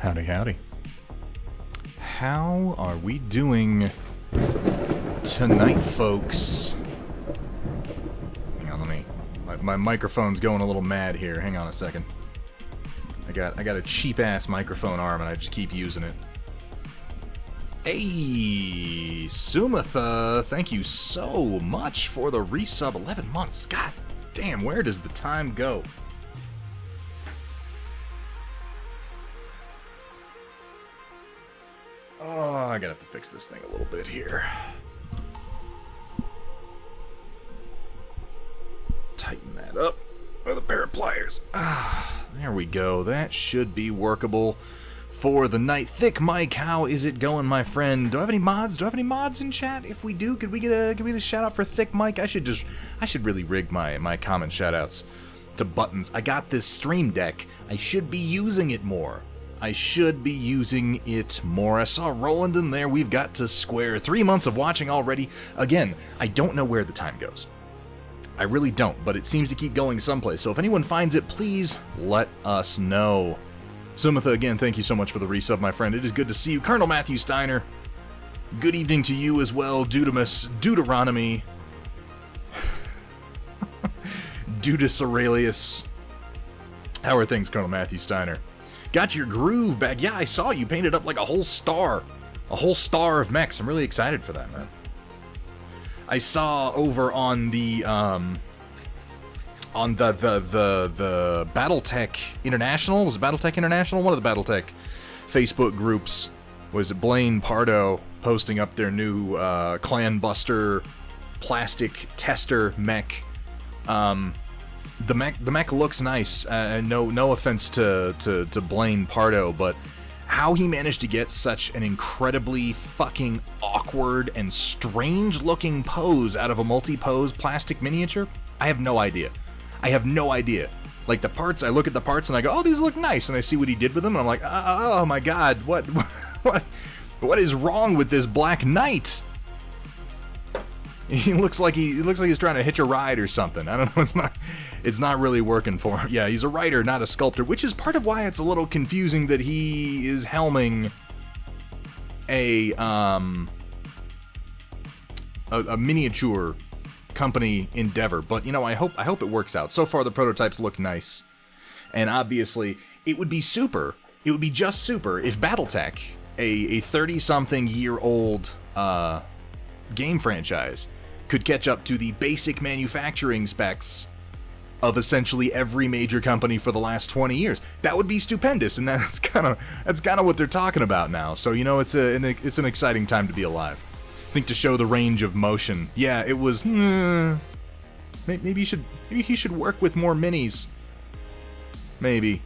Howdy, howdy. How are we doing tonight, folks? Hang on, let me... My microphone's going a little mad here. Hang on a second. I got a cheap-ass microphone arm, and I just keep using it. Hey, Sumatha, thank you so much for the resub. 11 months. God damn, where does the time go? Oh, I gotta have to fix this thing a little bit here. Tighten that up with a pair of pliers. There we go. That should be workable for the night. Thick Mike, how is it going, my friend? Do I have any mods? Do I have any mods in chat? If we do, could we get a shout out for Thick Mike? I should really rig my comment shout outs to buttons. I got this stream deck. I should be using it more. I saw Roland in there. We've got to square 3 months of watching already. Again, I don't know where the time goes. I really don't, but it seems to keep going someplace. So if anyone finds it, please let us know. Sumatha, again, thank you so much for the resub, my friend. It is good to see you. Colonel Matthew Steiner, good evening to you as well. Deuteronomy, Dudus Aurelius. How are things, Colonel Matthew Steiner? Got your groove back. Yeah, I saw you painted up like a whole star. A whole star of mechs. I'm really excited for that, man. I saw over on the BattleTech International. Was it BattleTech International? One of the BattleTech Facebook groups. Was it Blaine Pardo posting up their new Clan Buster plastic tester mech. The mech looks nice. No offense to Blaine Pardo, but how he managed to get such an incredibly fucking awkward and strange-looking pose out of a multi-pose plastic miniature, I have no idea. Like the parts, I look at the parts and I go, oh, these look nice, and I see what he did with them, and I'm like, oh my god, what is wrong with this Black Knight? He looks like he's trying to hitch a ride or something. I don't know. It's not really working for him. Yeah, he's a writer, not a sculptor, which is part of why it's a little confusing that he is helming a miniature company endeavor. But you know, I hope it works out. So far, the prototypes look nice, and obviously, it would be super. It would be just super if BattleTech, a 30-something-year-old game franchise, could catch up to the basic manufacturing specs of essentially every major company for the last 20 years. That would be stupendous, and that's kind of what they're talking about now. So you know, it's an exciting time to be alive. I think to show the range of motion, yeah, it was. Maybe he should work with more minis. Maybe.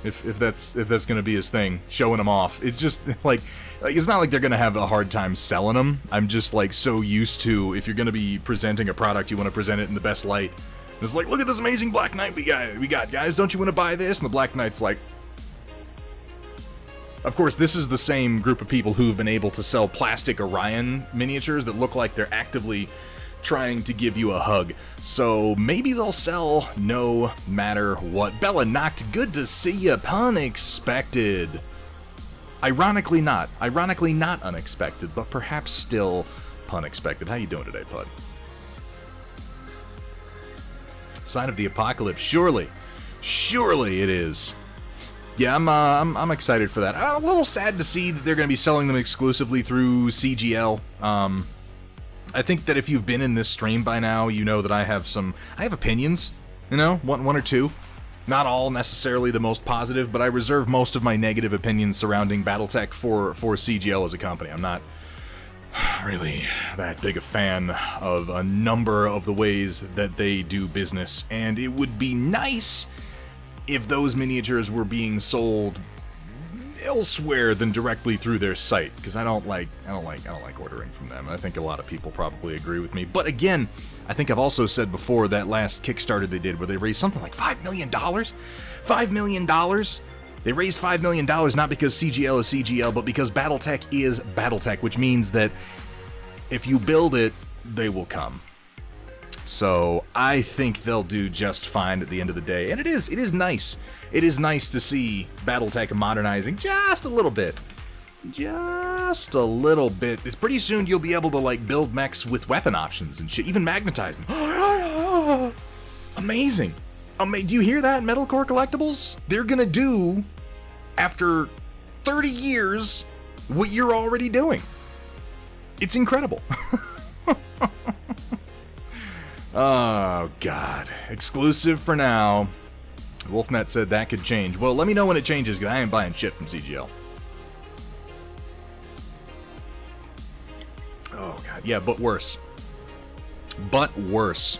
If that's gonna be his thing, showing them off. It's just like it's not like they're gonna have a hard time selling them. I'm just like so used to, if you're gonna be presenting a product, you want to present it in the best light. It's like, look at this amazing Black Knight we got, guys. Don't you want to buy this? And the Black Knight's like, of course, this is the same group of people who've been able to sell plastic Orion miniatures that look like they're actively trying to give you a hug. So maybe they'll sell no matter what. Bella Knocked, good to see you. Unexpected. Ironically not unexpected, but perhaps still pun expected. How you doing today, Pud? Sign of the apocalypse. Surely it is. Yeah, I'm excited for that. I'm a little sad to see that they're going to be selling them exclusively through CGL. I think that if you've been in this stream by now, you know that I have opinions, you know, one or two. Not all necessarily the most positive, but I reserve most of my negative opinions surrounding BattleTech for CGL as a company. I'm not really that big a fan of a number of the ways that they do business, and it would be nice if those miniatures were being sold elsewhere than directly through their site, because I don't like ordering from them. I think a lot of people probably agree with me. But again, I think I've also said before that last Kickstarter they did where they raised something like $5 million. $5 million. They raised $5 million not because CGL is CGL, but because BattleTech is BattleTech, which means that if you build it, they will come. So I think they'll do just fine at the end of the day. And it is nice. It is nice to see BattleTech modernizing just a little bit. Just a little bit. It's pretty soon you'll be able to like build mechs with weapon options and shit, even magnetize them. Amazing. Do you hear that, Metalcore Collectibles? They're gonna do, after 30 years, what you're already doing. It's incredible. Oh, God. Exclusive for now. Wolfnet said that could change. Well, let me know when it changes, because I ain't buying shit from CGL. Oh, God. Yeah, but worse. But worse.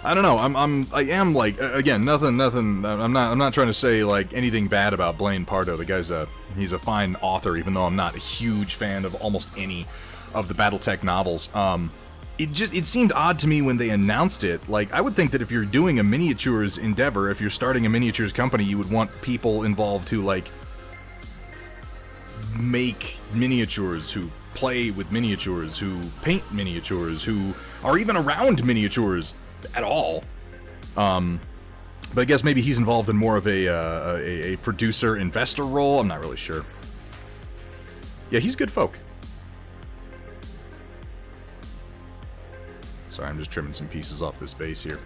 I don't know. I am like, again, nothing. I'm not trying to say like anything bad about Blaine Pardo. The guy's he's a fine author, even though I'm not a huge fan of almost any of the BattleTech novels. It seemed odd to me when they announced it. Like, I would think that if you're doing a miniatures endeavor, if you're starting a miniatures company, you would want people involved who like make miniatures, who play with miniatures, who paint miniatures, who are even around miniatures at all. But I guess maybe he's involved in more of a producer investor role. I'm not really sure. Yeah, he's good folk. Sorry, I'm just trimming some pieces off this base here.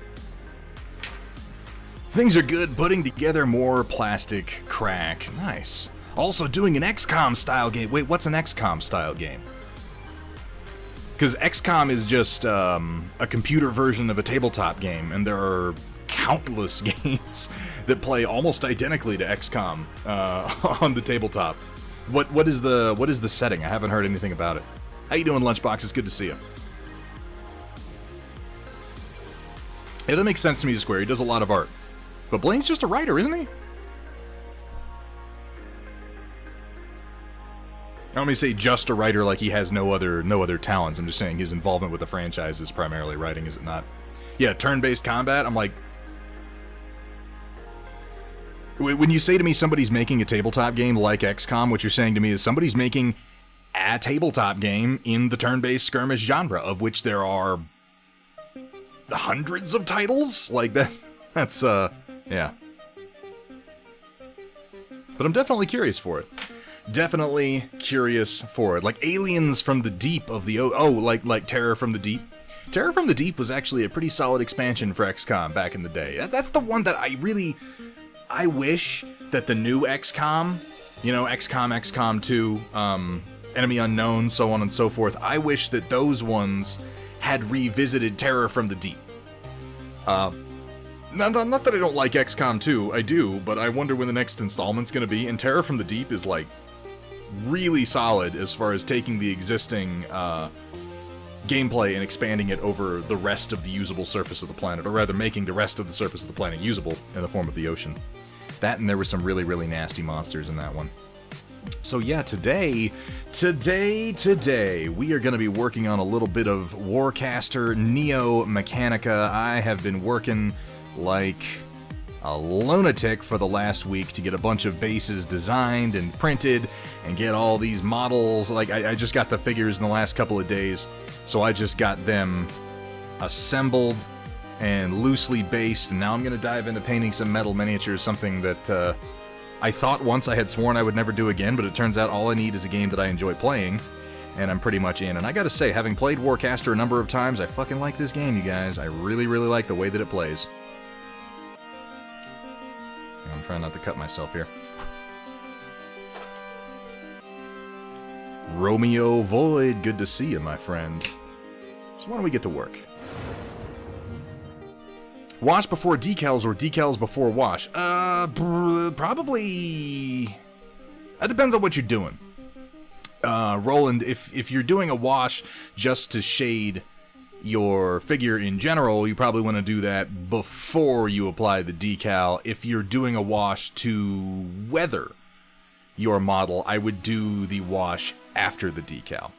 Things are good. Putting together more plastic crack. Nice. Also doing an XCOM style game. Wait, what's an XCOM style game? Because XCOM is just a computer version of a tabletop game, and there are countless games that play almost identically to XCOM on the tabletop. What is the setting? I haven't heard anything about it. How you doing, Lunchbox? It's good to see you. Yeah, that makes sense to me, Square. He does a lot of art. But Blaine's just a writer, isn't he? I don't mean to say just a writer like he has no other talents. I'm just saying his involvement with the franchise is primarily writing, is it not? Yeah, turn-based combat, I'm like... When you say to me somebody's making a tabletop game like XCOM, what you're saying to me is somebody's making a tabletop game in the turn-based skirmish genre, of which there are hundreds of titles? Like, that's yeah. But I'm definitely curious for it. Definitely curious for it. Like Aliens from the Deep of the... like Terror from the Deep. Terror from the Deep was actually a pretty solid expansion for XCOM back in the day. That's the one that I wish that the new XCOM, you know, XCOM 2, Enemy Unknown, so on and so forth, I wish that those ones had revisited Terror from the Deep. Not that I don't like XCOM 2, I do, but I wonder when the next installment's gonna be, and Terror from the Deep is, like, really solid as far as taking the existing, gameplay and expanding it over the rest of the usable surface of the planet, or rather making the rest of the surface of the planet usable in the form of the ocean. That, and there were some really, really nasty monsters in that one. So yeah, today, we are going to be working on a little bit of Warcaster Neo Mechanika. I have been working like a lunatic for the last week to get a bunch of bases designed and printed and get all these models. Like, I just got the figures in the last couple of days, so I just got them assembled and loosely based, and now I'm going to dive into painting some metal miniatures, something that I thought once I had sworn I would never do again, but it turns out all I need is a game that I enjoy playing, and I'm pretty much in. And I gotta say, having played Warcaster a number of times, I fucking like this game, you guys. I really, really like the way that it plays. I'm trying not to cut myself here. Romeo Void, good to see you, my friend. So why don't we get to work? Wash before decals or decals before wash? Probably... That depends on what you're doing. Roland, if you're doing a wash just to shade your figure in general, you probably want to do that before you apply the decal. If you're doing a wash to weather your model, I would do the wash after the decal.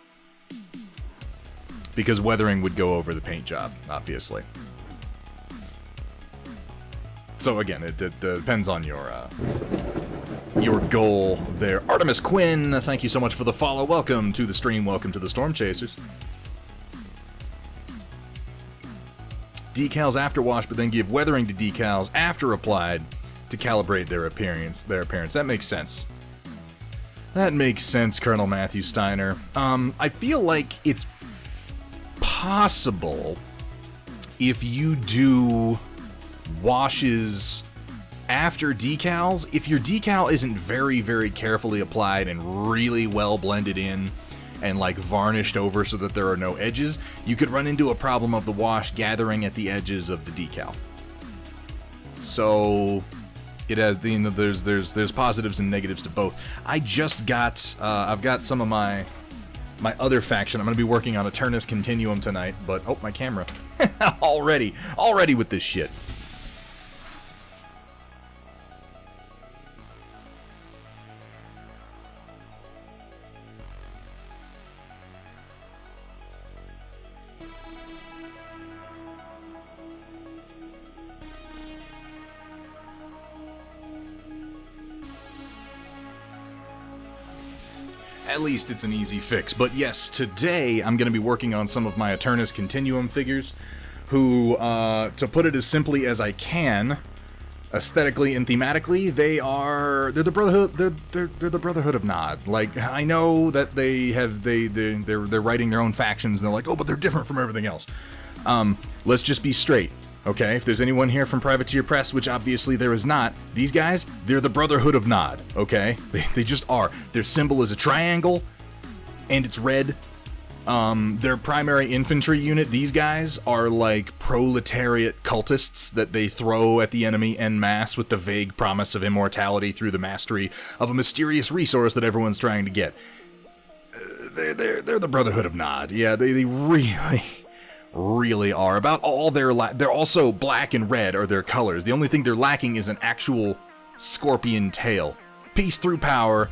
Because weathering would go over the paint job, obviously. So again, it depends on your goal there. Artemis Quinn, thank you so much for the follow. Welcome to the stream. Welcome to the Storm Chasers. decals after wash, but then give weathering to decals after applied to calibrate their appearance. That makes sense. That makes sense, Colonel Matthew Steiner. I feel like it's possible if you do washes after decals, if your decal isn't very, very carefully applied and really well blended in and like varnished over so that there are no edges, you could run into a problem of the wash gathering at the edges of the decal. So it has, you know, there's positives and negatives to both. I just got I've got some of my other faction. I'm going to be working on Aeternus Continuum tonight, but oh, my camera already with this shit. At least it's an easy fix. But yes, today I'm going to be working on some of my Aeternus Continuum figures, who, to put it as simply as I can, aesthetically and thematically, they're the Brotherhood. They're the Brotherhood of Nod. Like, I know that they're writing their own factions, and they're like, oh, but they're different from everything else. Let's just be straight. Okay, if there's anyone here from Privateer Press, which obviously there is not, these guys, they're the Brotherhood of Nod, okay? They just are. Their symbol is a triangle, and it's red. Their primary infantry unit, these guys, are like proletariat cultists that they throw at the enemy en masse with the vague promise of immortality through the mastery of a mysterious resource that everyone's trying to get. They're the Brotherhood of Nod. Yeah, they really are. About all they're also black and red are their colors. The only thing they're lacking is an actual scorpion tail. Peace through power.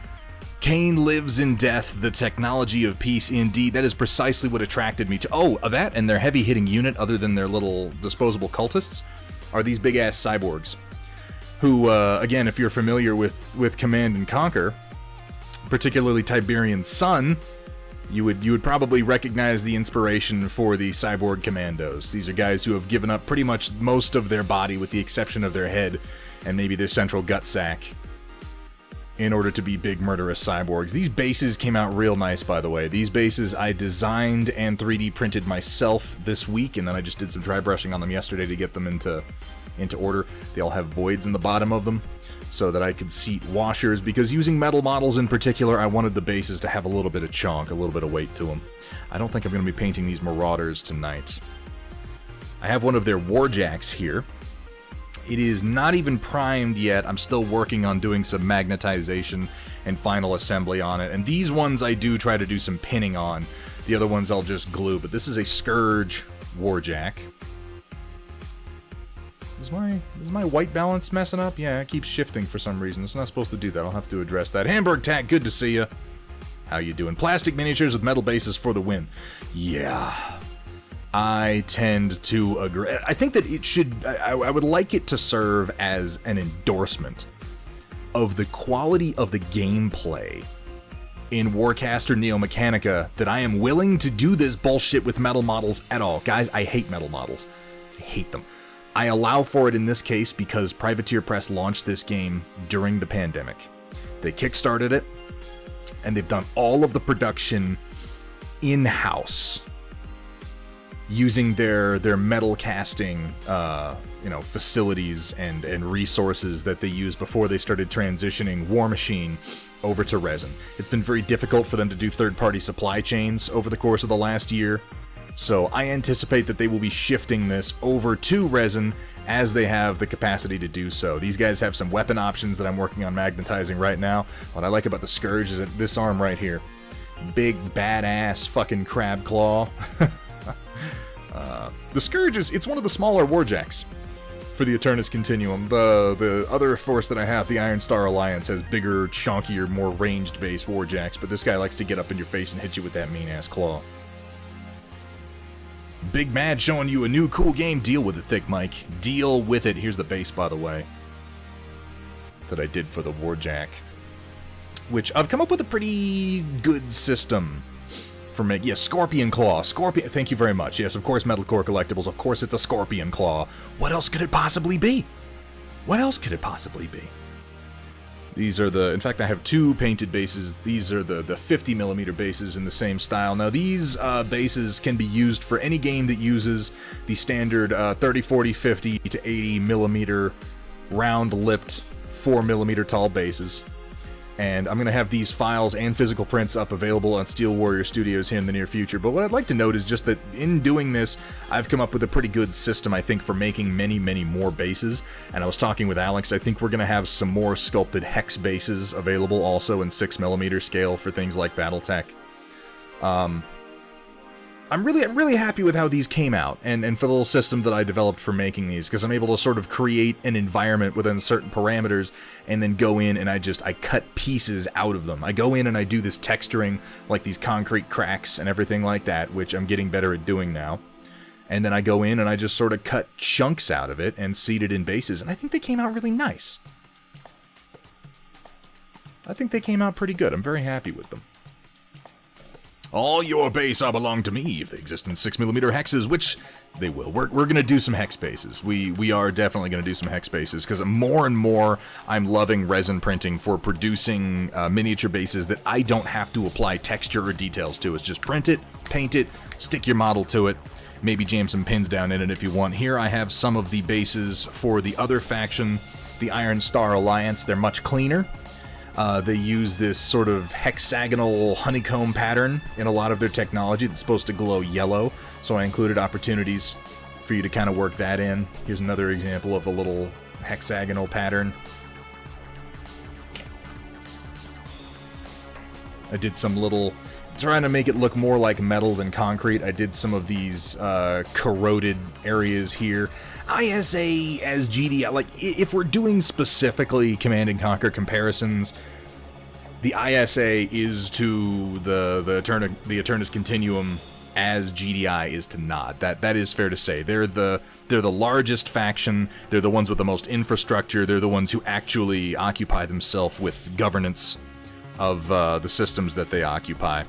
Cain lives in death. The technology of peace, indeed. That is precisely what attracted me to... Oh, that and their heavy-hitting unit, other than their little disposable cultists, are these big-ass cyborgs. Who, again, if you're familiar with Command and Conquer, particularly Tiberian's son, you would probably recognize the inspiration for the cyborg commandos. These are guys who have given up pretty much most of their body, with the exception of their head and maybe their central gut sac, in order to be big murderous cyborgs. These bases came out real nice, by the way. These bases I designed and 3D printed myself this week, and then I just did some dry brushing on them yesterday to get them into order. They all have voids in the bottom of them, so that I could seat washers, because using metal models in particular, I wanted the bases to have a little bit of chonk, a little bit of weight to them. I don't think I'm going to be painting these Marauders tonight. I have one of their Warjacks here. It is not even primed yet. I'm still working on doing some magnetization and final assembly on it, and these ones I do try to do some pinning on. The other ones I'll just glue, but this is a Scourge Warjack. Is my white balance messing up? Yeah, it keeps shifting for some reason. It's not supposed to do that. I'll have to address that. Hamburg Tack, good to see ya. How you doing? Plastic miniatures with metal bases for the win. Yeah, I tend to agree. I think that it should... I would like it to serve as an endorsement of the quality of the gameplay in Warcaster Neo Mechanika, that I am willing to do this bullshit with metal models at all. Guys, I hate metal models. I hate them. I allow for it in this case because Privateer Press launched this game during the pandemic. They kickstarted it, and they've done all of the production in-house using their metal casting facilities and resources that they used before they started transitioning War Machine over to resin. It's been very difficult for them to do third-party supply chains over the course of the last year. So I anticipate that they will be shifting this over to resin as they have the capacity to do so. These guys have some weapon options that I'm working on magnetizing right now. What I like about the Scourge is that this arm right here. Big, badass fucking crab claw. The Scourge it's one of the smaller Warjacks for the Aeternus Continuum. The other force that I have, the Iron Star Alliance, has bigger, chonkier, more ranged-based Warjacks, but this guy likes to get up in your face and hit you with that mean-ass claw. Big Mad showing you a new cool game. Deal with it, Thick Mike. Deal with it. Here's the base, by the way, that I did for the Warjack, which I've come up with a pretty good system for making... Yes, Scorpion Claw. Scorpion... Thank you very much. Yes, of course, Metalcore Collectibles. Of course, it's a Scorpion Claw. What else could it possibly be? What else could it possibly be? These are the... In fact, I have 2 painted bases. These are the 50mm bases in the same style. Now, these bases can be used for any game that uses the standard 30, 40, 50 to 80mm round-lipped 4mm tall bases. And I'm going to have these files and physical prints up available on Steel Warrior Studios here in the near future. But what I'd like to note is just that in doing this, I've come up with a pretty good system, I think, for making many, many more bases. And I was talking with Alex, I think we're going to have some more sculpted hex bases available also in 6mm scale for things like Battletech. I'm really happy with how these came out, and for the little system that I developed for making these, because I'm able to sort of create an environment within certain parameters, and then go in and I cut pieces out of them. I go in and I do this texturing, like these concrete cracks and everything like that, which I'm getting better at doing now. And then I go in and I just sort of cut chunks out of it and seed it in bases, and I think they came out really nice. I think they came out pretty good. I'm very happy with them. All your base are belong to me if they exist in 6mm hexes, which they will. We're going to do some hex bases. We are definitely going to do some hex bases, because more and more I'm loving resin printing for producing miniature bases that I don't have to apply texture or details to. It's just print it, paint it, stick your model to it, maybe jam some pins down in it if you want. Here I have some of the bases for the other faction, the Iron Star Alliance. They're much cleaner. They use this sort of hexagonal honeycomb pattern in a lot of their technology that's supposed to glow yellow, so I included opportunities for you to kind of work that in. Here's another example of a little hexagonal pattern. I did some little... trying to make it look more like metal than concrete. I did some of these corroded areas here. ISA as GDI, like, if we're doing specifically Command & Conquer comparisons, the ISA is to the Aeternus Continuum as GDI is to Nod. That is fair to say. They're the largest faction, they're the ones with the most infrastructure, they're the ones who actually occupy themselves with governance of the systems that they occupy.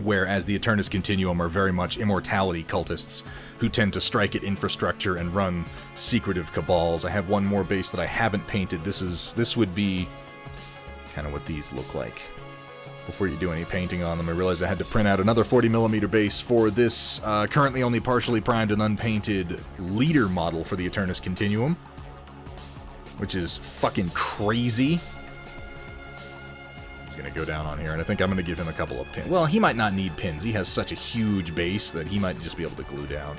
Whereas the Aeternus Continuum are very much immortality cultists who tend to strike at infrastructure and run secretive cabals. I have one more base that I haven't painted. This would be kind of what these look like before you do any painting on them. I realized I had to print out another 40mm base for this currently only partially primed and unpainted leader model for the Aeternus Continuum, which is fucking crazy. Gonna go down on here, and I think I'm gonna give him a couple of pins. Well, he might not need pins. He has such a huge base that he might just be able to glue down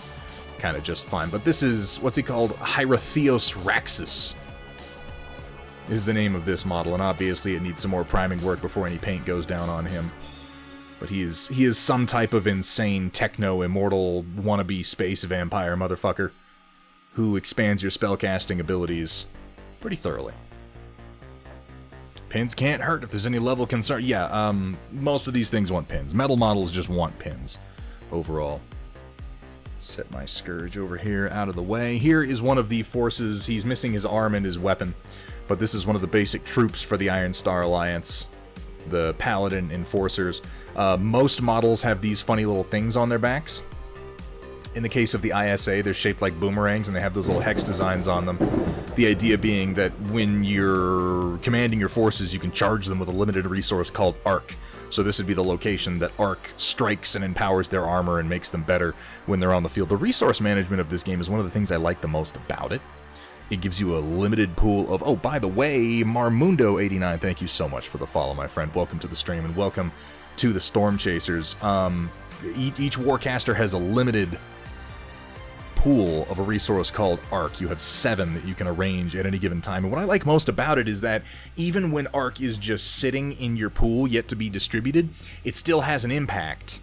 kind of just fine. But this is, what's he called? Hierotheos Raxus is the name of this model, and obviously it needs some more priming work before any paint goes down on him. But he is some type of insane techno-immortal wannabe space vampire motherfucker who expands your spellcasting abilities pretty thoroughly. Pins can't hurt if there's any level concern. Yeah, most of these things want pins. Metal models just want pins overall. Set my Scourge over here out of the way. Here is one of the forces. He's missing his arm and his weapon, but this is one of the basic troops for the Iron Star Alliance, the Paladin Enforcers. Most models have these funny little things on their backs. In the case of the ISA, they're shaped like boomerangs, and they have those little hex designs on them. The idea being that when you're commanding your forces, you can charge them with a limited resource called Arc. So this would be the location that Arc strikes and empowers their armor and makes them better when they're on the field. The resource management of this game is one of the things I like the most about it. It gives you a limited pool of... Oh, by the way, Marmundo89, thank you so much for the follow, my friend. Welcome to the stream, and welcome to the Storm Chasers. Each Warcaster has a limited pool of a resource called Arc. You have 7 that you can arrange at any given time. And what I like most about it is that even when Arc is just sitting in your pool yet to be distributed, it still has an impact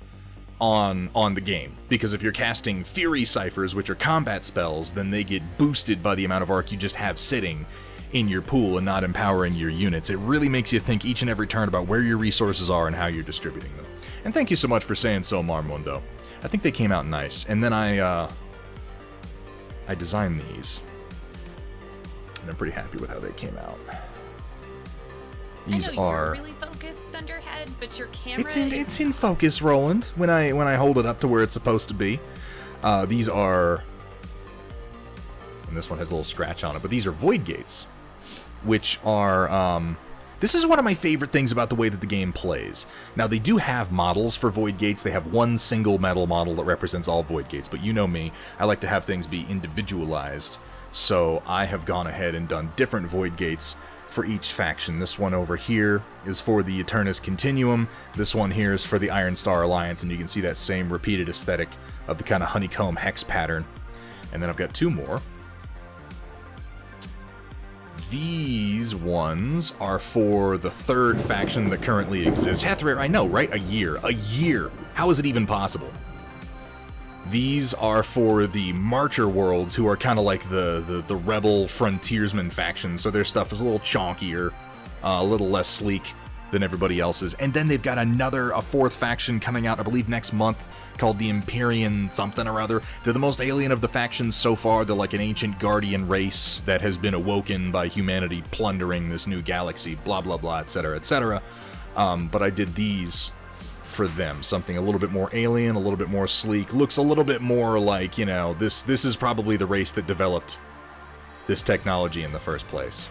on the game. Because if you're casting Fury Ciphers, which are combat spells, then they get boosted by the amount of Arc you just have sitting in your pool and not empowering your units. It really makes you think each and every turn about where your resources are and how you're distributing them. And thank you so much for saying so, Marmundo. I think they came out nice. And then I designed these, and I'm pretty happy with how they came out. These I know are... you're really focused, Thunderhead, but your camera... It's in focus, Roland, when I hold it up to where it's supposed to be. These are... And this one has a little scratch on it, but these are void gates, which are... This is one of my favorite things about the way that the game plays. Now, they do have models for void gates. They have one single metal model that represents all void gates, but you know me, I like to have things be individualized. So I have gone ahead and done different void gates for each faction. This one over here is for the Aeternus Continuum. This one here is for the Iron Star Alliance, and you can see that same repeated aesthetic of the kind of honeycomb hex pattern. And then I've got two more. These ones are for the third faction that currently exists. Hethrir, I know, right? A year. A year! How is it even possible? These are for the Marcher Worlds, who are kind of like the rebel frontiersman faction, so their stuff is a little chonkier, a little less sleek than everybody else's. And then they've got a fourth faction coming out, I believe, next month, called the Empyrean something or other. They're the most alien of the factions so far. They're like an ancient guardian race that has been awoken by humanity plundering this new galaxy, blah, blah, blah, etc., etc. But I did these for them. Something a little bit more alien, a little bit more sleek, looks a little bit more like, you know, this is probably the race that developed this technology in the first place.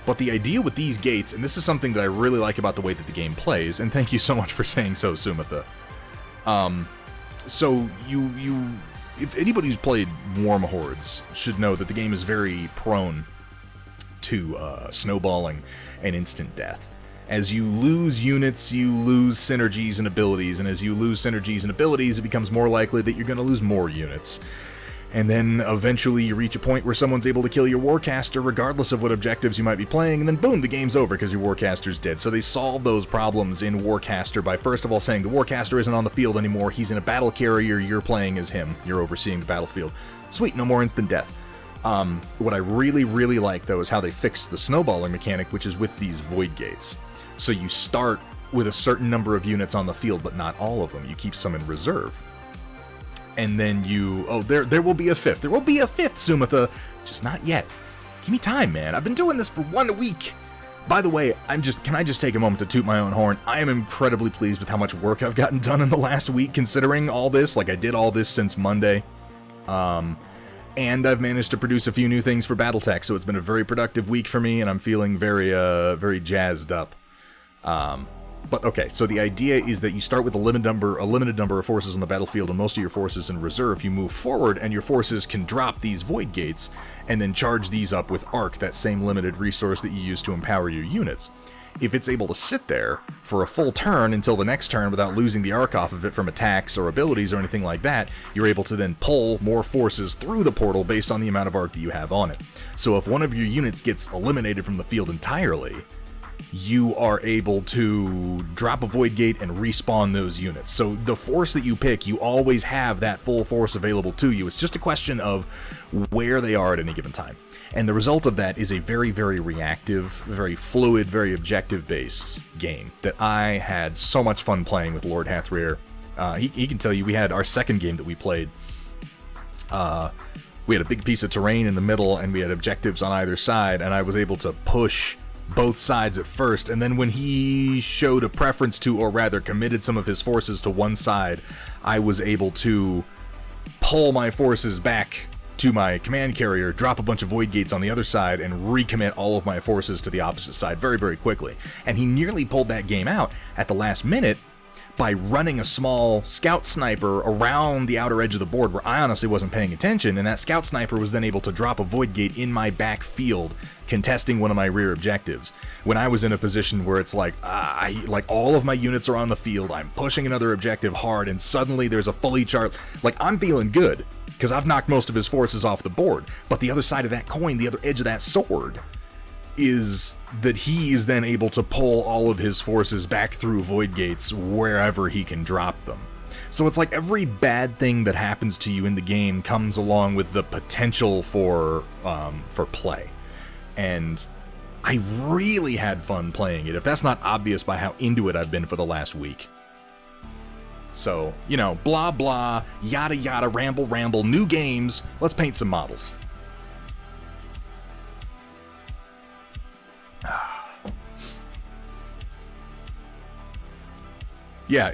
But the idea with these gates, and this is something that I really like about the way that the game plays, and thank you so much for saying so, Sumitha. So if anybody who's played Warm Hordes should know that the game is very prone to snowballing and instant death. As you lose units, you lose synergies and abilities, and as you lose synergies and abilities, it becomes more likely that you're going to lose more units. And then eventually you reach a point where someone's able to kill your Warcaster regardless of what objectives you might be playing, and then boom, the game's over because your Warcaster's dead. So they solve those problems in Warcaster by first of all saying the Warcaster isn't on the field anymore, he's in a battle carrier, you're playing as him, you're overseeing the battlefield. Sweet, no more instant death. What I really, really like, though, is how they fix the snowballing mechanic, which is with these void gates. So you start with a certain number of units on the field, but not all of them. You keep some in reserve. And then there will be a fifth. There will be a fifth, Sumitha. Just not yet. Give me time, man. I've been doing this for 1 week. By the way, can I just take a moment to toot my own horn? I am incredibly pleased with how much work I've gotten done in the last week, considering all this. Like, I did all this since Monday. And I've managed to produce a few new things for Battletech, so it's been a very productive week for me, and I'm feeling very, very jazzed up. But okay, so the idea is that you start with a limited number of forces on the battlefield and most of your forces in reserve. You move forward and your forces can drop these void gates and then charge these up with arc, that same limited resource that you use to empower your units. If it's able to sit there for a full turn until the next turn without losing the arc off of it from attacks or abilities or anything like that, you're able to then pull more forces through the portal based on the amount of arc that you have on it. So if one of your units gets eliminated from the field entirely, you are able to drop a void gate and respawn those units. So the force that you pick, you always have that full force available to you. It's just a question of where they are at any given time. And the result of that is a very, very reactive, very fluid, very objective-based game that I had so much fun playing with Lord Hethrir. He can tell you, we had our second game that we played. We had a big piece of terrain in the middle, and we had objectives on either side, and I was able to push both sides at first, and then when he showed a preference to, or rather committed some of his forces to one side, I was able to pull my forces back to my command carrier, drop a bunch of void gates on the other side, and recommit all of my forces to the opposite side very, very quickly. And he nearly pulled that game out at the last minute by running a small scout sniper around the outer edge of the board where I honestly wasn't paying attention, and that scout sniper was then able to drop a void gate in my back field, contesting one of my rear objectives. When I was in a position where it's like, all of my units are on the field, I'm pushing another objective hard, and suddenly there's a fully charged, I'm feeling good, because I've knocked most of his forces off the board, but the other side of that coin, the other edge of that sword, is that he is then able to pull all of his forces back through void gates wherever he can drop them. So it's like every bad thing that happens to you in the game comes along with the potential for play. And I really had fun playing it, if that's not obvious by how into it I've been for the last week. So, blah blah, yada yada, ramble ramble, new games, let's paint some models. Yeah,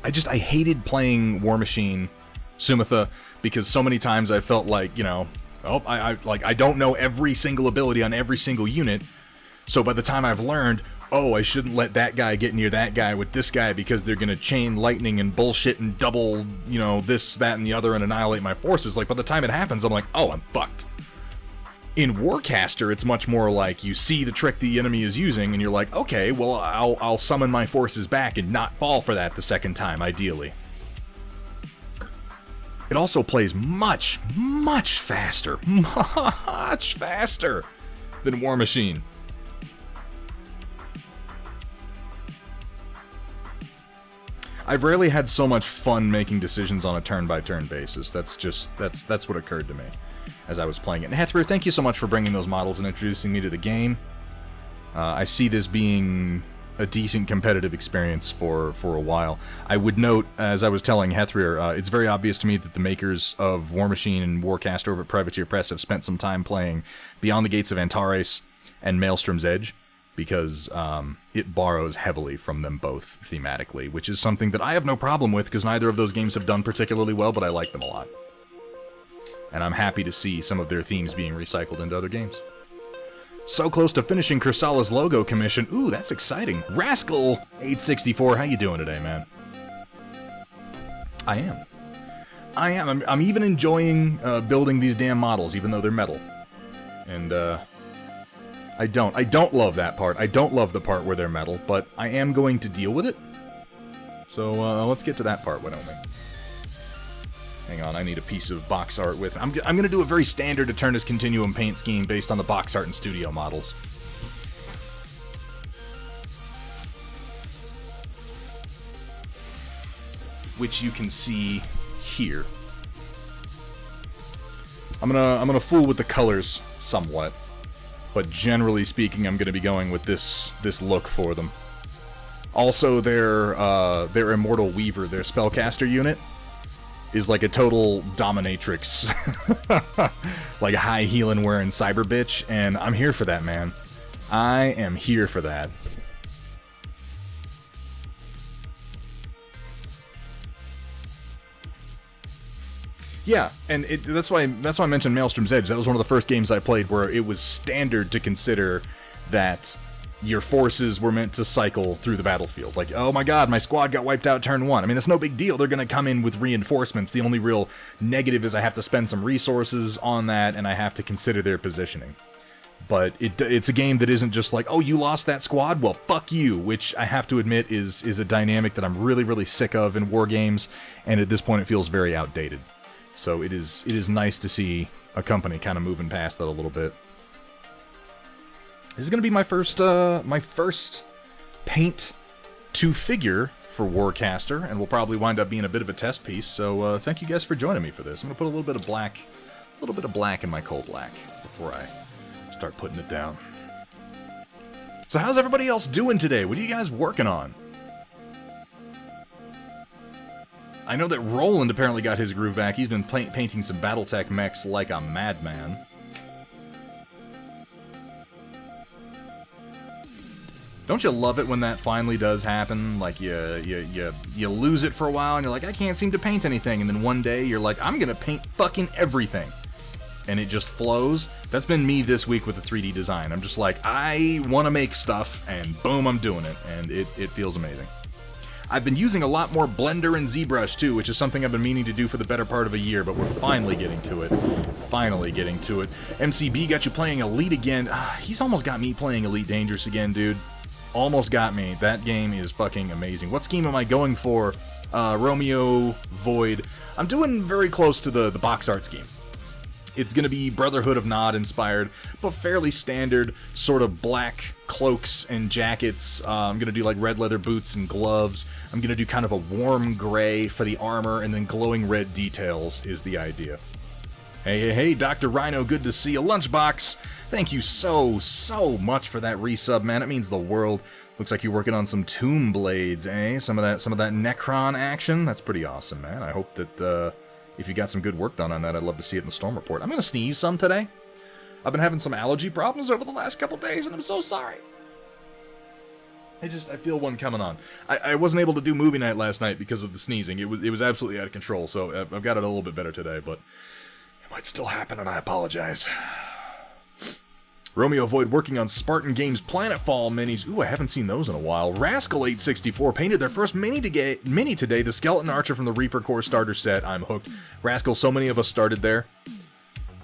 I hated playing War Machine Sumitha because so many times I felt like, you know, I don't know every single ability on every single unit, so by the time I've learned, oh, I shouldn't let that guy get near that guy with this guy because they're gonna chain lightning and bullshit and double, you know, this, that, and the other and annihilate my forces. Like, by the time it happens, I'm like, oh, I'm fucked. In Warcaster, it's much more like you see the trick the enemy is using and you're like, okay, well, I'll summon my forces back and not fall for that the second time, ideally. It also plays much, much faster. Much faster than War Machine. I've rarely had so much fun making decisions on a turn-by-turn basis. That's what occurred to me as I was playing it. And Hethrir, thank you so much for bringing those models and introducing me to the game. I see this being a decent competitive experience for a while. I would note, as I was telling Hethrir, it's very obvious to me that the makers of War Machine and Warcaster over at Privateer Press have spent some time playing Beyond the Gates of Antares and Maelstrom's Edge, because it borrows heavily from them both thematically, which is something that I have no problem with, because neither of those games have done particularly well, but I like them a lot. And I'm happy to see some of their themes being recycled into other games. So close to finishing Kursala's logo commission. Ooh, that's exciting. Rascal864, how you doing today, man? I am. I'm even enjoying building these damn models, even though they're metal. And, I don't love that part. I don't love the part where they're metal, but I am going to deal with it. So, let's get to that part, why don't we? Hang on, I need a piece of box art with... I'm gonna do a very standard Aeternus Continuum paint scheme based on the box art and studio models. Which you can see here. I'm gonna fool with the colors somewhat. But generally speaking, I'm going to be going with this look for them. Also, their Immortal Weaver, their spellcaster unit, is like a total dominatrix, like a high healing wearing cyber bitch, and I'm here for that, man. I am here for that. Yeah, and that's why I mentioned Maelstrom's Edge. That was one of the first games I played where it was standard to consider that your forces were meant to cycle through the battlefield. Like, oh my god, my squad got wiped out turn 1. I mean, that's no big deal. They're going to come in with reinforcements. The only real negative is I have to spend some resources on that, and I have to consider their positioning. But it's a game that isn't just like, oh, you lost that squad? Well, fuck you, which I have to admit is a dynamic that I'm really, really sick of in war games, and at this point it feels very outdated. So it is nice to see a company kind of moving past that a little bit. This is going to be my first paint to figure for Warcaster, and will probably wind up being a bit of a test piece. So thank you guys for joining me for this. I'm going to put a little bit of black in my coal black before I start putting it down. So how's everybody else doing today? What are you guys working on? I know that Roland apparently got his groove back. He's been painting some Battletech mechs like a madman. Don't you love it when that finally does happen? Like, you lose it for a while, and you're like, I can't seem to paint anything. And then one day, you're like, I'm gonna paint fucking everything. And it just flows. That's been me this week with the 3D design. I'm just like, I want to make stuff, and boom, I'm doing it. And it feels amazing. I've been using a lot more Blender and ZBrush too, which is something I've been meaning to do for the better part of a year, but we're finally getting to it. Finally getting to it. MCB got you playing Elite again. He's almost got me playing Elite Dangerous again, dude. Almost got me. That game is fucking amazing. What scheme am I going for? Romeo Void. I'm doing very close to the box art scheme. It's going to be Brotherhood of Nod inspired, but fairly standard, sort of black cloaks and jackets. I'm going to do like red leather boots and gloves. I'm going to do kind of a warm gray for the armor, and then glowing red details is the idea. Hey, Dr. Rhino, good to see you. Lunchbox, thank you so much for that resub, man. It means the world. Looks like you're working on some Tomb Blades, eh? Some of that Necron action. That's pretty awesome, man. I hope that, if you got some good work done on that, I'd love to see it in the Storm Report. I'm going to sneeze some today. I've been having some allergy problems over the last couple days, and I'm so sorry. I feel one coming on. I wasn't able to do movie night last night because of the sneezing. It was absolutely out of control, so I've got it a little bit better today, but it might still happen, and I apologize. Romeo Void working on Spartan Games Planetfall minis. Ooh, I haven't seen those in a while. Rascal 864 painted their first mini today, the Skeleton Archer from the Reaper Core starter set. I'm hooked. Rascal, so many of us started there.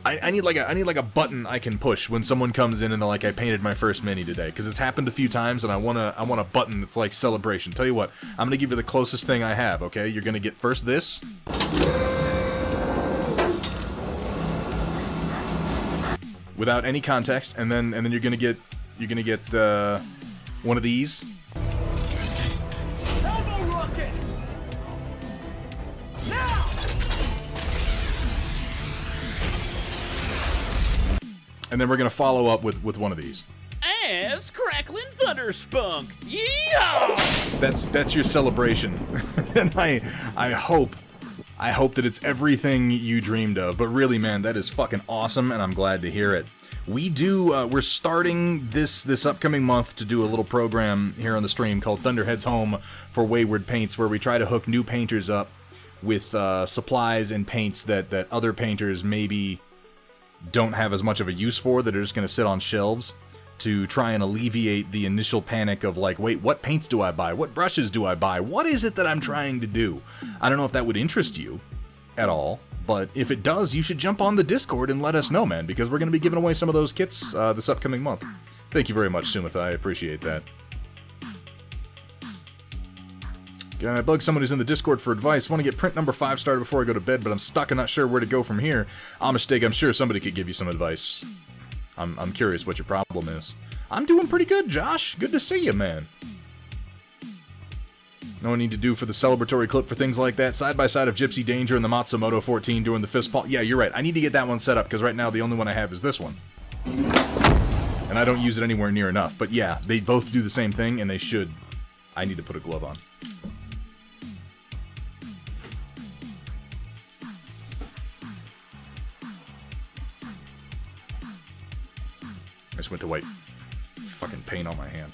I need like a button I can push when someone comes in and they're like, I painted my first mini today, because it's happened a few times, and I want a button that's like celebration. Tell you what, I'm gonna give you the closest thing I have. Okay, you're gonna get first this. Without any context, and then you're gonna get one of these. Elbow rocket! Now! And then we're gonna follow up with one of these. As Crackling Thunder Spunk! Yeehaw! That's your celebration, and I hope that it's everything you dreamed of. But really, man, that is fucking awesome, and I'm glad to hear it. We're starting this upcoming month to do a little program here on the stream called Thunderhead's Home for Wayward Paints, where we try to hook new painters up with supplies and paints that other painters maybe don't have as much of a use for, that are just going to sit on shelves, to try and alleviate the initial panic of like, wait, what paints do I buy? What brushes do I buy? What is it that I'm trying to do? I don't know if that would interest you at all, but if it does, you should jump on the Discord and let us know, man, because we're going to be giving away some of those kits this upcoming month. Thank you very much, Sumitha. I appreciate that. I bug someone who's in the Discord for advice. Want to get print number 5 started before I go to bed, but I'm stuck and not sure where to go from here. Amistake, I'm sure somebody could give you some advice. I'm curious what your problem is. I'm doing pretty good, Josh. Good to see you, man. No need to do for the celebratory clip for things like that. Side by side of Gypsy Danger and the Matsumoto 14 doing the fist palm. Yeah, you're right. I need to get that one set up, because right now the only one I have is this one. And I don't use it anywhere near enough. But yeah, they both do the same thing, and they should. I need to put a glove on. I just went to wipe fucking paint on my hand.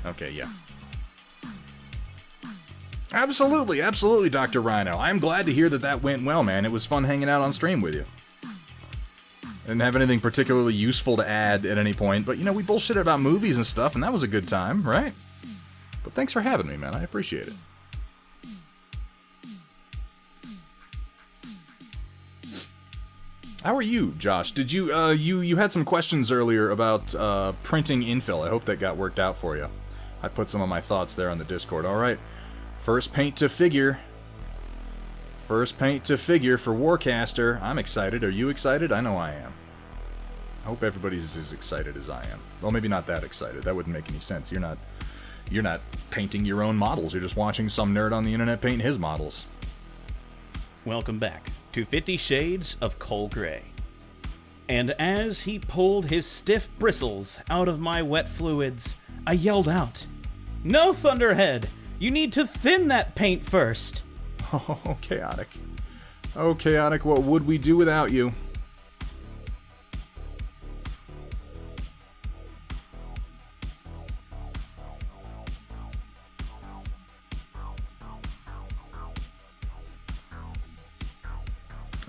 Okay, yeah. Absolutely, absolutely, Dr. Rhino. I'm glad to hear that went well, man. It was fun hanging out on stream with you. I didn't have anything particularly useful to add at any point, but, you know, we bullshitted about movies and stuff, and that was a good time, right? But thanks for having me, man. I appreciate it. How are you, Josh? Did you, you had some questions earlier about, printing infill. I hope that got worked out for you. I put some of my thoughts there on the Discord. Alright. First paint to figure. First paint to figure for Warcaster. I'm excited. Are you excited? I know I am. I hope everybody's as excited as I am. Well, maybe not that excited. That wouldn't make any sense. You're not painting your own models. You're just watching some nerd on the internet paint his models. Welcome back to 50 Shades of Coal Gray. And as he pulled his stiff bristles out of my wet fluids, I yelled out, "No, Thunderhead! You need to thin that paint first!" Oh, chaotic. Oh, chaotic, what would we do without you?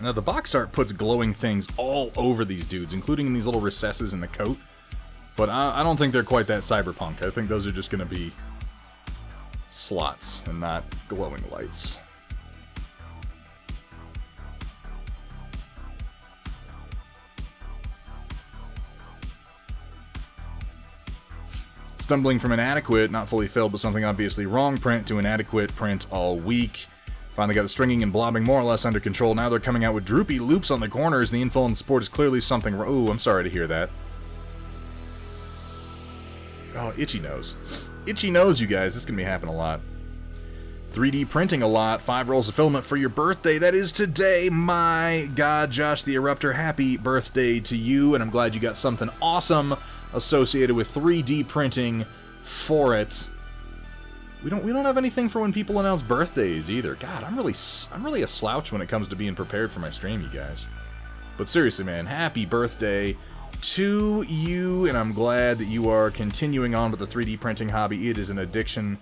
Now, the box art puts glowing things all over these dudes, including in these little recesses in the coat. But I don't think they're quite that cyberpunk. I think those are just going to be slots and not glowing lights. Stumbling from inadequate, not fully filled, but something obviously wrong print to inadequate print all week. Finally got the stringing and blobbing more or less under control. Now they're coming out with droopy loops on the corners. The infill and support is clearly something wrong. Ooh, I'm sorry to hear that. Oh, itchy nose. Itchy nose, you guys. This is going to be happening a lot. 3D printing a lot. 5 rolls of filament for your birthday. That is today. My God, Josh the Eruptor, happy birthday to you. And I'm glad you got something awesome associated with 3D printing for it. We don't have anything for when people announce birthdays either. God, I'm really a slouch when it comes to being prepared for my stream, you guys. But seriously, man, happy birthday to you, and I'm glad that you are continuing on with the 3D printing hobby. It is an addiction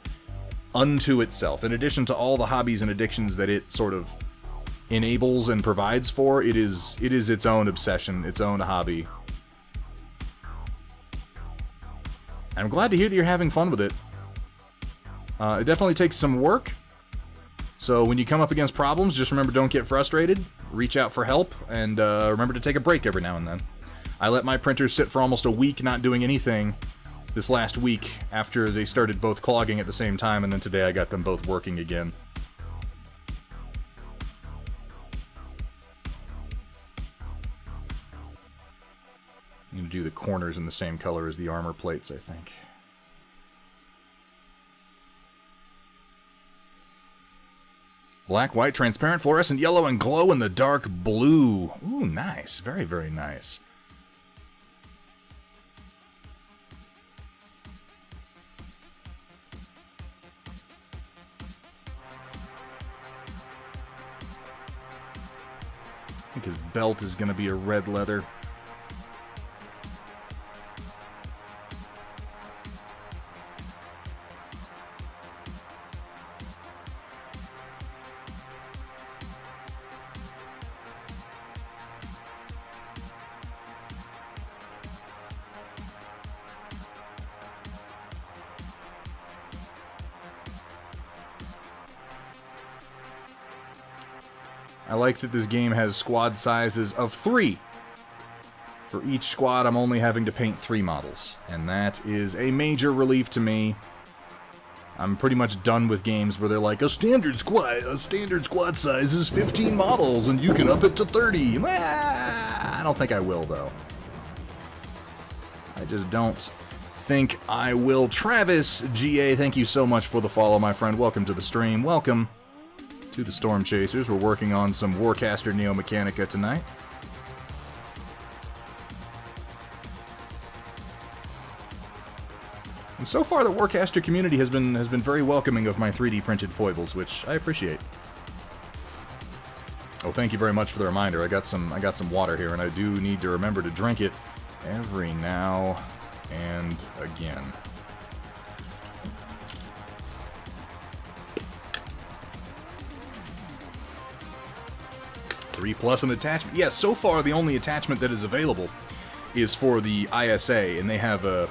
unto itself. In addition to all the hobbies and addictions that it sort of enables and provides for, it is its own obsession, its own hobby. And I'm glad to hear that you're having fun with it. It definitely takes some work, so when you come up against problems, just remember, don't get frustrated, reach out for help, and remember to take a break every now and then. I let my printers sit for almost a week not doing anything this last week after they started both clogging at the same time, and then today I got them both working again. I'm going to do the corners in the same color as the armor plates, I think. Black, white, transparent, fluorescent yellow, and glow in the dark blue. Ooh, nice. Very, very nice. I think his belt is going to be a red leather. I like that this game has squad sizes of 3. For each squad, I'm only having to paint 3 models, and that is a major relief to me. I'm pretty much done with games where they're like, a standard squad size is 15 models, and you can up it to 30. I don't think I will, though. I just don't think I will. Travis GA, thank you so much for the follow, my friend. Welcome to the stream. Welcome to the Storm Chasers. We're working on some Warcaster Neo Mechanika tonight. And so far, the Warcaster community has been very welcoming of my 3D printed foibles, which I appreciate. Oh, thank you very much for the reminder. I got some water here, and I do need to remember to drink it every now and again. 3+ an attachment. Yeah, so far the only attachment that is available is for the ISA, and they have a...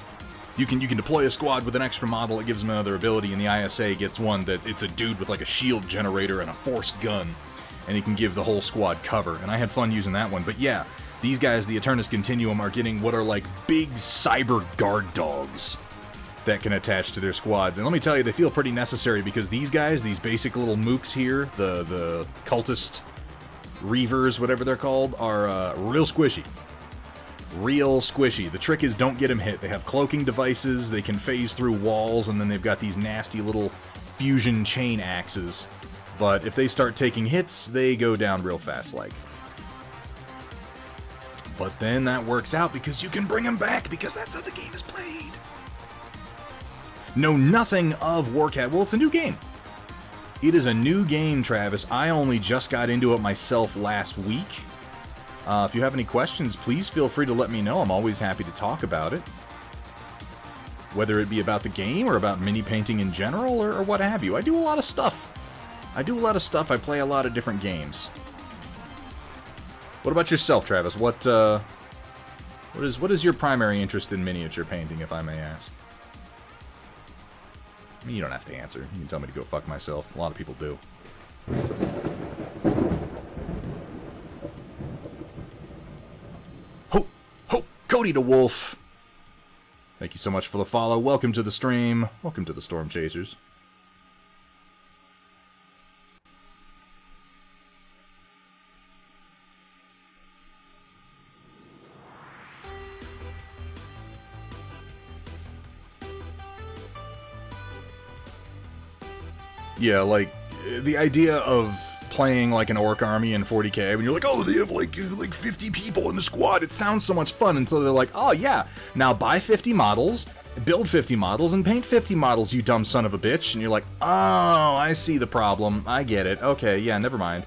You can deploy a squad with an extra model, it gives them another ability, and the ISA gets one that it's a dude with like a shield generator and a forced gun, and he can give the whole squad cover, and I had fun using that one. But yeah, these guys, the Aeternus Continuum, are getting what are like big cyber guard dogs that can attach to their squads. And let me tell you, they feel pretty necessary, because these guys, these basic little mooks here, the cultist Reavers, whatever they're called, are real squishy. Real squishy. The trick is don't get them hit. They have cloaking devices, they can phase through walls, and then they've got these nasty little fusion chain axes. But if they start taking hits, they go down real fast, like. But then that works out because you can bring them back, because that's how the game is played. Know nothing of Warcaster. Well, it's a new game. It is a new game, Travis. I only just got into it myself last week. If you have any questions, please feel free to let me know. I'm always happy to talk about it. Whether it be about the game or about mini painting in general or what have you. I do a lot of stuff. I play a lot of different games. What about yourself, Travis? What is your primary interest in miniature painting, if I may ask? I mean, you don't have to answer. You can tell me to go fuck myself. A lot of people do. Ho! Cody the Wolf! Thank you so much for the follow. Welcome to the stream. Welcome to the Storm Chasers. Yeah, like, the idea of playing like an orc army in 40k, when you're like, oh, they have like 50 people in the squad, it sounds so much fun, until they're like, oh yeah, now buy 50 models, build 50 models and paint 50 models, you dumb son of a bitch. And you're like, oh, I see the problem. I get it. Okay, yeah, never mind.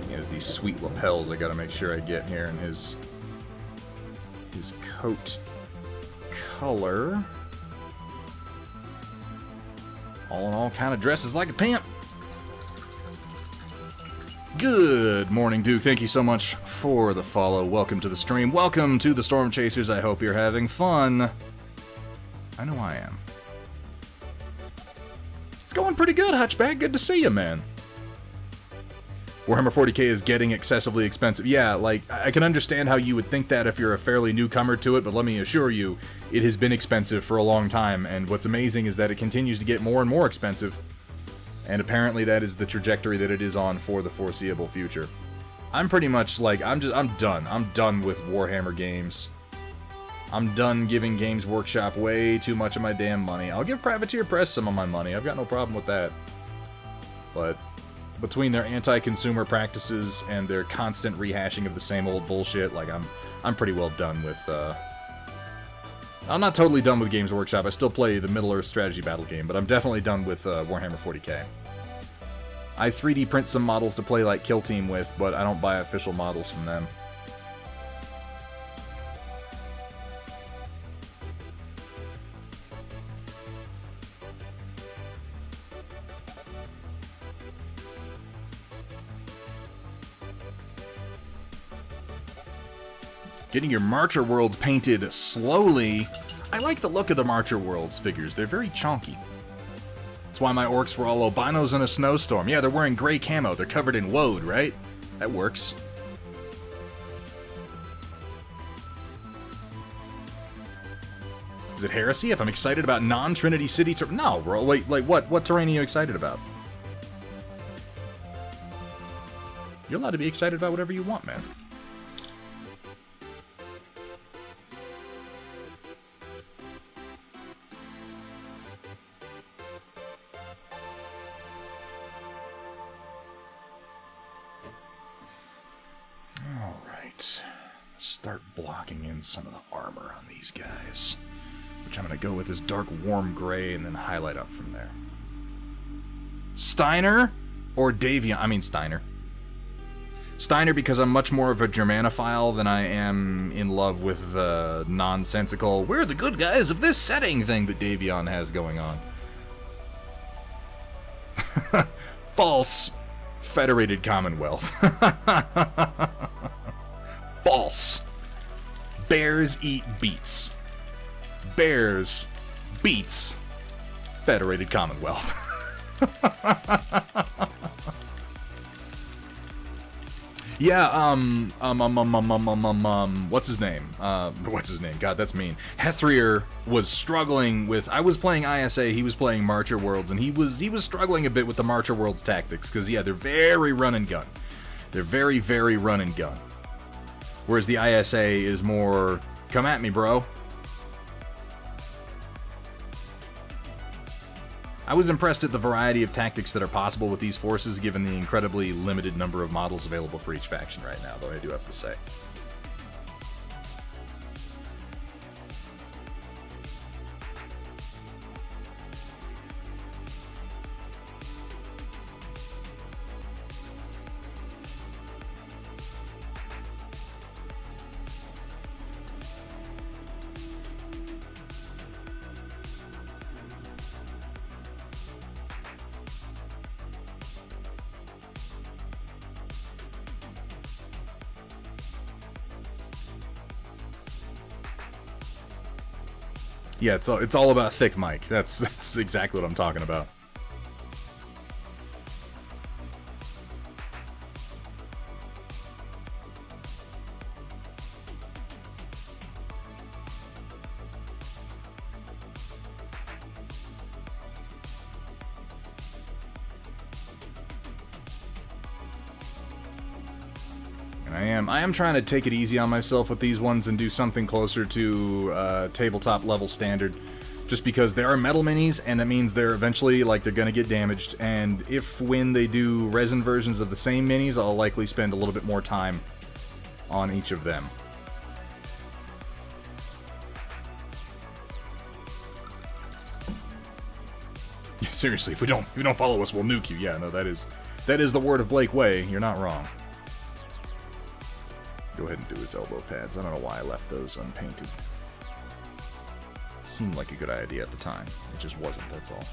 He has these sweet lapels I gotta make sure I get here, and his coat color. All in all, kind of dresses like a pimp. Good morning, Duke. Thank you so much for the follow. Welcome to the stream. Welcome to the Storm Chasers. I hope you're having fun. I know I am. It's going pretty good, Hutchback. Good to see you, man. Warhammer 40k is getting excessively expensive. Yeah, like, I can understand how you would think that if you're a fairly newcomer to it, but let me assure you, it has been expensive for a long time, and what's amazing is that it continues to get more and more expensive. And apparently that is the trajectory that it is on for the foreseeable future. I'm pretty much like, I'm done. I'm done with Warhammer games. I'm done giving Games Workshop way too much of my damn money. I'll give Privateer Press some of my money. I've got no problem with that. But between their anti-consumer practices and their constant rehashing of the same old bullshit, like, I'm pretty well done with, I'm not totally done with Games Workshop. I still play the Middle-earth strategy battle game, but I'm definitely done with Warhammer 40k. I 3D print some models to play like Kill Team with, but I don't buy official models from them. Getting your Marcher Worlds painted slowly. I like the look of the Marcher Worlds figures. They're very chonky. That's why my orcs were all albinos in a snowstorm. Yeah, they're wearing gray camo. They're covered in woad, right? That works. Is it heresy if I'm excited about non-Trinity City? No, bro. Wait, like what? What terrain are you excited about? You're allowed to be excited about whatever you want, man. Start blocking in some of the armor on these guys, which I'm going to go with this dark warm gray and then highlight up from there. Steiner or Davion? I mean Steiner. Steiner because I'm much more of a Germanophile than I am in love with the nonsensical, we're the good guys of this setting thing that Davion has going on. False. Federated Commonwealth. False. Bears eat beets. Bears beets Federated Commonwealth. Yeah, what's his name? What's his name? God, that's mean. Hethrir was struggling with, I was playing ISA, he was playing Marcher Worlds, and he was struggling a bit with the Marcher Worlds tactics, because yeah, they're very run and gun. They're very, very run and gun. Whereas the ISA is more, come at me, bro. I was impressed at the variety of tactics that are possible with these forces, given the incredibly limited number of models available for each faction right now, though I do have to say. Yeah, it's all about thick mic. That's exactly what I'm talking about. And I am trying to take it easy on myself with these ones and do something closer to tabletop level standard. Just because they are metal minis, and that means they're eventually, like, they're gonna get damaged. And when they do resin versions of the same minis, I'll likely spend a little bit more time on each of them. Yeah, seriously, if you don't follow us, we'll nuke you. Yeah, no, that is the word of Blake Way. You're not wrong. Go ahead and do his elbow pads. I don't know why I left those unpainted. Seemed like a good idea at the time. It just wasn't, that's all.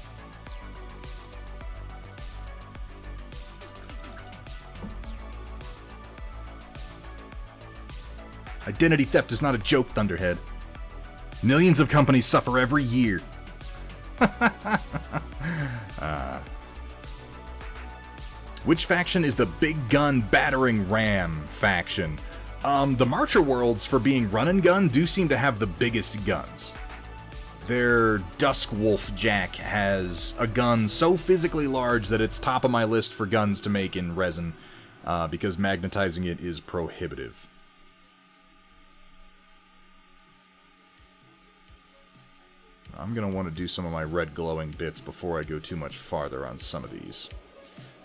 Identity theft is not a joke, Thunderhead. Millions of companies suffer every year. Which faction is the big gun battering ram faction? The Marcher Worlds, for being run and gun, do seem to have the biggest guns. Their Dusk Wolf Jack has a gun so physically large that it's top of my list for guns to make in resin, because magnetizing it is prohibitive. I'm going to want to do some of my red glowing bits before I go too much farther on some of these,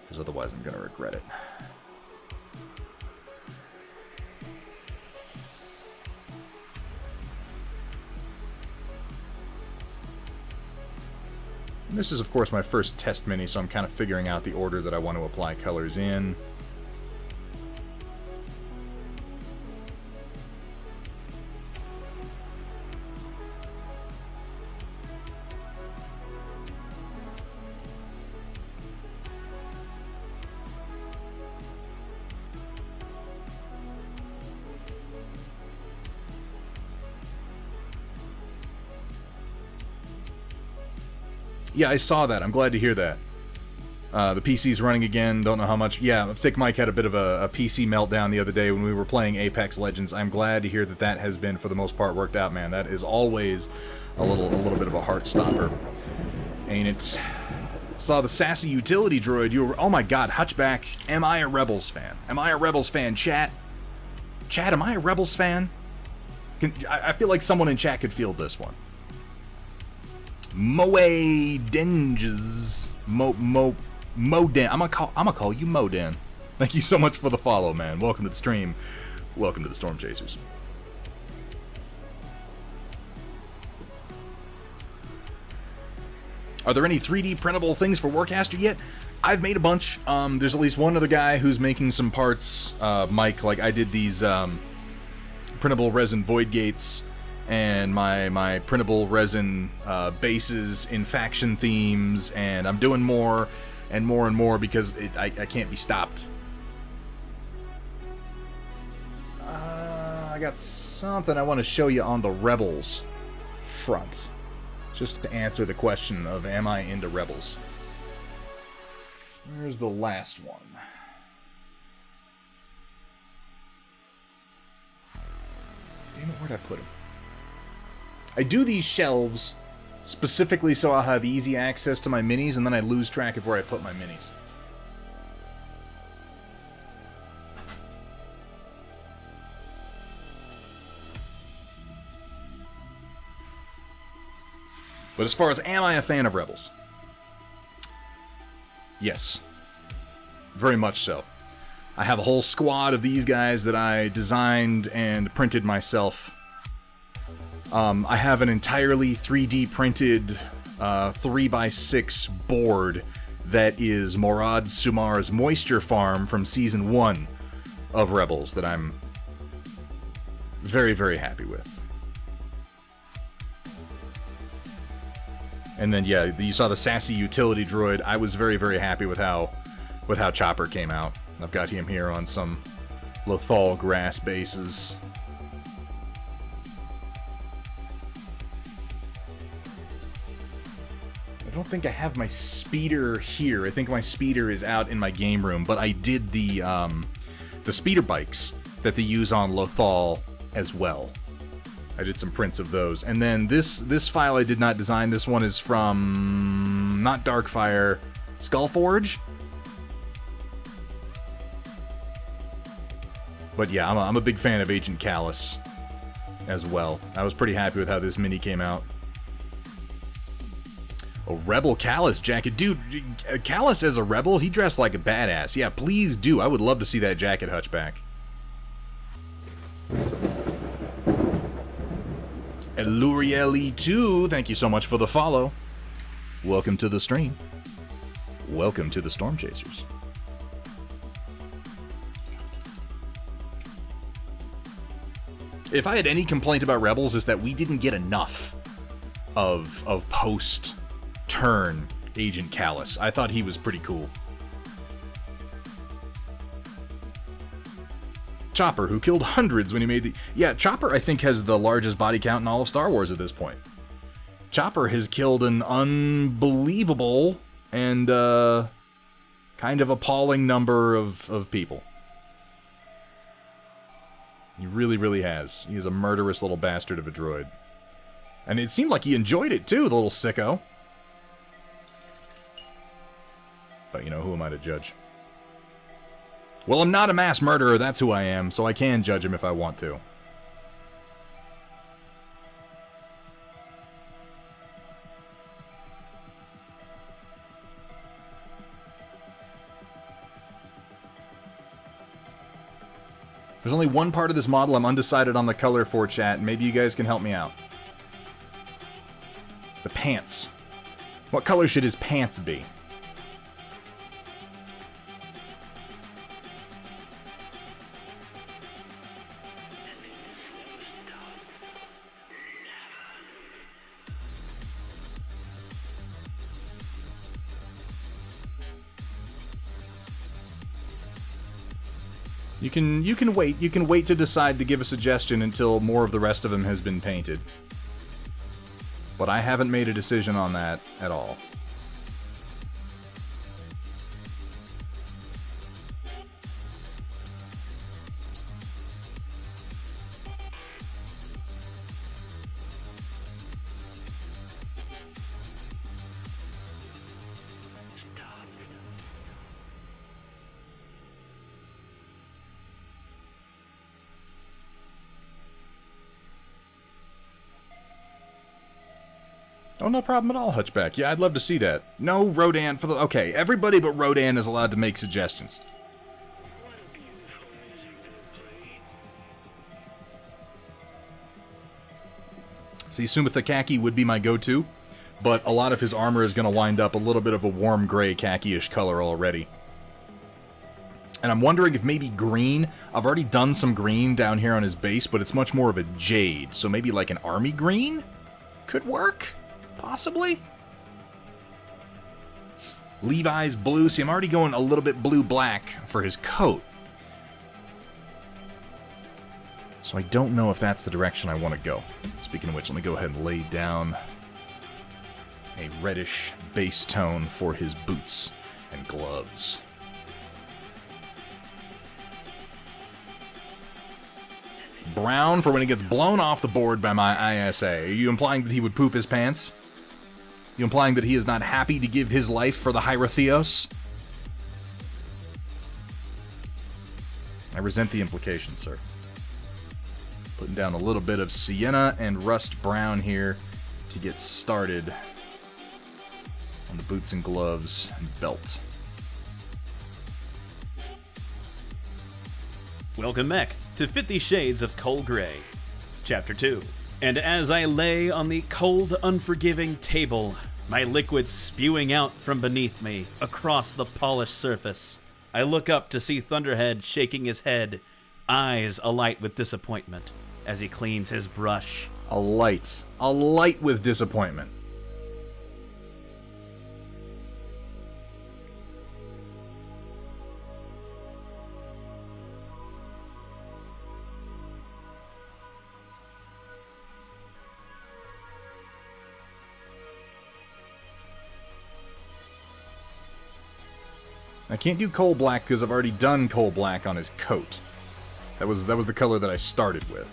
because otherwise I'm going to regret it. And this is, of course, my first test mini, so I'm kind of figuring out the order that I want to apply colors in. Yeah, I saw that. I'm glad to hear that. The PC's running again. Don't know how much. Yeah, Thick Mike had a bit of a PC meltdown the other day when we were playing Apex Legends. I'm glad to hear that that has been, for the most part, worked out, man. That is always a little bit of a heart stopper. Ain't it? Saw the sassy utility droid. You were, oh my god, Hutchback. Am I a Rebels fan? Am I a Rebels fan, chat? Chat, am I a Rebels fan? I feel like someone in chat could field this one. Moe Denges. Moden. I'm gonna call you Moden. Thank you so much for the follow, man. Welcome to the stream. Welcome to the Storm Chasers. Are there any 3D printable things for Warcaster yet? I've made a bunch. There's at least one other guy who's making some parts. Mike, like I did these printable resin void gates and my printable resin bases in faction themes, and I'm doing more and more and more because I can't be stopped. I got something I want to show you on the Rebels front, just to answer the question of am I into Rebels. Where's the last one? Damn it, where'd I put him? I do these shelves specifically so I'll have easy access to my minis, and then I lose track of where I put my minis. But as far as am I a fan of Rebels? Yes. Very much so. I have a whole squad of these guys that I designed and printed myself. I have an entirely 3D printed 3x6 board that is Morad Sumar's Moisture Farm from Season 1 of Rebels that I'm very, very happy with. And then, yeah, you saw the sassy utility droid. I was very, very happy with how Chopper came out. I've got him here on some Lothal grass bases. I don't think I have my speeder here. I think my speeder is out in my game room, but I did the speeder bikes that they use on Lothal as well. I did some prints of those. And then this file I did not design. This one is from, not Darkfire, Skullforge? But yeah, I'm a big fan of Agent Callus as well. I was pretty happy with how this mini came out. A Rebel Callus jacket. Dude, Callus as a Rebel, he dressed like a badass. Yeah, please do. I would love to see that jacket, Hutchback. Elurieli2, thank you so much for the follow. Welcome to the stream. Welcome to the Storm Chasers. If I had any complaint about Rebels, is that we didn't get enough of post-turn Agent Callus. I thought he was pretty cool. Chopper, who killed hundreds when he made the... Yeah, Chopper, I think, has the largest body count in all of Star Wars at this point. Chopper has killed an unbelievable and kind of appalling number of people. He really, really has. He is a murderous little bastard of a droid. And it seemed like he enjoyed it, too, the little sicko. But, you know, who am I to judge? Well, I'm not a mass murderer, that's who I am, so I can judge him if I want to. There's only one part of this model I'm undecided on the color for, chat. Maybe you guys can help me out. The pants. What color should his pants be? You can wait. You can wait to decide to give a suggestion until more of the rest of him has been painted. But I haven't made a decision on that at all. Oh, no problem at all, Hutchback. Yeah, I'd love to see that. No, Rodan for the... Okay, everybody but Rodan is allowed to make suggestions. See, Sumathakaki would be my go-to, but a lot of his armor is going to wind up a little bit of a warm gray khaki-ish color already. And I'm wondering if maybe green... I've already done some green down here on his base, but it's much more of a jade, so maybe like an army green could work? Possibly? Levi's blue. See, I'm already going a little bit blue-black for his coat. So I don't know if that's the direction I want to go. Speaking of which, let me go ahead and lay down a reddish base tone for his boots and gloves. Brown for when he gets blown off the board by my ISA. Are you implying that he would poop his pants? You implying that he is not happy to give his life for the Hierotheos? I resent the implication, sir. Putting down a little bit of sienna and rust brown here to get started on the boots and gloves and belt. Welcome back to 50 Shades of Cold Grey, Chapter 2. And as I lay on the cold, unforgiving table, my liquid spewing out from beneath me across the polished surface, I look up to see Thunderhead shaking his head, eyes alight with disappointment as he cleans his brush. Alight with disappointment. I can't do coal black because I've already done coal black on his coat. That was the color that I started with.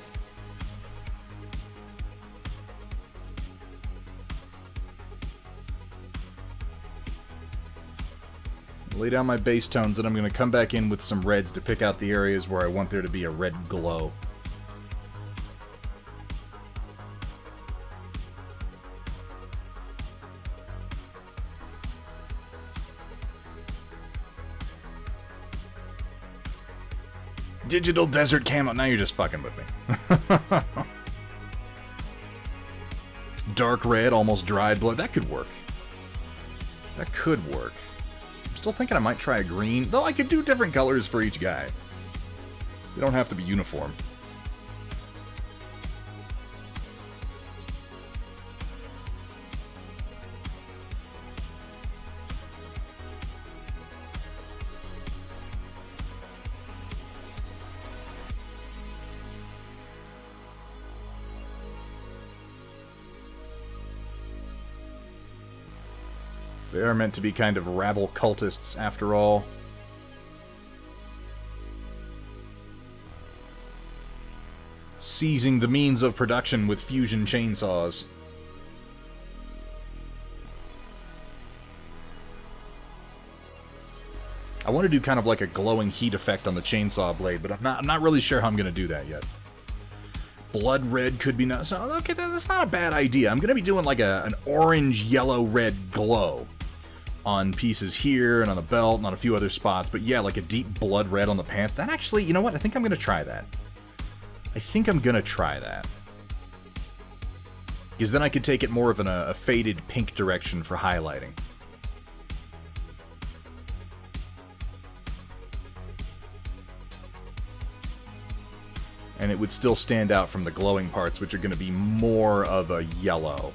Lay down my base tones, and I'm going to come back in with some reds to pick out the areas where I want there to be a red glow. Digital desert camo. Now you're just fucking with me. Dark red, almost dried blood. That could work. That could work. I'm still thinking I might try a green, though I could do different colors for each guy. They don't have to be uniform. They are meant to be kind of rabble cultists, after all. Seizing the means of production with fusion chainsaws. I want to do kind of like a glowing heat effect on the chainsaw blade, but I'm not really sure how I'm going to do that yet. Blood red could be not... So, okay, that's not a bad idea. I'm going to be doing like an orange, yellow, red glow on pieces here and on the belt and on a few other spots. But yeah, like a deep blood red on the pants. That actually, you know what? I think I'm going to try that. Because then I could take it more of a faded pink direction for highlighting. And it would still stand out from the glowing parts, which are going to be more of a yellow.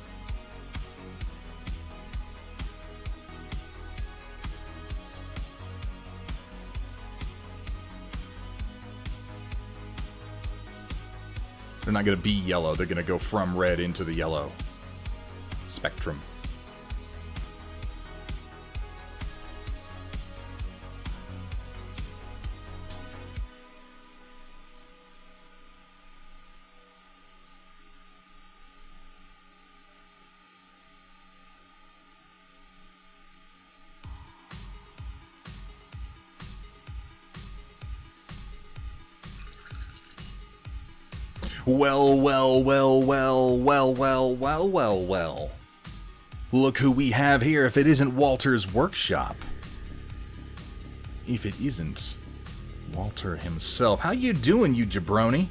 They're not going to be yellow, they're going to go from red into the yellow spectrum. Well. Look who we have here if it isn't Walter's workshop. If it isn't Walter himself. How you doing, you jabroni?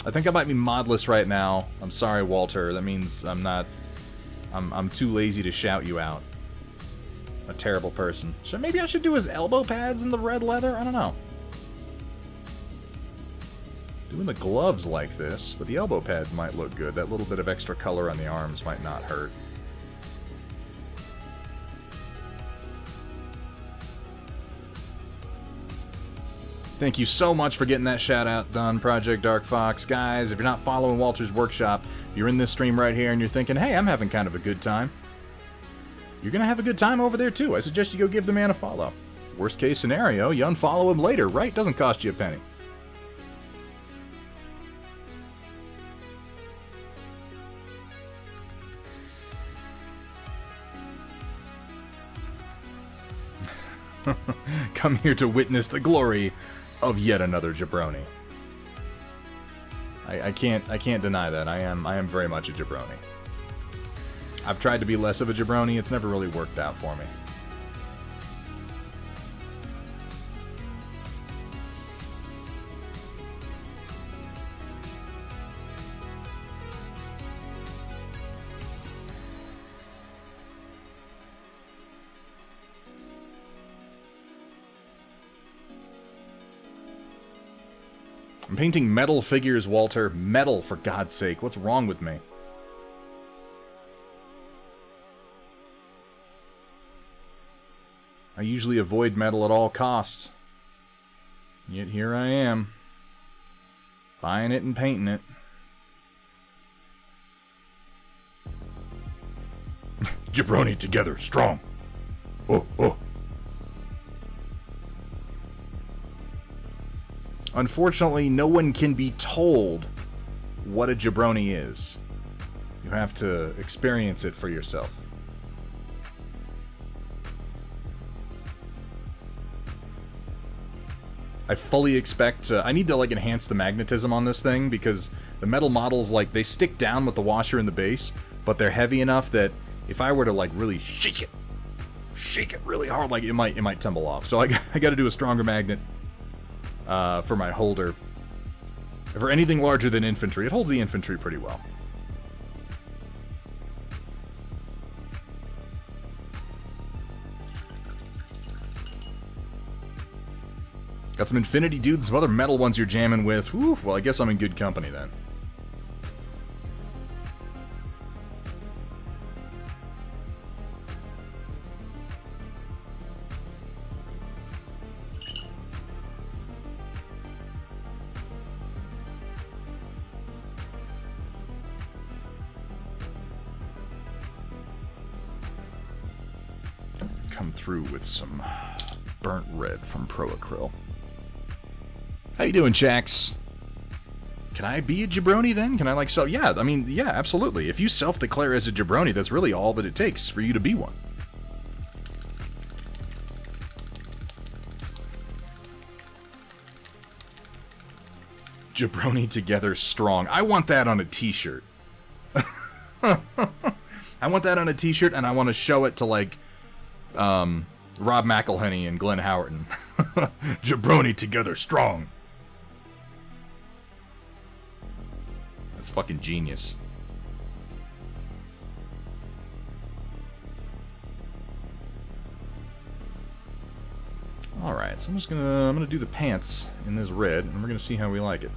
I think I might be modless right now. I'm sorry, Walter. That means I'm too lazy to shout you out. A terrible person. So maybe I should do his elbow pads in the red leather? I don't know. Doing the gloves like this, but the elbow pads might look good. That little bit of extra color on the arms might not hurt. Thank you so much for getting that shout out done, Project Dark Fox. Guys, if you're not following Walter's workshop, you're in this stream right here and you're thinking, hey, I'm having kind of a good time. You're going to have a good time over there, too. I suggest you go give the man a follow. Worst case scenario, you unfollow him later, right? Doesn't cost you a penny. Come here to witness the glory of yet another jabroni. I can't deny that. I am very much a jabroni. I've tried to be less of a jabroni, it's never really worked out for me. I'm painting metal figures, Walter. Metal, for God's sake. What's wrong with me? I usually avoid metal at all costs. Yet here I am. Buying it and painting it. Jabroni together, strong. Oh, oh. Unfortunately, no one can be told what a jabroni is. You have to experience it for yourself. I fully expect I need to, like, enhance the magnetism on this thing, because the metal models, like, they stick down with the washer in the base, but they're heavy enough that if I were to, like, really shake it really hard, like, it might tumble off. So I got to do a stronger magnet for my holder. For anything larger than infantry, it holds the infantry pretty well. Got some infinity dudes, some other metal ones you're jamming with. Whew, well, I guess I'm in good company then. Come through with some burnt red from Proacryl. How you doing, Chax? Can I be a jabroni then? Can I, like, so? Yeah, I mean, yeah, absolutely. If you self-declare as a jabroni, that's really all that it takes for you to be one. Jabroni together strong. I want that on a t-shirt. I want that on a t-shirt, and I want to show it to, like, Rob McElhenney and Glenn Howerton. Jabroni together strong. That's fucking genius. Alright, so I'm gonna do the pants in this red, and we're gonna see how we like it.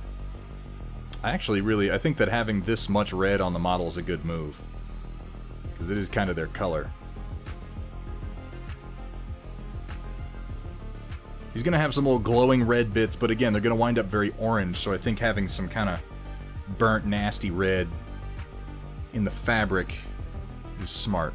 I think that having this much red on the model is a good move, because it is kind of their color. He's gonna have some little glowing red bits, but again, they're gonna wind up very orange, so I think having some kind of burnt, nasty red in the fabric is smart.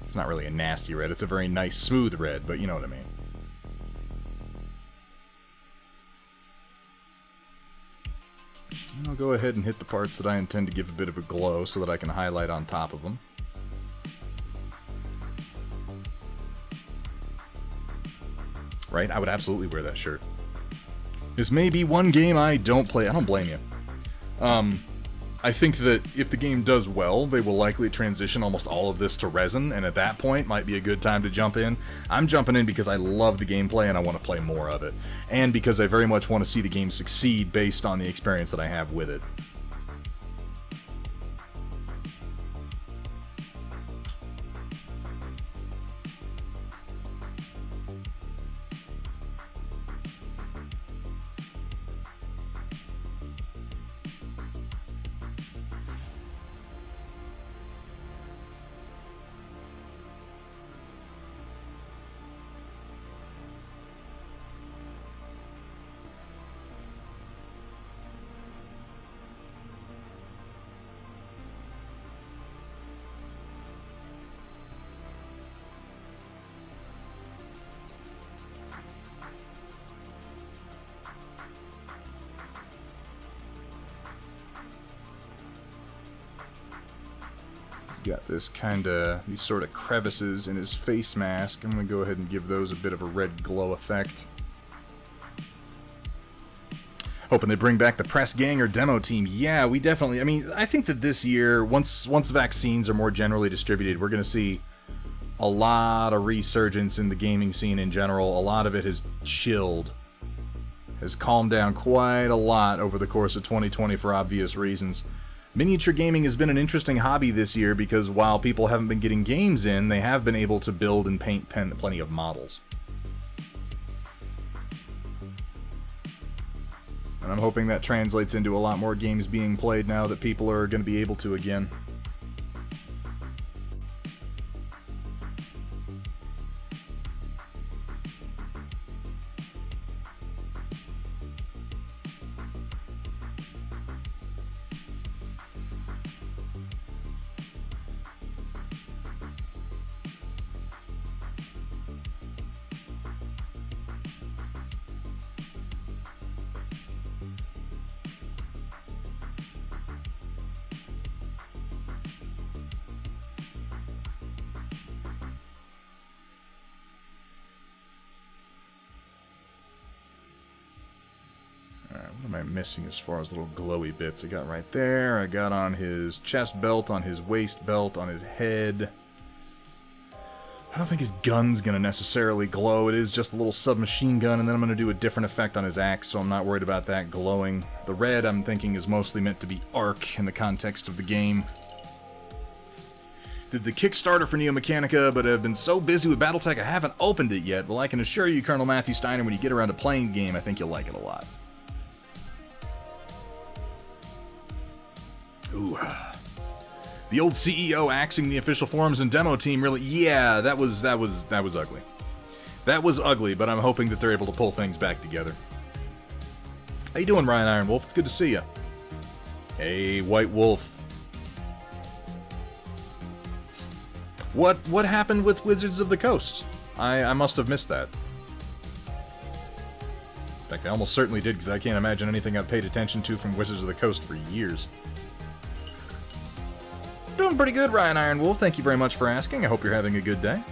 It's not really a nasty red, it's a very nice, smooth red, but you know what I mean. And I'll go ahead and hit the parts that I intend to give a bit of a glow so that I can highlight on top of them. Right? I would absolutely wear that shirt. This may be one game I don't play. I don't blame you. I think that if the game does well, they will likely transition almost all of this to resin, and at that point might be a good time to jump in. I'm jumping in because I love the gameplay and I want to play more of it, and because I very much want to see the game succeed based on the experience that I have with it. Got this these sort of crevices in his face mask. I'm going to go ahead and give those a bit of a red glow effect. Hoping they bring back the press gang or demo team. Yeah, we definitely, I mean, I think that this year, once vaccines are more generally distributed, we're going to see a lot of resurgence in the gaming scene in general. A lot of it has chilled, has calmed down quite a lot over the course of 2020 for obvious reasons. Miniature gaming has been an interesting hobby this year because while people haven't been getting games in, they have been able to build and paint plenty of models. And I'm hoping that translates into a lot more games being played now that people are going to be able to again. am I missing as far as little glowy bits? I got right there. I got on his chest belt, on his waist belt, on his head. I don't think his gun's going to necessarily glow. It is just a little submachine gun, and then I'm going to do a different effect on his axe, so I'm not worried about that glowing. The red, I'm thinking, is mostly meant to be arc in the context of the game. Did the Kickstarter for Neo Mechanika, but have been so busy with Battletech I haven't opened it yet. Well, I can assure you, Colonel Matthew Steiner, when you get around to playing the game, I think you'll like it a lot. Ooh. The old CEO axing the official forums and demo team really... Yeah, that was ugly. That was ugly, but I'm hoping that they're able to pull things back together. How you doing, Ryan Ironwolf? It's good to see you. Hey, White Wolf. What happened with Wizards of the Coast? I must have missed that. In fact, I almost certainly did, because I can't imagine anything I've paid attention to from Wizards of the Coast for years. Doing pretty good, Ryan Ironwolf. Thank you very much for asking. I hope you're having a good day.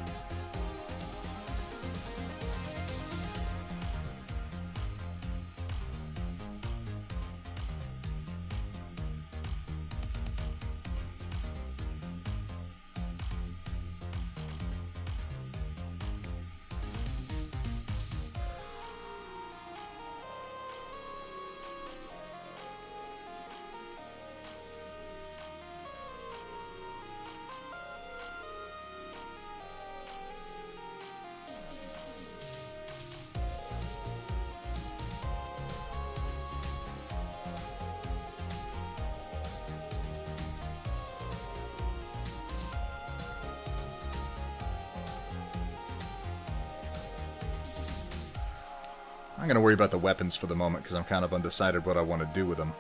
I'm going to worry about the weapons for the moment because I'm kind of undecided what I want to do with them.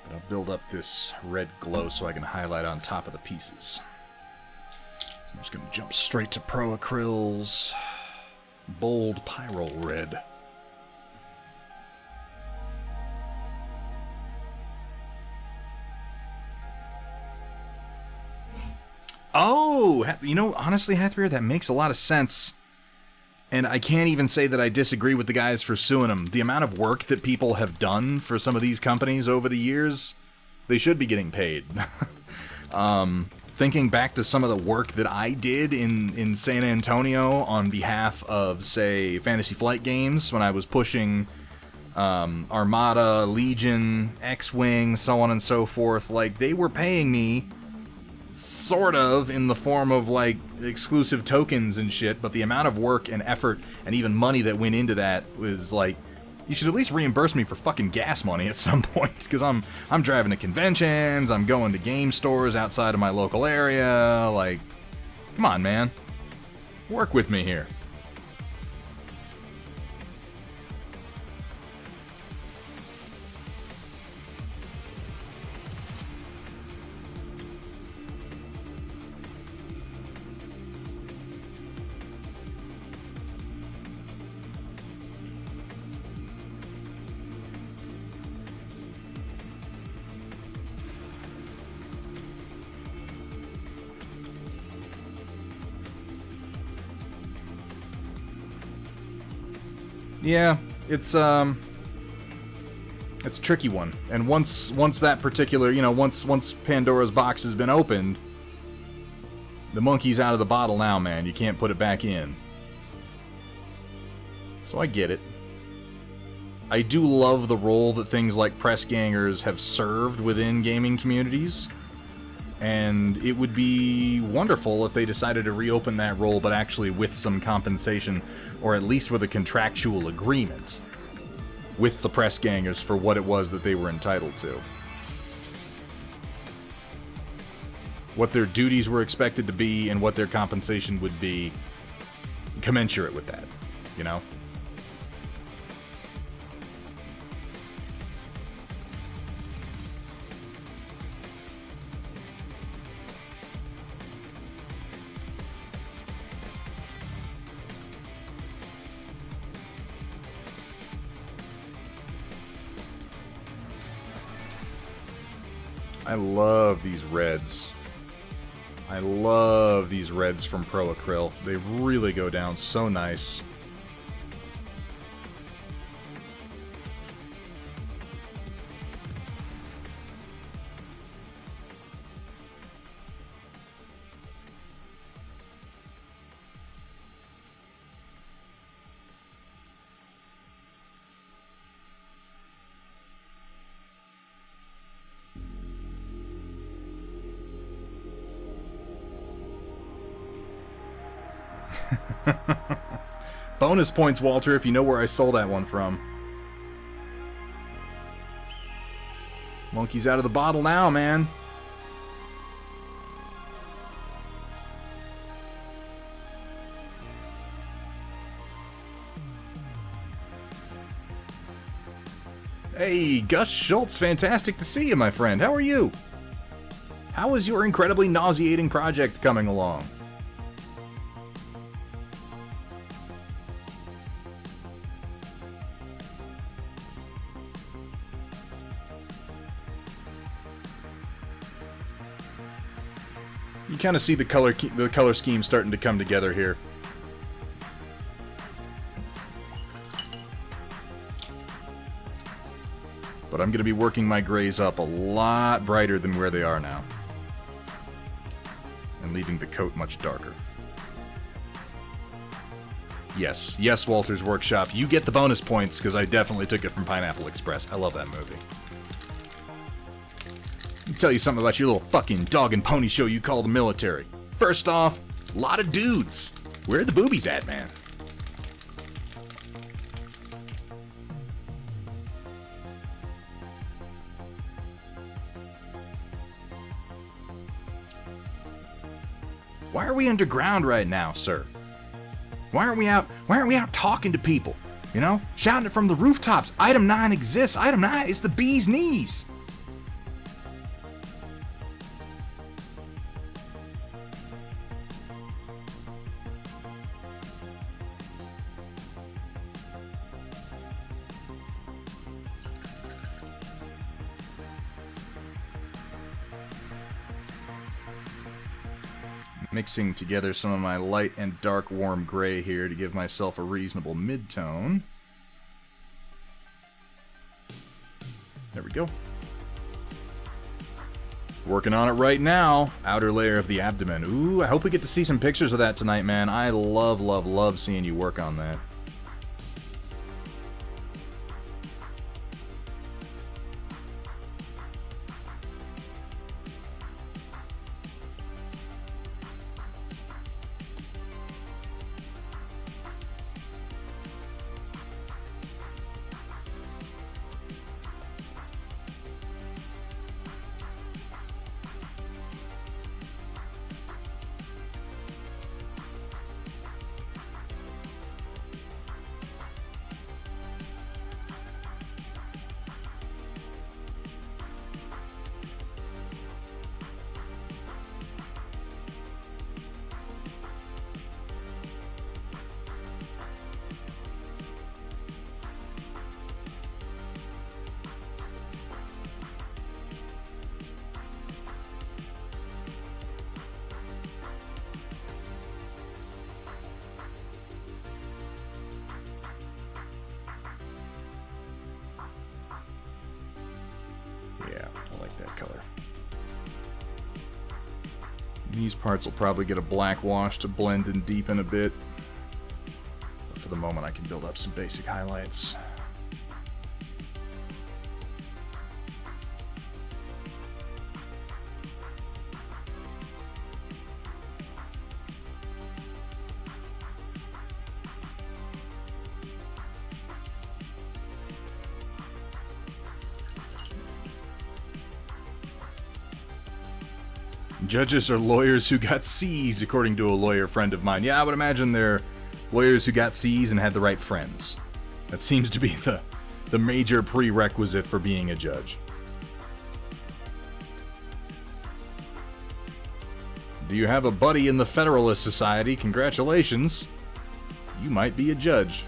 But I'll build up this red glow so I can highlight on top of the pieces. I'm just going to jump straight to Pro Acryl's Bold Pyrrole Red. Oh! You know, honestly, Hethrir, that makes a lot of sense. And I can't even say that I disagree with the guys for suing them. The amount of work that people have done for some of these companies over the years, they should be getting paid. Thinking back to some of the work that I did in San Antonio on behalf of, say, Fantasy Flight Games, when I was pushing Armada, Legion, X-Wing, so on and so forth, like, they were paying me sort of in the form of, like, exclusive tokens and shit, but the amount of work and effort and even money that went into that was like, you should at least reimburse me for fucking gas money at some point, because I'm driving to conventions, I'm going to game stores outside of my local area, like, come on, man. Work with me here. Yeah, it's a tricky one. And once that particular, you know, once Pandora's box has been opened, the monkey's out of the bottle now, man. You can't put it back in. So I get it. I do love the role that things like press gangers have served within gaming communities. And it would be wonderful if they decided to reopen that role, but actually with some compensation, or at least with a contractual agreement with the press gangers for what it was that they were entitled to. What their duties were expected to be, and what their compensation would be commensurate with that, you know? I love these reds. I love these reds from Pro Acryl. They really go down so nice. Bonus points, Walter, if you know where I stole that one from. Monkey's out of the bottle now, man. Hey, Gus Schultz, fantastic to see you, my friend. How are you? How is your incredibly nauseating project coming along? You kind of see the color scheme starting to come together here. But I'm going to be working my grays up a lot brighter than where they are now. And leaving the coat much darker. Yes, yes, Walter's Workshop. You get the bonus points, because I definitely took it from Pineapple Express. I love that movie. Let me tell you something about your little fucking dog and pony show you call the military. First off, a lot of dudes. Where are the boobies at, man? Why are we underground right now, sir? Why aren't we out talking to people? You know? Shouting it from the rooftops. Item 9 exists. Item 9 is the bee's knees. Mixing together some of my light and dark warm gray here to give myself a reasonable mid-tone. There we go. Working on it right now. Outer layer of the abdomen. Ooh, I hope we get to see some pictures of that tonight, man. I love, love, love seeing you work on that. These parts will probably get a black wash to blend and deepen a bit. But for the moment, I can build up some basic highlights. Judges are lawyers who got C's, according to a lawyer friend of mine. Yeah, I would imagine they're lawyers who got C's and had the right friends. That seems to be the major prerequisite for being a judge. Do you have a buddy in the Federalist Society? Congratulations. You might be a judge.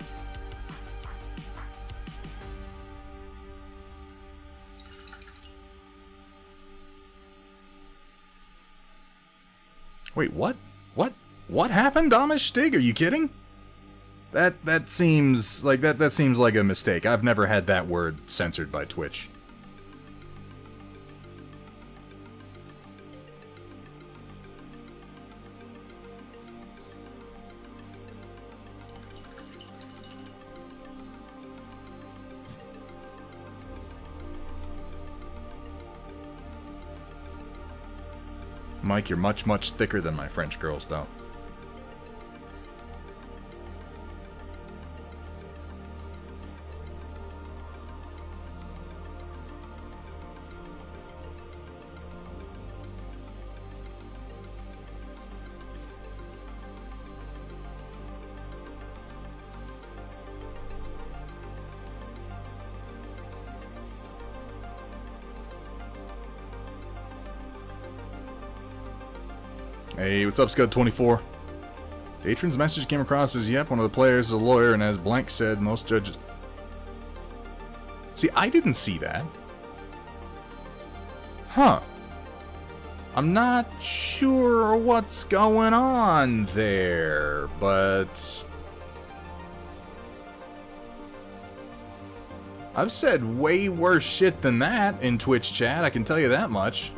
Wait, what? What happened, Amish Stig? Are you kidding? That seems like that seems like a mistake. I've never had that word censored by Twitch. Mike, you're much, much thicker than my French girls, though. Hey, what's up, Scud24? Aeternus' message came across as, yep, one of the players is a lawyer, and as Blank said, most judges... See, I didn't see that. Huh. I'm not sure what's going on there, but... I've said way worse shit than that in Twitch chat, I can tell you that much.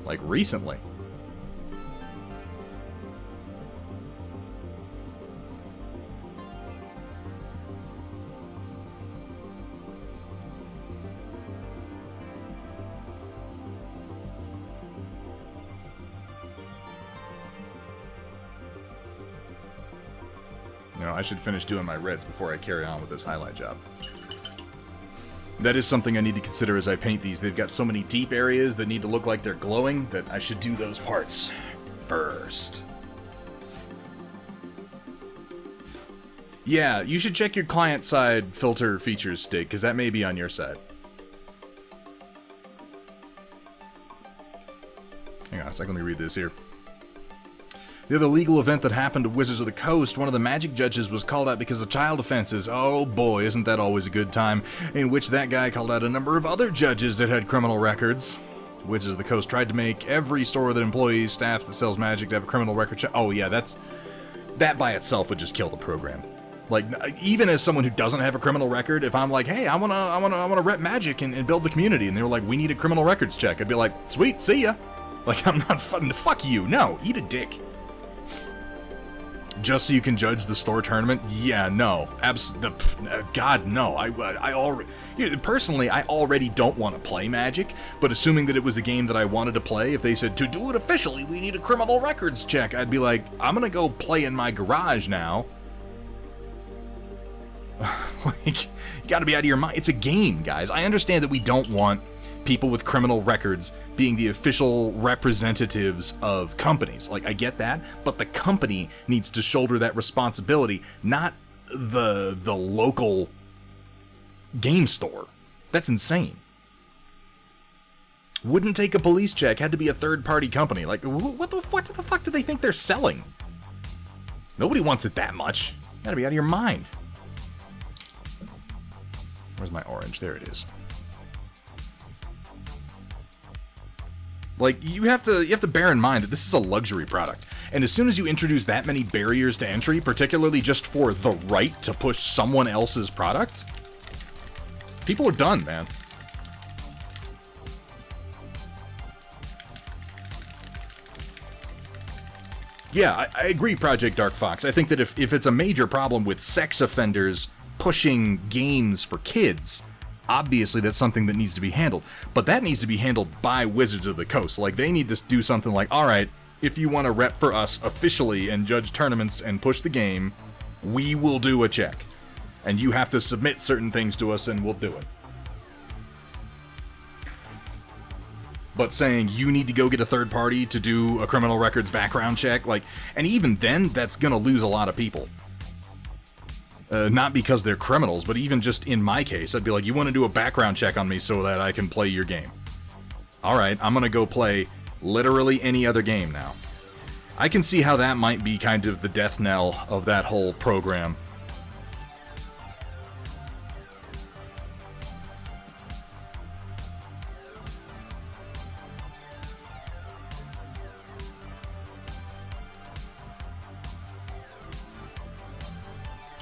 Like, recently. You know, I should finish doing my reds before I carry on with this highlight job. That is something I need to consider as I paint these. They've got so many deep areas that need to look like they're glowing that I should do those parts first. Yeah, you should check your client-side filter features, Stig, because that may be on your side. Hang on a second, let me read this here. The other legal event that happened at Wizards of the Coast, one of the magic judges was called out because of child offenses. Oh boy, isn't that always a good time, in which that guy called out a number of other judges that had criminal records. Wizards of the Coast tried to make every store that employs staff that sells magic to have a criminal record check. Oh yeah, that by itself would just kill the program. Like, even as someone who doesn't have a criminal record, if I'm like, hey, I wanna rep magic and build the community, and they were like, we need a criminal records check, I'd be like, sweet, see ya. Like, I'm not fuck you, no, eat a dick. Just so you can judge the store tournament? Yeah, no. God, no. I already... Personally, I already don't want to play Magic, but assuming that it was a game that I wanted to play, if they said, to do it officially, we need a criminal records check, I'd be like, I'm gonna go play in my garage now. Like, you gotta be out of your mind. It's a game, guys. I understand that we don't want people with criminal records being the official representatives of companies. Like, I get that, but the company needs to shoulder that responsibility, not the local game store. That's insane. Wouldn't take a police check, had to be a third-party company. Like, what the fuck do they think they're selling? Nobody wants it that much. You gotta be out of your mind. Where's my orange? There it is. Like, you have to bear in mind that this is a luxury product, and as soon as you introduce that many barriers to entry, particularly just for the right to push someone else's product, people are done, man. Yeah, I agree, Project Dark Fox. I think that if it's a major problem with sex offenders pushing games for kids, obviously that's something that needs to be handled, but that needs to be handled by Wizards of the Coast. Like, they need to do something like, alright, if you want to rep for us officially and judge tournaments and push the game, we will do a check. And you have to submit certain things to us and we'll do it. But saying you need to go get a third party to do a criminal records background check, like, and even then, that's gonna lose a lot of people. Not because they're criminals, but even just in my case, I'd be like, you want to do a background check on me so that I can play your game. Alright, I'm gonna go play literally any other game now. I can see how that might be kind of the death knell of that whole program.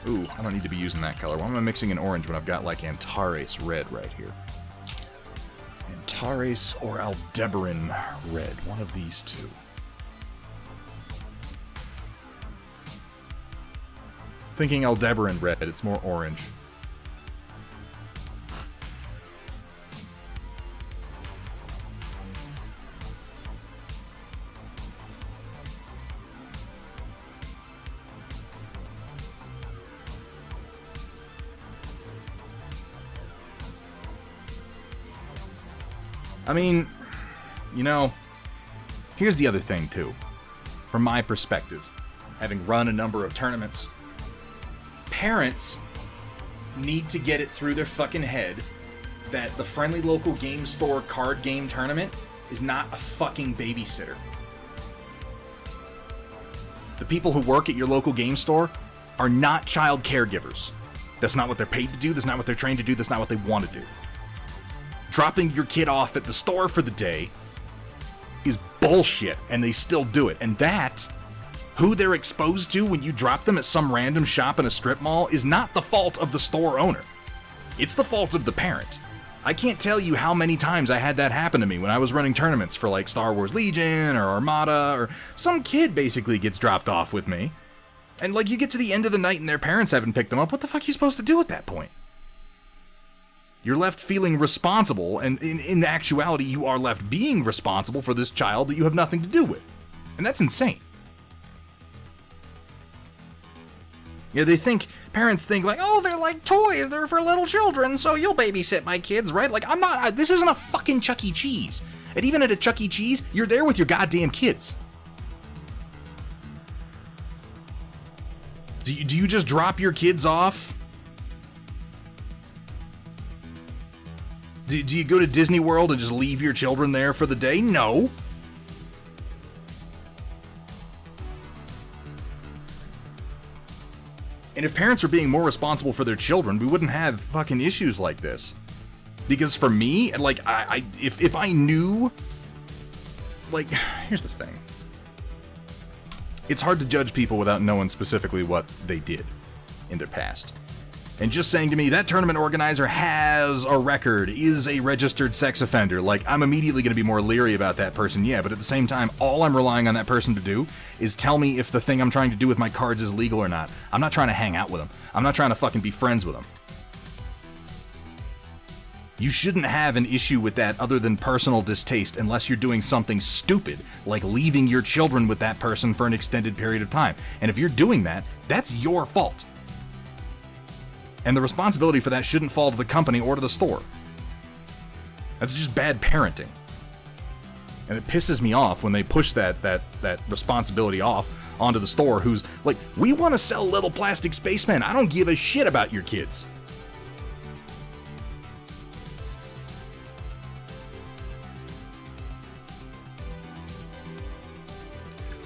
Ooh, I don't need to be using that color. Why am I mixing an orange when I've got, like, Antares red right here? Antares or Aldebaran red. One of these two. Thinking Aldebaran red. It's more orange. I mean, you know, here's the other thing, too. From my perspective. having run a number of tournaments. Parents need to get it through their fucking head that the friendly local game store card game tournament is not a fucking babysitter. The people who work at your local game store are not child caregivers. That's not what they're paid to do, that's not what they're trained to do, that's not what they want to do. Dropping your kid off at the store for the day is bullshit, and they still do it. And that, who they're exposed to when you drop them at some random shop in a strip mall, is not the fault of the store owner. It's the fault of the parent. I can't tell you how many times I had that happen to me when I was running tournaments for like Star Wars Legion or Armada, or some kid basically gets dropped off with me. And like you get to the end of the night and their parents haven't picked them up, what the fuck are you supposed to do at that point? You're left feeling responsible, and in actuality you are left being responsible for this child that you have nothing to do with. And that's insane. Yeah, parents think like, oh, they're like toys, they're for little children, so you'll babysit my kids, right? Like, this isn't a fucking Chuck E. Cheese. And even at a Chuck E. Cheese, you're there with your goddamn kids. Do you just drop your kids off? Do you go to Disney World and just leave your children there for the day? No. And if parents were being more responsible for their children, we wouldn't have fucking issues like this. Because for me, like, if I knew, like, here's the thing. It's hard to judge people without knowing specifically what they did in their past. And just saying to me, that tournament organizer has a record, is a registered sex offender, like, I'm immediately going to be more leery about that person, yeah, but at the same time, all I'm relying on that person to do is tell me if the thing I'm trying to do with my cards is legal or not. I'm not trying to hang out with them. I'm not trying to fucking be friends with them. You shouldn't have an issue with that other than personal distaste unless you're doing something stupid, like leaving your children with that person for an extended period of time. And if you're doing that, that's your fault. And the responsibility for that shouldn't fall to the company or to the store. That's just bad parenting. And it pisses me off when they push that responsibility off onto the store, who's like, we want to sell little plastic spacemen. I don't give a shit about your kids.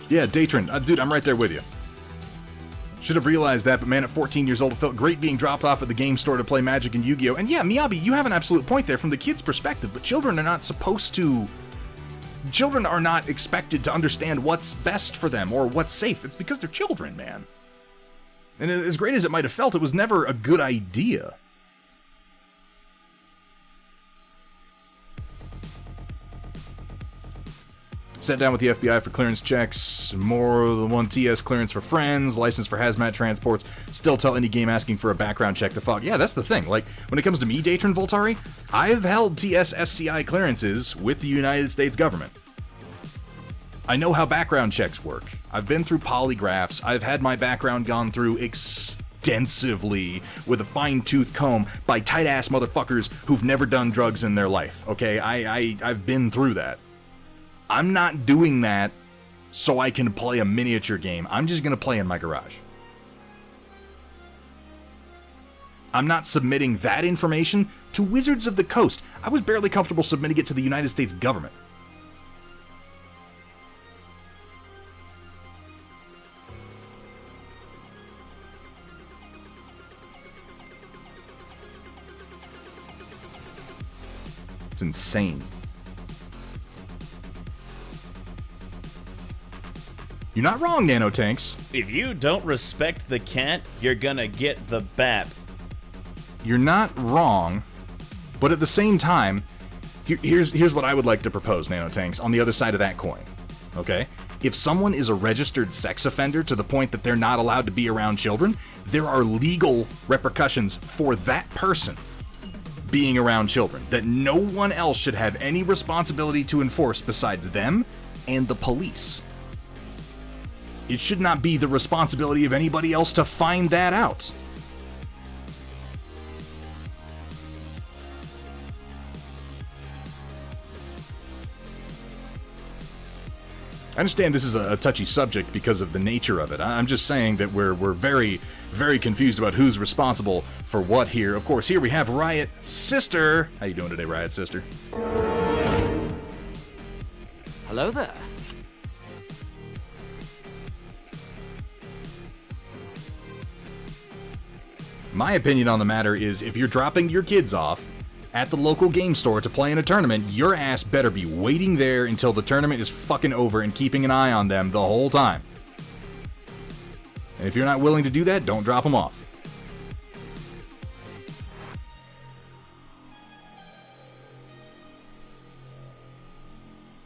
Yeah, Datron, dude, I'm right there with you. Should have realized that, but man, at 14 years old, it felt great being dropped off at the game store to play Magic and Yu-Gi-Oh! And yeah, Miyabi, you have an absolute point there from the kid's perspective, but children are not supposed to... Children are not expected to understand what's best for them or what's safe. It's because they're children, man. And as great as it might have felt, it was never a good idea. Sat down with the FBI for clearance checks, more than one TS clearance for friends, license for hazmat transports, still tell any game asking for a background check to fog. Yeah, that's the thing. Like, when it comes to me, Datron Voltari, I've held TS SCI clearances with the United States government. I know how background checks work. I've been through polygraphs. I've had my background gone through extensively with a fine-tooth comb by tight-ass motherfuckers who've never done drugs in their life, okay? I've been through that. I'm not doing that so I can play a miniature game. I'm just going to play in my garage. I'm not submitting that information to Wizards of the Coast. I was barely comfortable submitting it to the United States government. It's insane. You're not wrong, Nanotanks. If you don't respect the cat, you're gonna get the BAP. You're not wrong, but at the same time, here's what I would like to propose, Nanotanks, on the other side of that coin, okay? If someone is a registered sex offender to the point that they're not allowed to be around children, there are legal repercussions for that person being around children that no one else should have any responsibility to enforce besides them and the police. It should not be the responsibility of anybody else to find that out. I understand this is a touchy subject because of the nature of it. I'm just saying that we're very, very confused about who's responsible for what here. Of course, here we have Riot Sister. How you doing today, Riot Sister? Hello there. My opinion on the matter is if you're dropping your kids off at the local game store to play in a tournament, your ass better be waiting there until the tournament is fucking over and keeping an eye on them the whole time. And if you're not willing to do that, don't drop them off.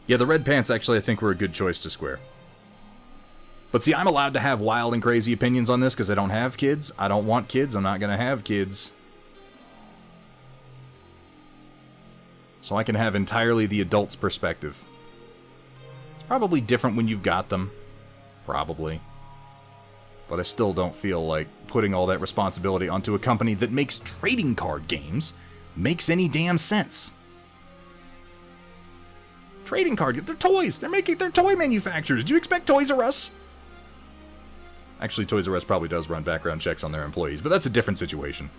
Yeah, the red pants actually I think were a good choice to square. But see, I'm allowed to have wild and crazy opinions on this because I don't have kids. I don't want kids. I'm not going to have kids. So I can have entirely the adult's perspective. It's probably different when you've got them. Probably. But I still don't feel like putting all that responsibility onto a company that makes trading card games makes any damn sense. Trading card, they're toys. They're toy manufacturers. Do you expect Toys R Us? Actually, Toys R Us probably does run background checks on their employees, but that's a different situation.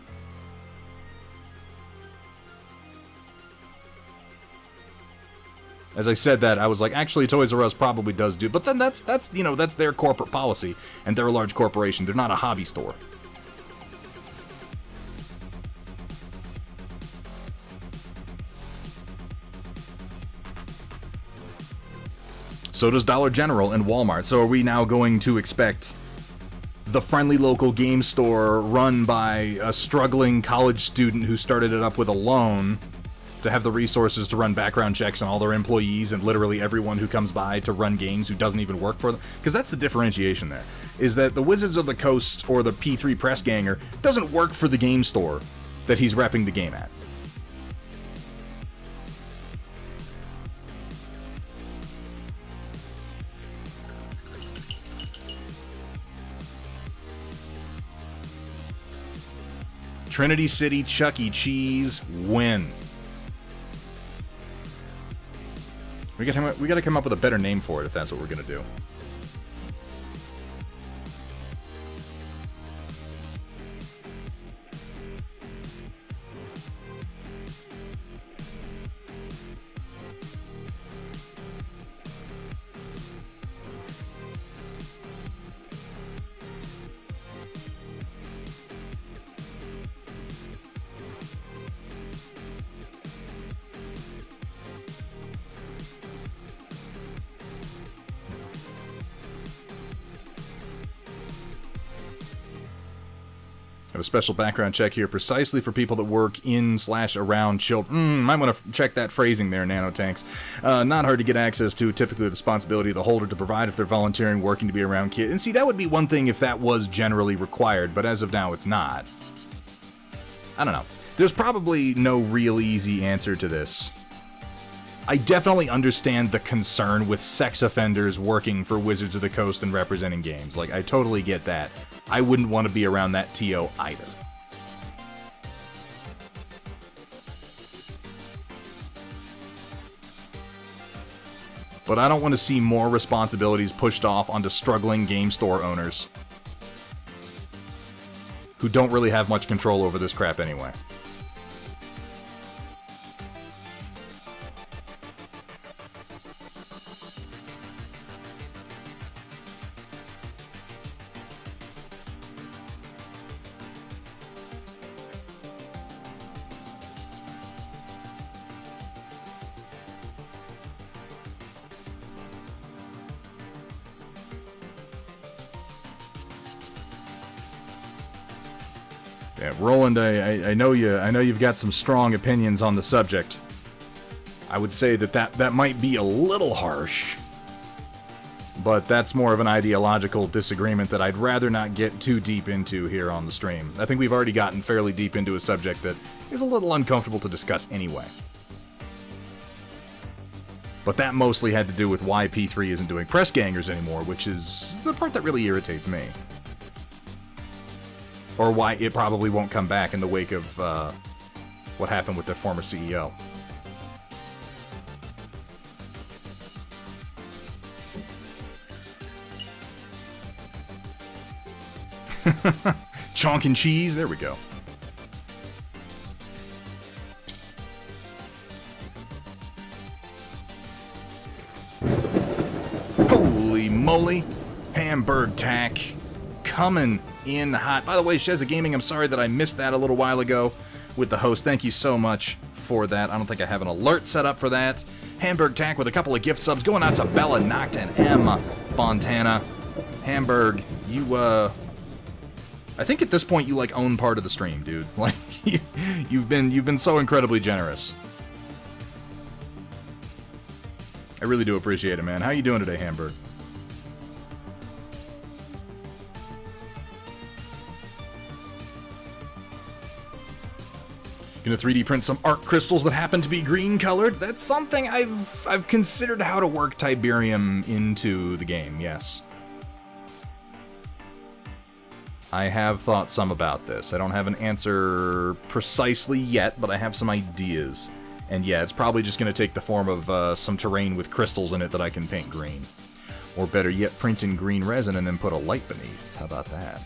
As I said that, I was like, actually, Toys R Us probably does do, but then that's their corporate policy, and they're a large corporation. They're not a hobby store. So does Dollar General and Walmart. So are we now going to expect the friendly local game store run by a struggling college student who started it up with a loan to have the resources to run background checks on all their employees and literally everyone who comes by to run games who doesn't even work for them? Because that's the differentiation there, is that the Wizards of the Coast or the P3 press ganger doesn't work for the game store that he's repping the game at. Trinity City Chuck E. Cheese win. We gotta come up with a better name for it if that's what we're gonna do. Have a special background check here precisely for people that work in/around children. Might want to check that phrasing there, nanotanks. Not hard to get access to, typically the responsibility of the holder to provide if they're volunteering, working to be around kids. And see, that would be one thing if that was generally required, but as of now, it's not. I don't know. There's probably no real easy answer to this. I definitely understand the concern with sex offenders working for Wizards of the Coast and representing games. Like, I totally get that. I wouldn't want to be around that TO either. But I don't want to see more responsibilities pushed off onto struggling game store owners who don't really have much control over this crap anyway. Yeah, Roland, I know you've got some strong opinions on the subject. I would say that might be a little harsh, but that's more of an ideological disagreement that I'd rather not get too deep into here on the stream. I think we've already gotten fairly deep into a subject that is a little uncomfortable to discuss anyway. But that mostly had to do with why P3 isn't doing press gangers anymore, which is the part that really irritates me. Or why it probably won't come back in the wake of what happened with their former CEO. Chonk and cheese. There we go. Holy moly. Hamburg tack. Coming in hot. By the way, Sheza Gaming, I'm sorry that I missed that a little while ago with the host. Thank you so much for that. I don't think I have an alert set up for that. Hamburg tack with a couple of gift subs going out to Bella Noct and M. Fontana. Hamburg, you, I think at this point you, like, own part of the stream, dude. Like, you've been so incredibly generous. I really do appreciate it, man. How you doing today, Hamburg? Gonna 3D print some art crystals that happen to be green colored. That's something I've considered how to work Tiberium into the game, yes. I have thought some about this. I don't have an answer precisely yet, but I have some ideas. And yeah, it's probably just gonna take the form of some terrain with crystals in it that I can paint green. Or better yet, print in green resin and then put a light beneath. How about that?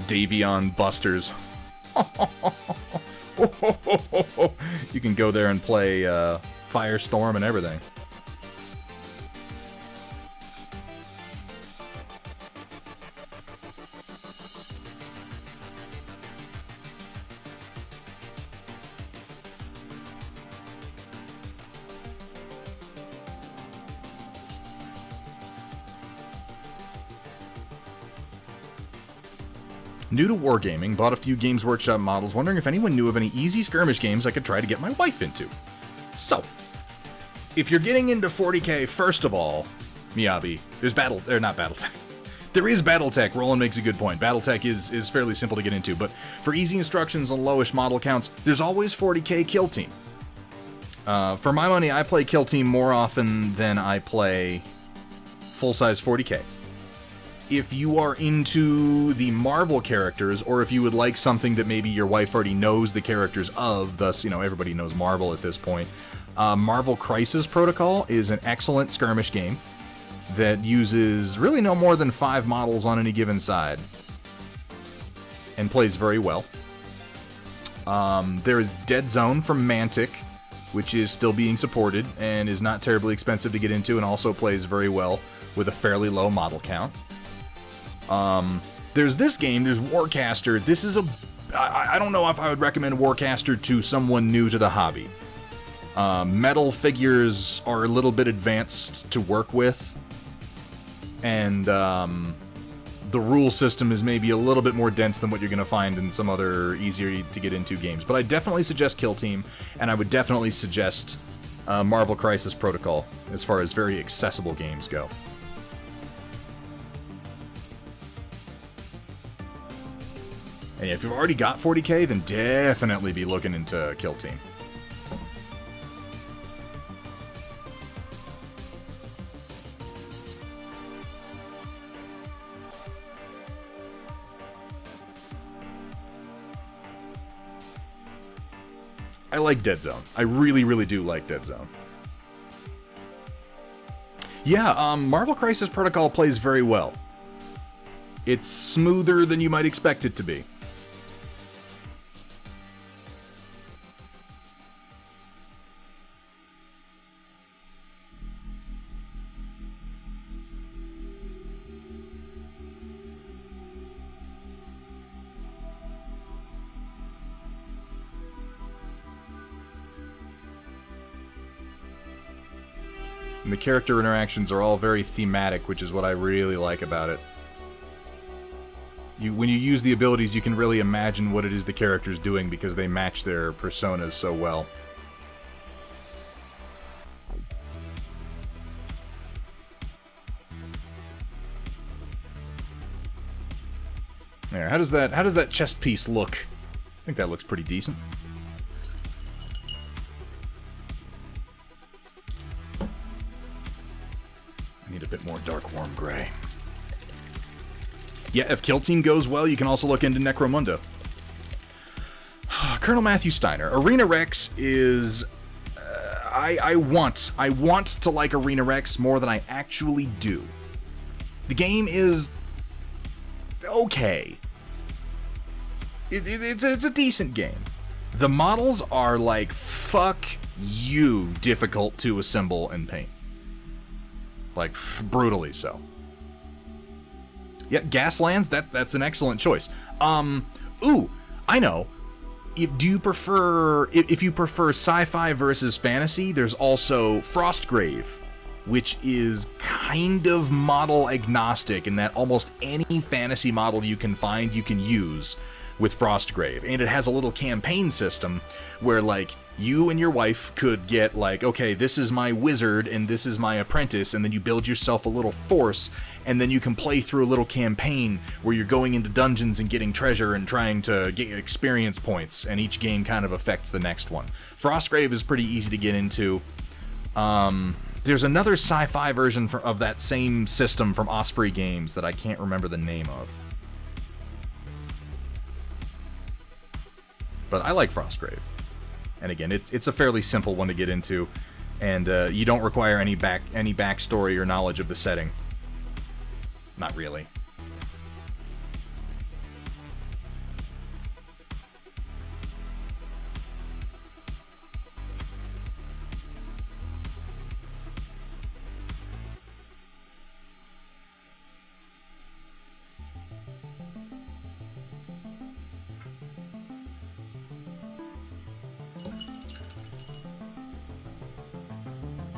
Davion Busters. You can go there and play Firestorm and everything. New to Wargaming, bought a few Games Workshop models, wondering if anyone knew of any easy skirmish games I could try to get my wife into. So, if you're getting into 40k, first of all, Miyabi, there's there is Battletech. Roland makes a good point. Battletech is fairly simple to get into, but for easy instructions and lowish model counts, there's always 40k Kill Team. For my money, I play Kill Team more often than I play full-size 40k. If you are into the Marvel characters, or if you would like something that maybe your wife already knows the characters of, thus, you know, everybody knows Marvel at this point, Marvel Crisis Protocol is an excellent skirmish game that uses really no more than 5 models on any given side, and plays very well. There is Dead Zone from Mantic, which is still being supported, and is not terribly expensive to get into, and also plays very well with a fairly low model count. There's this game, there's Warcaster. This is I don't know if I would recommend Warcaster to someone new to the hobby. Metal figures are a little bit advanced to work with, and the rule system is maybe a little bit more dense than what you're going to find in some other easier to get into games. But I definitely suggest Kill Team, and I would definitely suggest Marvel Crisis Protocol as far as very accessible games go. And if you've already got 40k, then definitely be looking into Kill Team. I like Dead Zone. I really, really do like Dead Zone. Yeah, Marvel Crisis Protocol plays very well. It's smoother than you might expect it to be. And the character interactions are all very thematic, which is what I really like about it. When you use the abilities, you can really imagine what it is the character's doing because they match their personas so well. There, how does that chest piece look? I think that looks pretty decent. I need a bit more dark warm gray. Yeah, if Kill Team goes well, you can also look into Necromundo. Colonel Matthew Steiner. Arena Rex is... I want to like Arena Rex more than I actually do. The game is... okay. It's a decent game. The models are like, fuck you, difficult to assemble and paint. Like, brutally so. Yeah, Gaslands, that's an excellent choice. Ooh, I know. If you prefer sci-fi versus fantasy, there's also Frostgrave, which is kind of model agnostic in that almost any fantasy model you can find you can use with Frostgrave. And it has a little campaign system where, like, you and your wife could get, like, okay, this is my wizard and this is my apprentice, and then you build yourself a little force, and then you can play through a little campaign where you're going into dungeons and getting treasure and trying to get experience points, and each game kind of affects the next one. Frostgrave is pretty easy to get into. There's another sci-fi version of that same system from Osprey Games that I can't remember the name of. But I like Frostgrave. And again, it's a fairly simple one to get into, and you don't require any backstory or knowledge of the setting. Not really.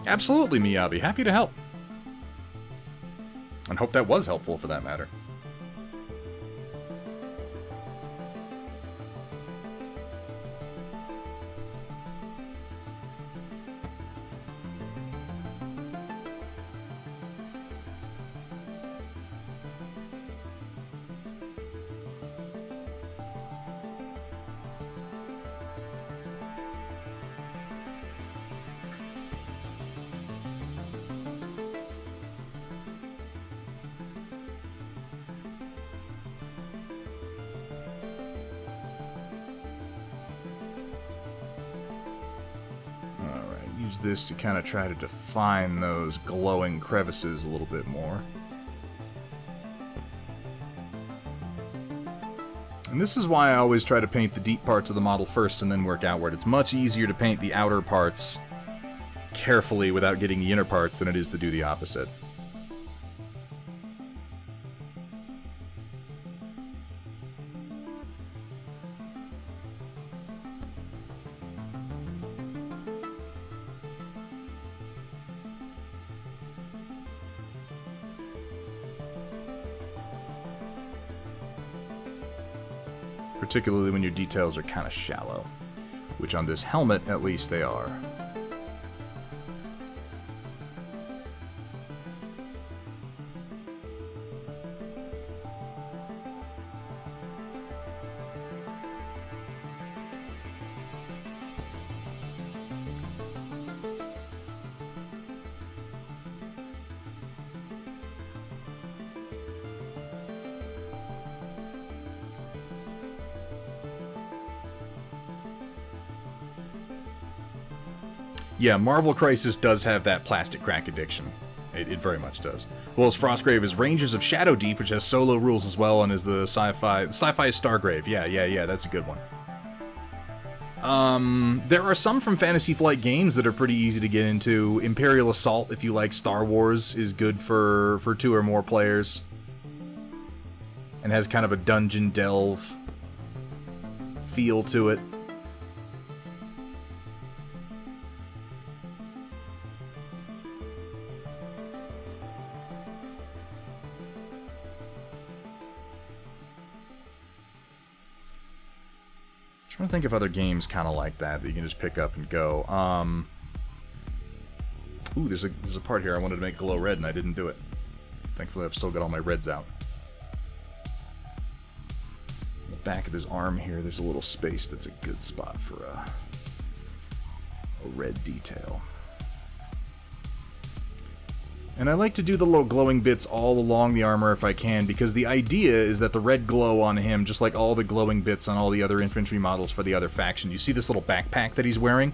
Absolutely, Miyabi. Happy to help. And hope that was helpful, for that matter. Use this to kind of try to define those glowing crevices a little bit more. And this is why I always try to paint the deep parts of the model first and then work outward. It's much easier to paint the outer parts carefully without getting the inner parts than it is to do the opposite. Particularly when your details are kind of shallow, which on this helmet, at least, they are. Yeah, Marvel Crisis does have that plastic crack addiction. It very much does. Well, as Frostgrave is Rangers of Shadow Deep, which has solo rules as well, and is the sci-fi... Sci-fi is Stargrave. Yeah, that's a good one. There are some from Fantasy Flight Games that are pretty easy to get into. Imperial Assault, if you like Star Wars, is good for 2 or more players. And has kind of a dungeon delve feel to it. I'm trying to think of other games kind of like that you can just pick up and go. Ooh, there's a part here I wanted to make glow red and I didn't do it. Thankfully, I've still got all my reds out. On the back of his arm here, there's a little space that's a good spot for a red detail. And I like to do the little glowing bits all along the armor if I can, because the idea is that the red glow on him, just like all the glowing bits on all the other infantry models for the other faction, you see this little backpack that he's wearing?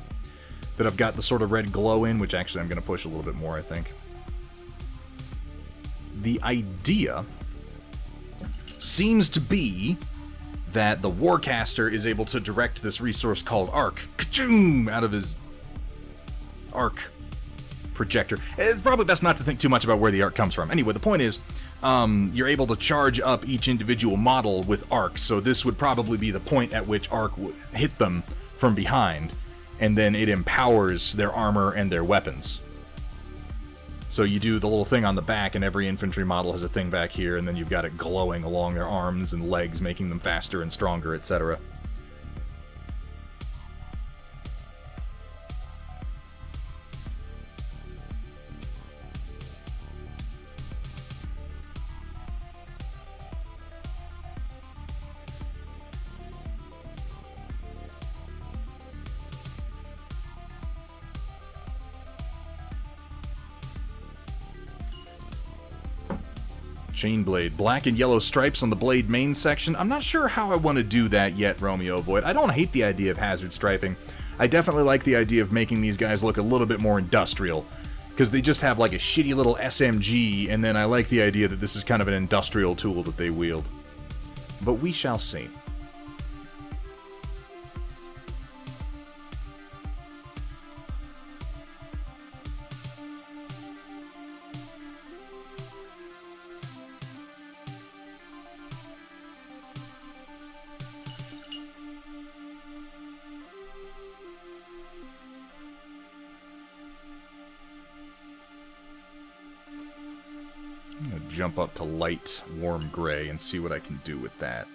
That I've got the sort of red glow in, which actually I'm going to push a little bit more, I think. The idea seems to be that the Warcaster is able to direct this resource called Arc, ka-choom, out of his Arc projector. It's probably best not to think too much about where the arc comes from. Anyway, the point is, you're able to charge up each individual model with arcs, so this would probably be the point at which arc would hit them from behind, and then it empowers their armor and their weapons. So you do the little thing on the back, and every infantry model has a thing back here, and then you've got it glowing along their arms and legs, making them faster and stronger, etc. Chain blade. Black and yellow stripes on the blade main section. I'm not sure how I want to do that yet, Romeo Void. I don't hate the idea of hazard striping. I definitely like the idea of making these guys look a little bit more industrial, because they just have like a shitty little SMG, and then I like the idea that this is kind of an industrial tool that they wield. But we shall see. Jump up to light warm gray and see what I can do with that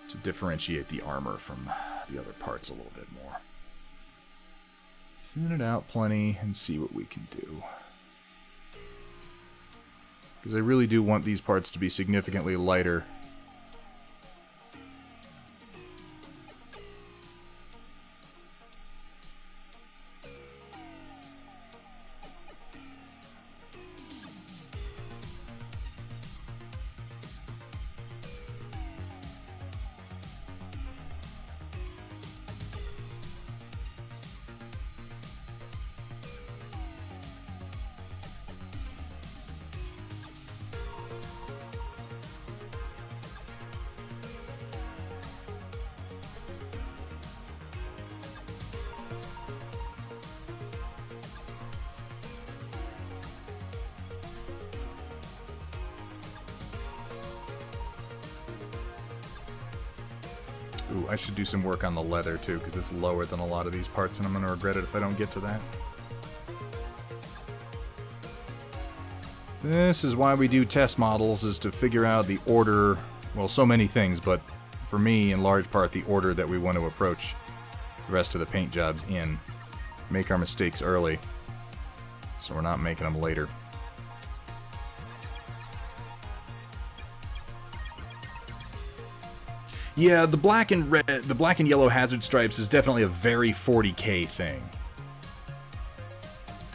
to differentiate the armor from the other parts a little bit more. Thin it out plenty and see what we can do. Because I really do want these parts to be significantly lighter. Ooh, I should do some work on the leather too, because it's lower than a lot of these parts, and I'm going to regret it if I don't get to that. This is why we do test models, is to figure out the order, well, so many things, but for me, in large part, the order that we want to approach the rest of the paint jobs in. Make our mistakes early, so we're not making them later. Yeah, the black and yellow hazard stripes is definitely a very 40k thing.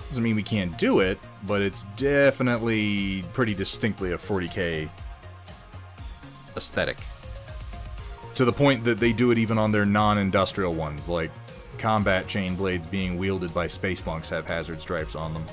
Doesn't mean we can't do it, but it's definitely pretty distinctly a 40k aesthetic. To the point that they do it even on their non-industrial ones, like combat chain blades being wielded by space monks have hazard stripes on them.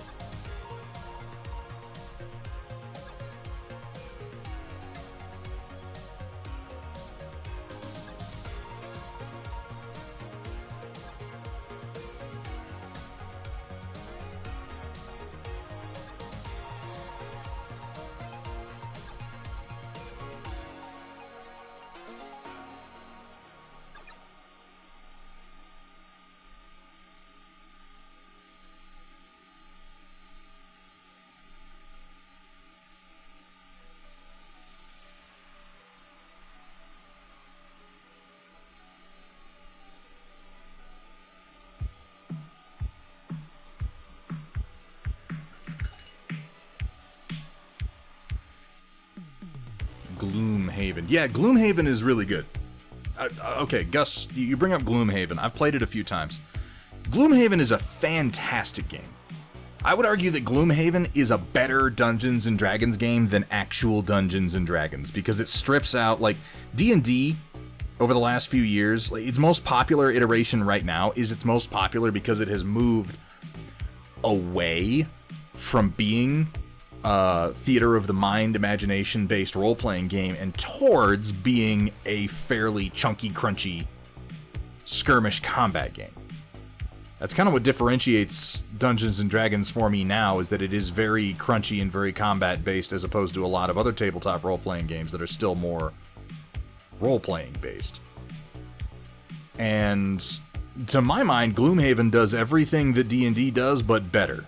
Gloomhaven. Yeah, Gloomhaven is really good. Okay, Gus, you bring up Gloomhaven. I've played it a few times. Gloomhaven is a fantastic game. I would argue that Gloomhaven is a better Dungeons & Dragons game than actual Dungeons & Dragons, because it strips out, like, D&D over the last few years, like, its most popular iteration right now is its most popular because it has moved away from being a theater of the mind, imagination-based role-playing game and towards being a fairly chunky, crunchy skirmish combat game. That's kind of what differentiates Dungeons & Dragons for me now, is that it is very crunchy and very combat-based as opposed to a lot of other tabletop role-playing games that are still more role-playing based. And to my mind, Gloomhaven does everything that D&D does, but better.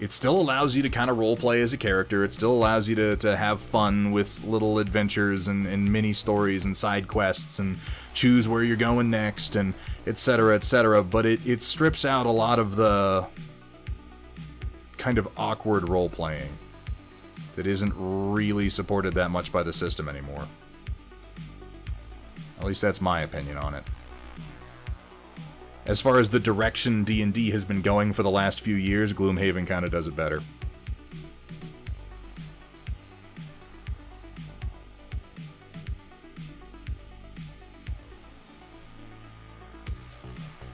It still allows you to kind of role-play as a character. It still allows you to have fun with little adventures and mini-stories and side quests and choose where you're going next and etc., etc. But it strips out a lot of the kind of awkward role-playing that isn't really supported that much by the system anymore. At least that's my opinion on it. As far as the direction D&D has been going for the last few years, Gloomhaven kind of does it better.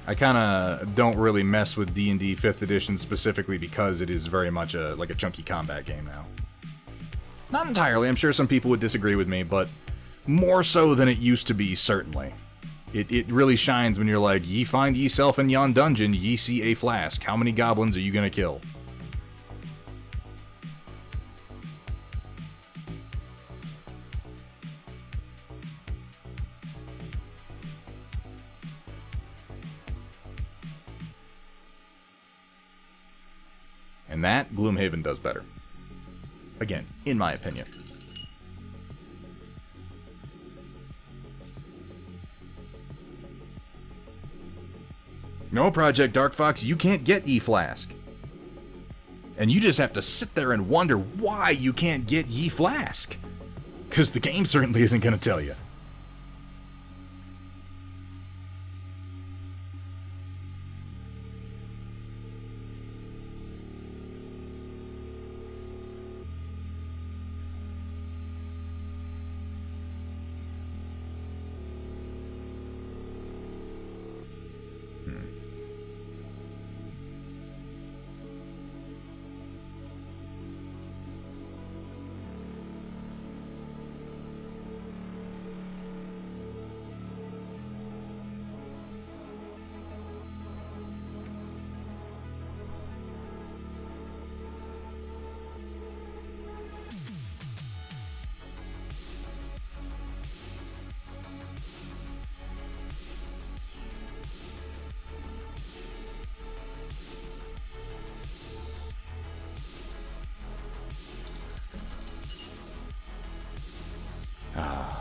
I kind of don't really mess with D&D 5th edition specifically because it is very much like a chunky combat game now. Not entirely, I'm sure some people would disagree with me, but more so than it used to be, certainly. It really shines when you're like, ye find yeself in yon dungeon, ye see a flask. How many goblins are you gonna kill? And that, Gloomhaven does better. Again, in my opinion. No, Project Dark Fox, you can't get Ye Flask. And you just have to sit there and wonder why you can't get Ye Flask. Because the game certainly isn't going to tell you.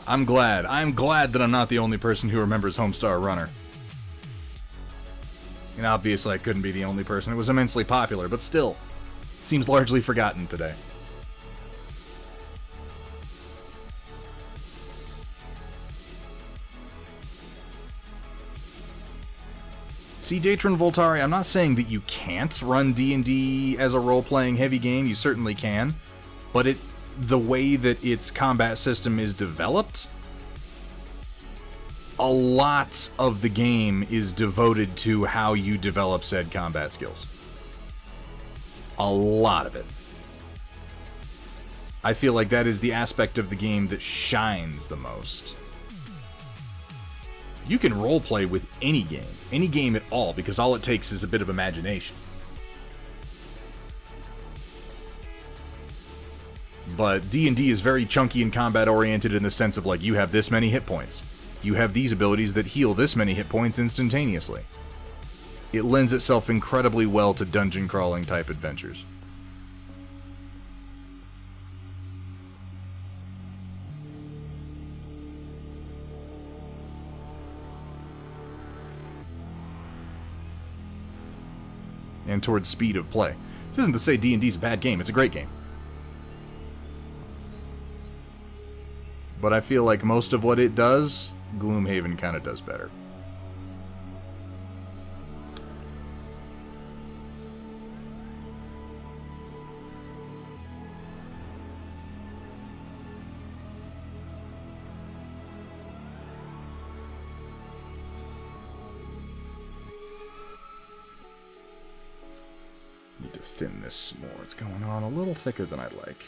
I'm glad that I'm not the only person who remembers Homestar Runner. And obviously I couldn't be the only person. It was immensely popular, but still, it seems largely forgotten today. See, Datron Voltari, I'm not saying that you can't run D&D as a role-playing heavy game. You certainly can. But the way that its combat system is developed, a lot of the game is devoted to how you develop said combat skills. A lot of it. I feel like that is the aspect of the game that shines the most. You can roleplay with any game at all, because all it takes is a bit of imagination. But D&D is very chunky and combat-oriented in the sense of, like, you have this many hit points. You have these abilities that heal this many hit points instantaneously. It lends itself incredibly well to dungeon-crawling type adventures. And towards speed of play. This isn't to say D&D's a bad game, it's a great game. But I feel like most of what it does, Gloomhaven kind of does better. thin this some more. It's going on a little thicker than I'd like.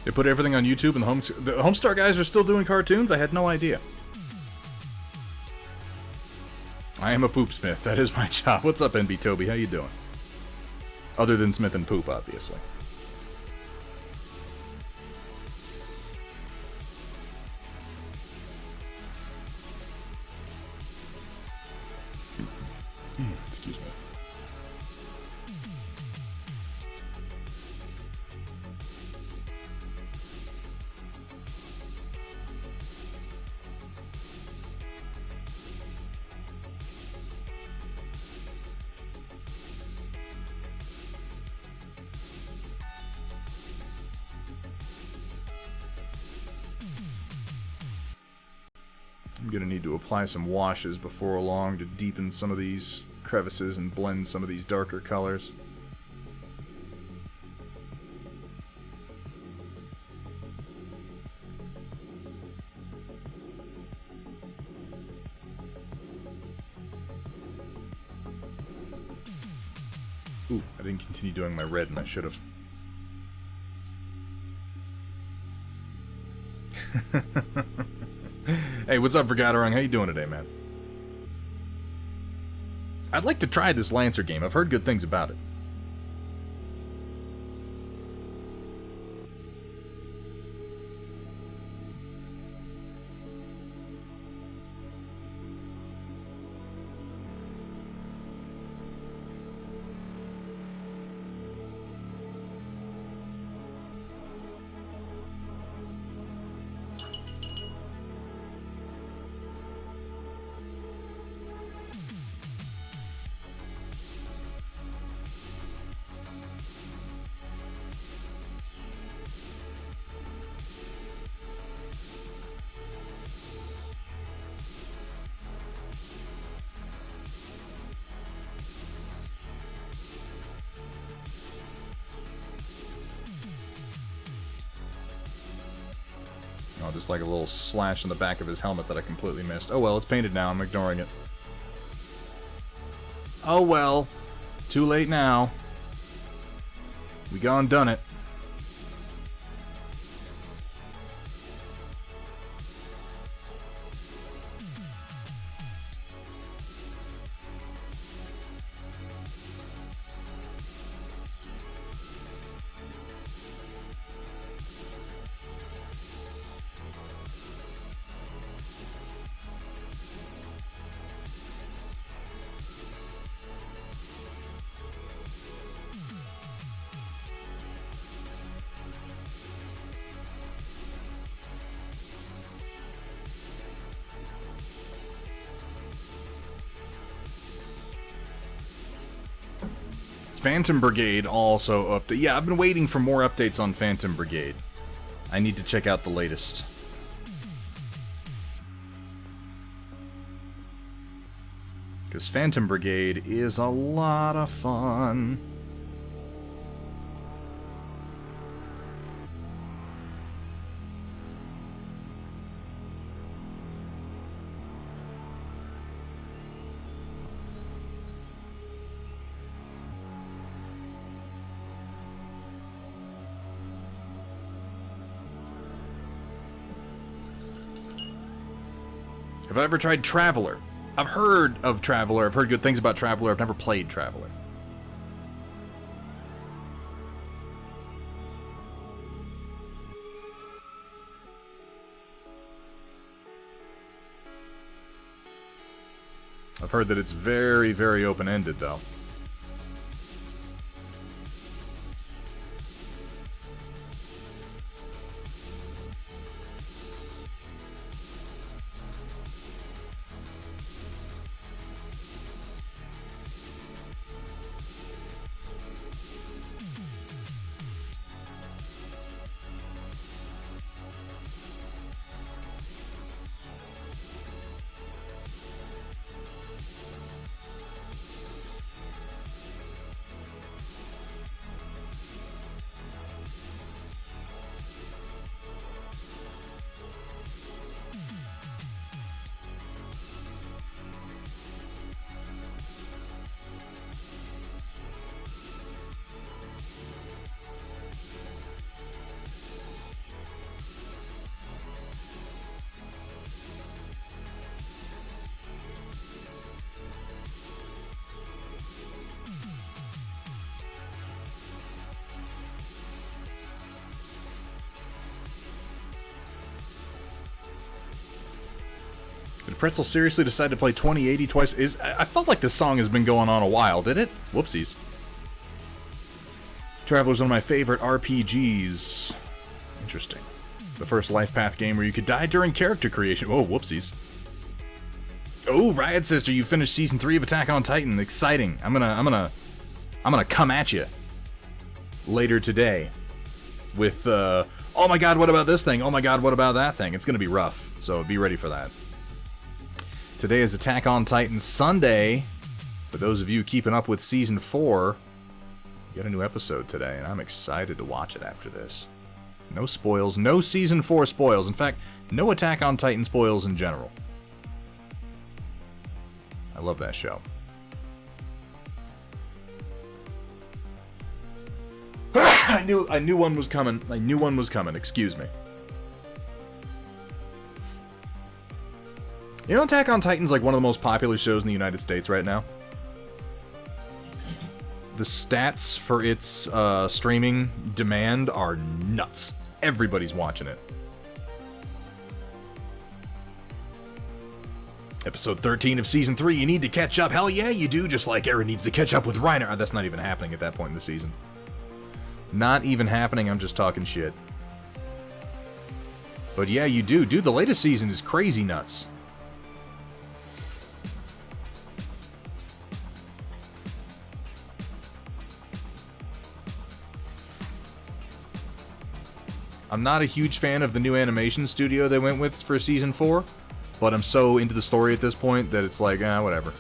They put everything on YouTube, and the Homestar guys are still doing cartoons? I had no idea. I am a poopsmith. That is my job. What's up, NB Toby? How you doing? Other than Smith and Poop, obviously. Excuse me. I'm going to need to apply some washes before long to deepen some of these crevices and blend some of these darker colors. Ooh, I didn't continue doing my red, and I should have. Hey, what's up, Vergatorung? How you doing today, man? I'd like to try this Lancer game. I've heard good things about it. Oh, just like a little slash in the back of his helmet that I completely missed. Oh well, it's painted now. I'm ignoring it. Oh well. Too late now. We gone done it. Phantom Brigade also update. Yeah, I've been waiting for more updates on Phantom Brigade. I need to check out the latest. Because Phantom Brigade is a lot of fun. Have I ever tried Traveler? I've heard of Traveler. I've heard good things about Traveler. I've never played Traveler. I've heard that it's very, very open-ended, though. Did Pretzel seriously decide to play 2080 twice? I felt like this song has been going on a while, did it? Whoopsies. Traveler's one of my favorite RPGs. Interesting. The first life path game where you could die during character creation. Oh, whoopsies. Oh, Riot Sister, you finished season 3 of Attack on Titan. Exciting. I'm gonna come at you later today with oh my god, what about this thing? Oh my god, what about that thing? It's gonna be rough, so be ready for that. Today is Attack on Titan Sunday. For those of you keeping up with Season 4, we got a new episode today, and I'm excited to watch it after this. No spoils, no Season 4 spoils. In fact, no Attack on Titan spoils in general. I love that show. I knew one was coming. I knew one was coming. Excuse me. You know, Attack on Titan's like one of the most popular shows in the United States right now. The stats for its streaming demand are nuts. Everybody's watching it. Episode 13 of Season 3, you need to catch up. Hell yeah, you do, just like Eren needs to catch up with Reiner. That's not even happening at that point in the season. Not even happening, I'm just talking shit. But yeah, you do. Dude, the latest season is crazy nuts. I'm not a huge fan of the new animation studio they went with for Season 4, but I'm so into the story at this point that it's like, whatever.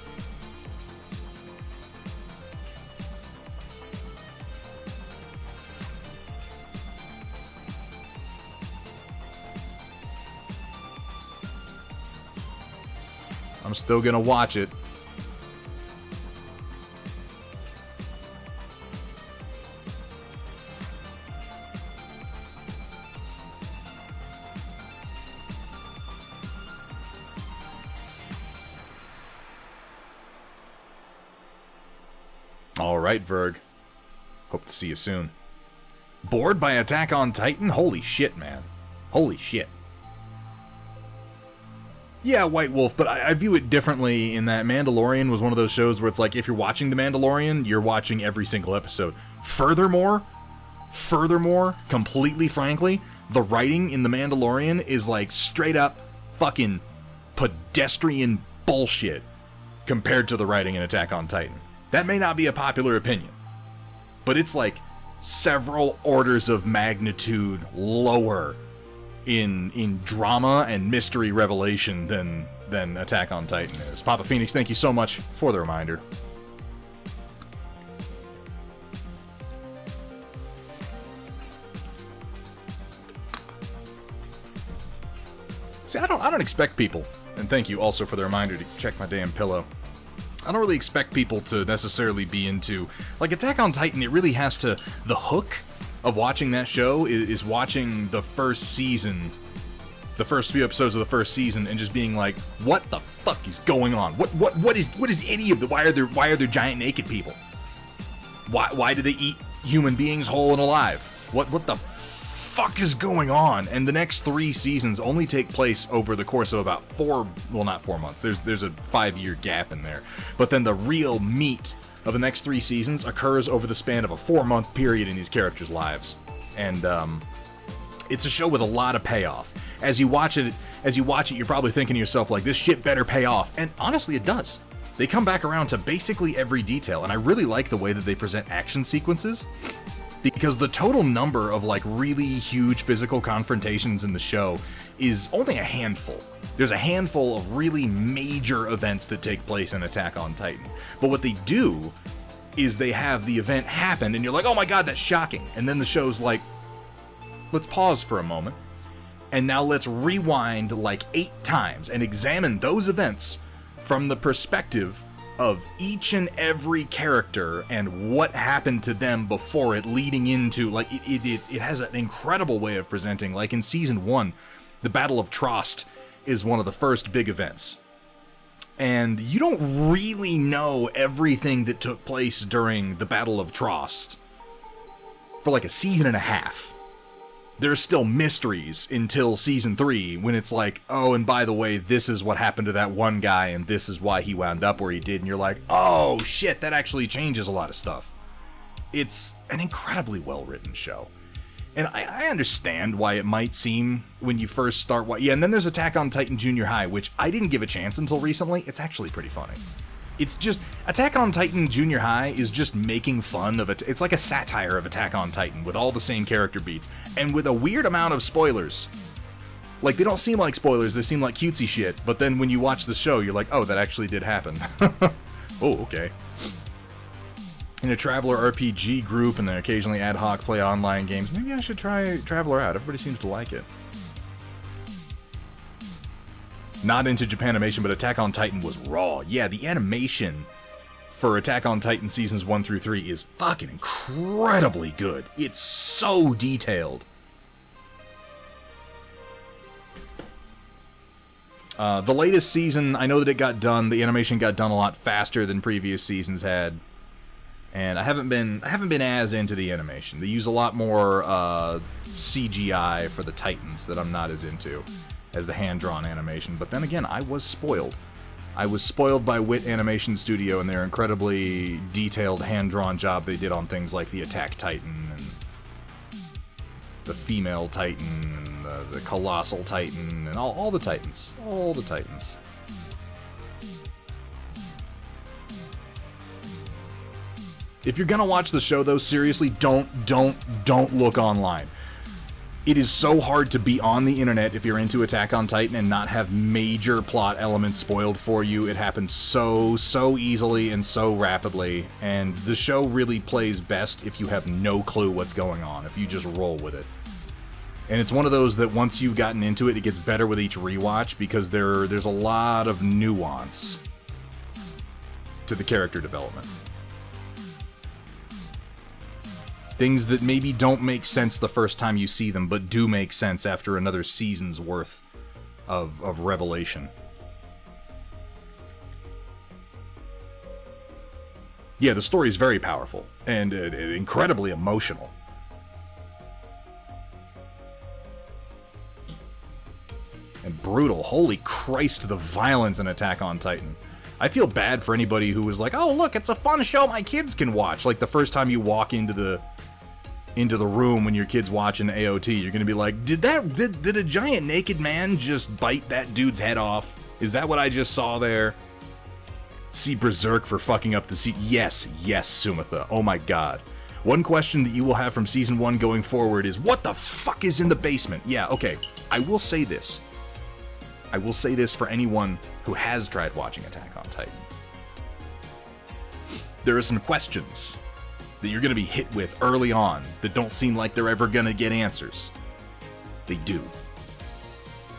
I'm still gonna watch it. Alright, Verg. Hope to see you soon. Bored by Attack on Titan? Holy shit, man. Holy shit. Yeah, White Wolf, but I view it differently in that Mandalorian was one of those shows where it's like, if you're watching The Mandalorian, you're watching every single episode. Furthermore, completely frankly, the writing in The Mandalorian is like straight up fucking pedestrian bullshit compared to the writing in Attack on Titan. That may not be a popular opinion, but it's like several orders of magnitude lower in drama and mystery revelation than Attack on Titan is. Papa Phoenix, thank you so much for the reminder. See, I don't expect people, and thank you also for the reminder to check my damn pillow. I don't really expect people to necessarily be into, like, Attack on Titan. It really has to, the hook of watching that show is watching the first season, the first few episodes of the first season, and just being like, what the fuck is going on? What is any of the, why are there giant naked people? Why do they eat human beings whole and alive? What the fuck is going on? And the next 3 seasons only take place over the course of about not 4 months. There's a 5-year gap in there. But then the real meat of the next 3 seasons occurs over the span of a 4-month period in these characters' lives. And it's a show with a lot of payoff. As you watch it, you're probably thinking to yourself, like, this shit better pay off. And honestly, it does. They come back around to basically every detail, and I really like the way that they present action sequences, because the total number of, like, really huge physical confrontations in the show is only a handful. There's a handful of really major events that take place in Attack on Titan. But what they do is they have the event happen, and you're like, oh my god, that's shocking. And then the show's like, let's pause for a moment, and now let's rewind like 8 times and examine those events from the perspective of each and every character and what happened to them before it, leading into, like, it has an incredible way of presenting. Like in season 1, the Battle of Trost is one of the first big events. And you don't really know everything that took place during the Battle of Trost for like a season and a half. There's still mysteries until season 3, when it's like, oh, and by the way, this is what happened to that one guy, and this is why he wound up where he did, and you're like, oh shit, that actually changes a lot of stuff. It's an incredibly well-written show. And I understand why it might seem, when you first start, yeah, and then there's Attack on Titan Junior High, which I didn't give a chance until recently. It's actually pretty funny. It's just, Attack on Titan Junior High is just making fun of it. It's like a satire of Attack on Titan with all the same character beats and with a weird amount of spoilers. Like, they don't seem like spoilers, they seem like cutesy shit, but then when you watch the show, you're like, oh, that actually did happen. Oh, okay. In a Traveler RPG group, and then occasionally ad hoc play online games. Maybe I should try Traveler out. Everybody seems to like it. Not into Japanimation, but Attack on Titan was raw. Yeah, the animation for Attack on Titan seasons 1 through 3 is fucking incredibly good. It's so detailed. The latest season, I know that it got done. The animation got done a lot faster than previous seasons had, and I haven't been as into the animation. They use a lot more CGI for the Titans that I'm not as into as the hand-drawn animation. But then again, I was spoiled. I was spoiled by Wit Animation Studio and their incredibly detailed hand-drawn job they did on things like the Attack Titan and the Female Titan and the Colossal Titan and all the Titans. All the Titans. If you're gonna watch the show, though, seriously, don't look online. It is so hard to be on the internet if you're into Attack on Titan and not have major plot elements spoiled for you. It happens so easily and so rapidly, and the show really plays best if you have no clue what's going on, if you just roll with it. And it's one of those that once you've gotten into it, it gets better with each rewatch, because there's a lot of nuance to the character development. Things that maybe don't make sense the first time you see them, but do make sense after another season's worth of revelation. Yeah, the story is very powerful, and incredibly emotional. And brutal. Holy Christ, the violence in Attack on Titan. I feel bad for anybody who was like, oh, look, it's a fun show my kids can watch. Like, the first time you walk into the room when your kid's watching AOT, you're gonna be like, did a giant naked man just bite that dude's head off? Is that what I just saw there? See Berserk for fucking up the seat. Yes, Sumitha. Oh my god. One question that you will have from Season 1 going forward is, what the fuck is in the basement? Yeah, okay. I will say this for anyone who has tried watching Attack on Titan. There are some questions that you're going to be hit with early on that don't seem like they're ever going to get answers. They do.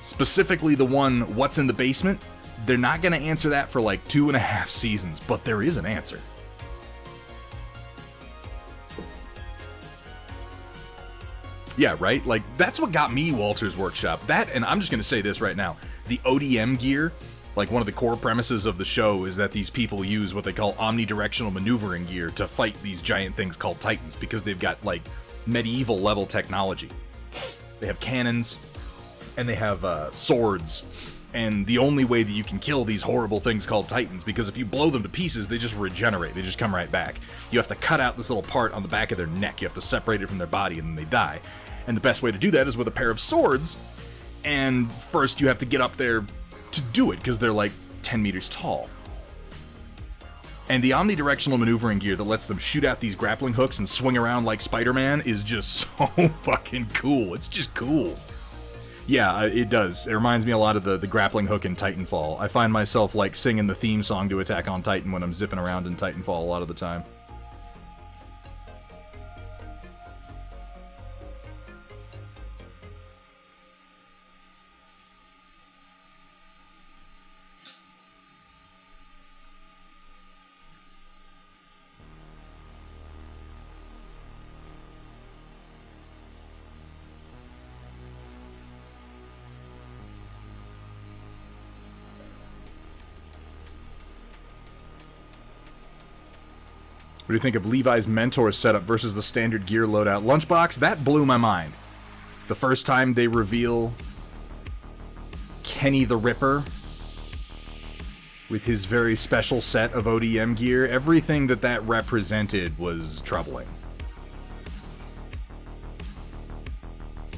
Specifically the one, what's in the basement? They're not going to answer that for like 2.5 seasons, but there is an answer. Yeah, right? Like, that's what got me Walter's Workshop. That, and I'm just going to say this right now, the ODM gear, like, one of the core premises of the show is that these people use what they call omnidirectional maneuvering gear to fight these giant things called Titans, because they've got, like, medieval level technology. They have cannons, and they have swords. And the only way that you can kill these horrible things called Titans, because if you blow them to pieces, they just regenerate. They just come right back. You have to cut out this little part on the back of their neck. You have to separate it from their body, and then they die. And the best way to do that is with a pair of swords. And first you have to get up there to do it, because they're like 10 meters tall. And the omnidirectional maneuvering gear that lets them shoot out these grappling hooks and swing around like Spider-Man is just so fucking cool. It's just cool. Yeah, it does. It reminds me a lot of the grappling hook in Titanfall. I find myself, like, singing the theme song to Attack on Titan when I'm zipping around in Titanfall a lot of the time. What do you think of Levi's Mentor setup versus the standard gear loadout? Lunchbox, that blew my mind. The first time they reveal Kenny the Ripper with his very special set of ODM gear, everything that represented was troubling.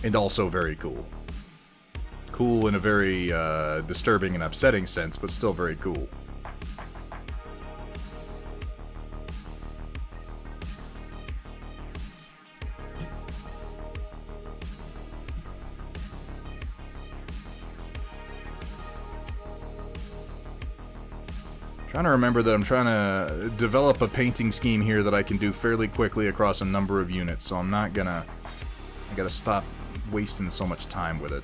And also very cool. Cool in a very disturbing and upsetting sense, but still very cool. Trying to remember that I'm trying to develop a painting scheme here that I can do fairly quickly across a number of units, so I'm not gonna... I gotta stop wasting so much time with it.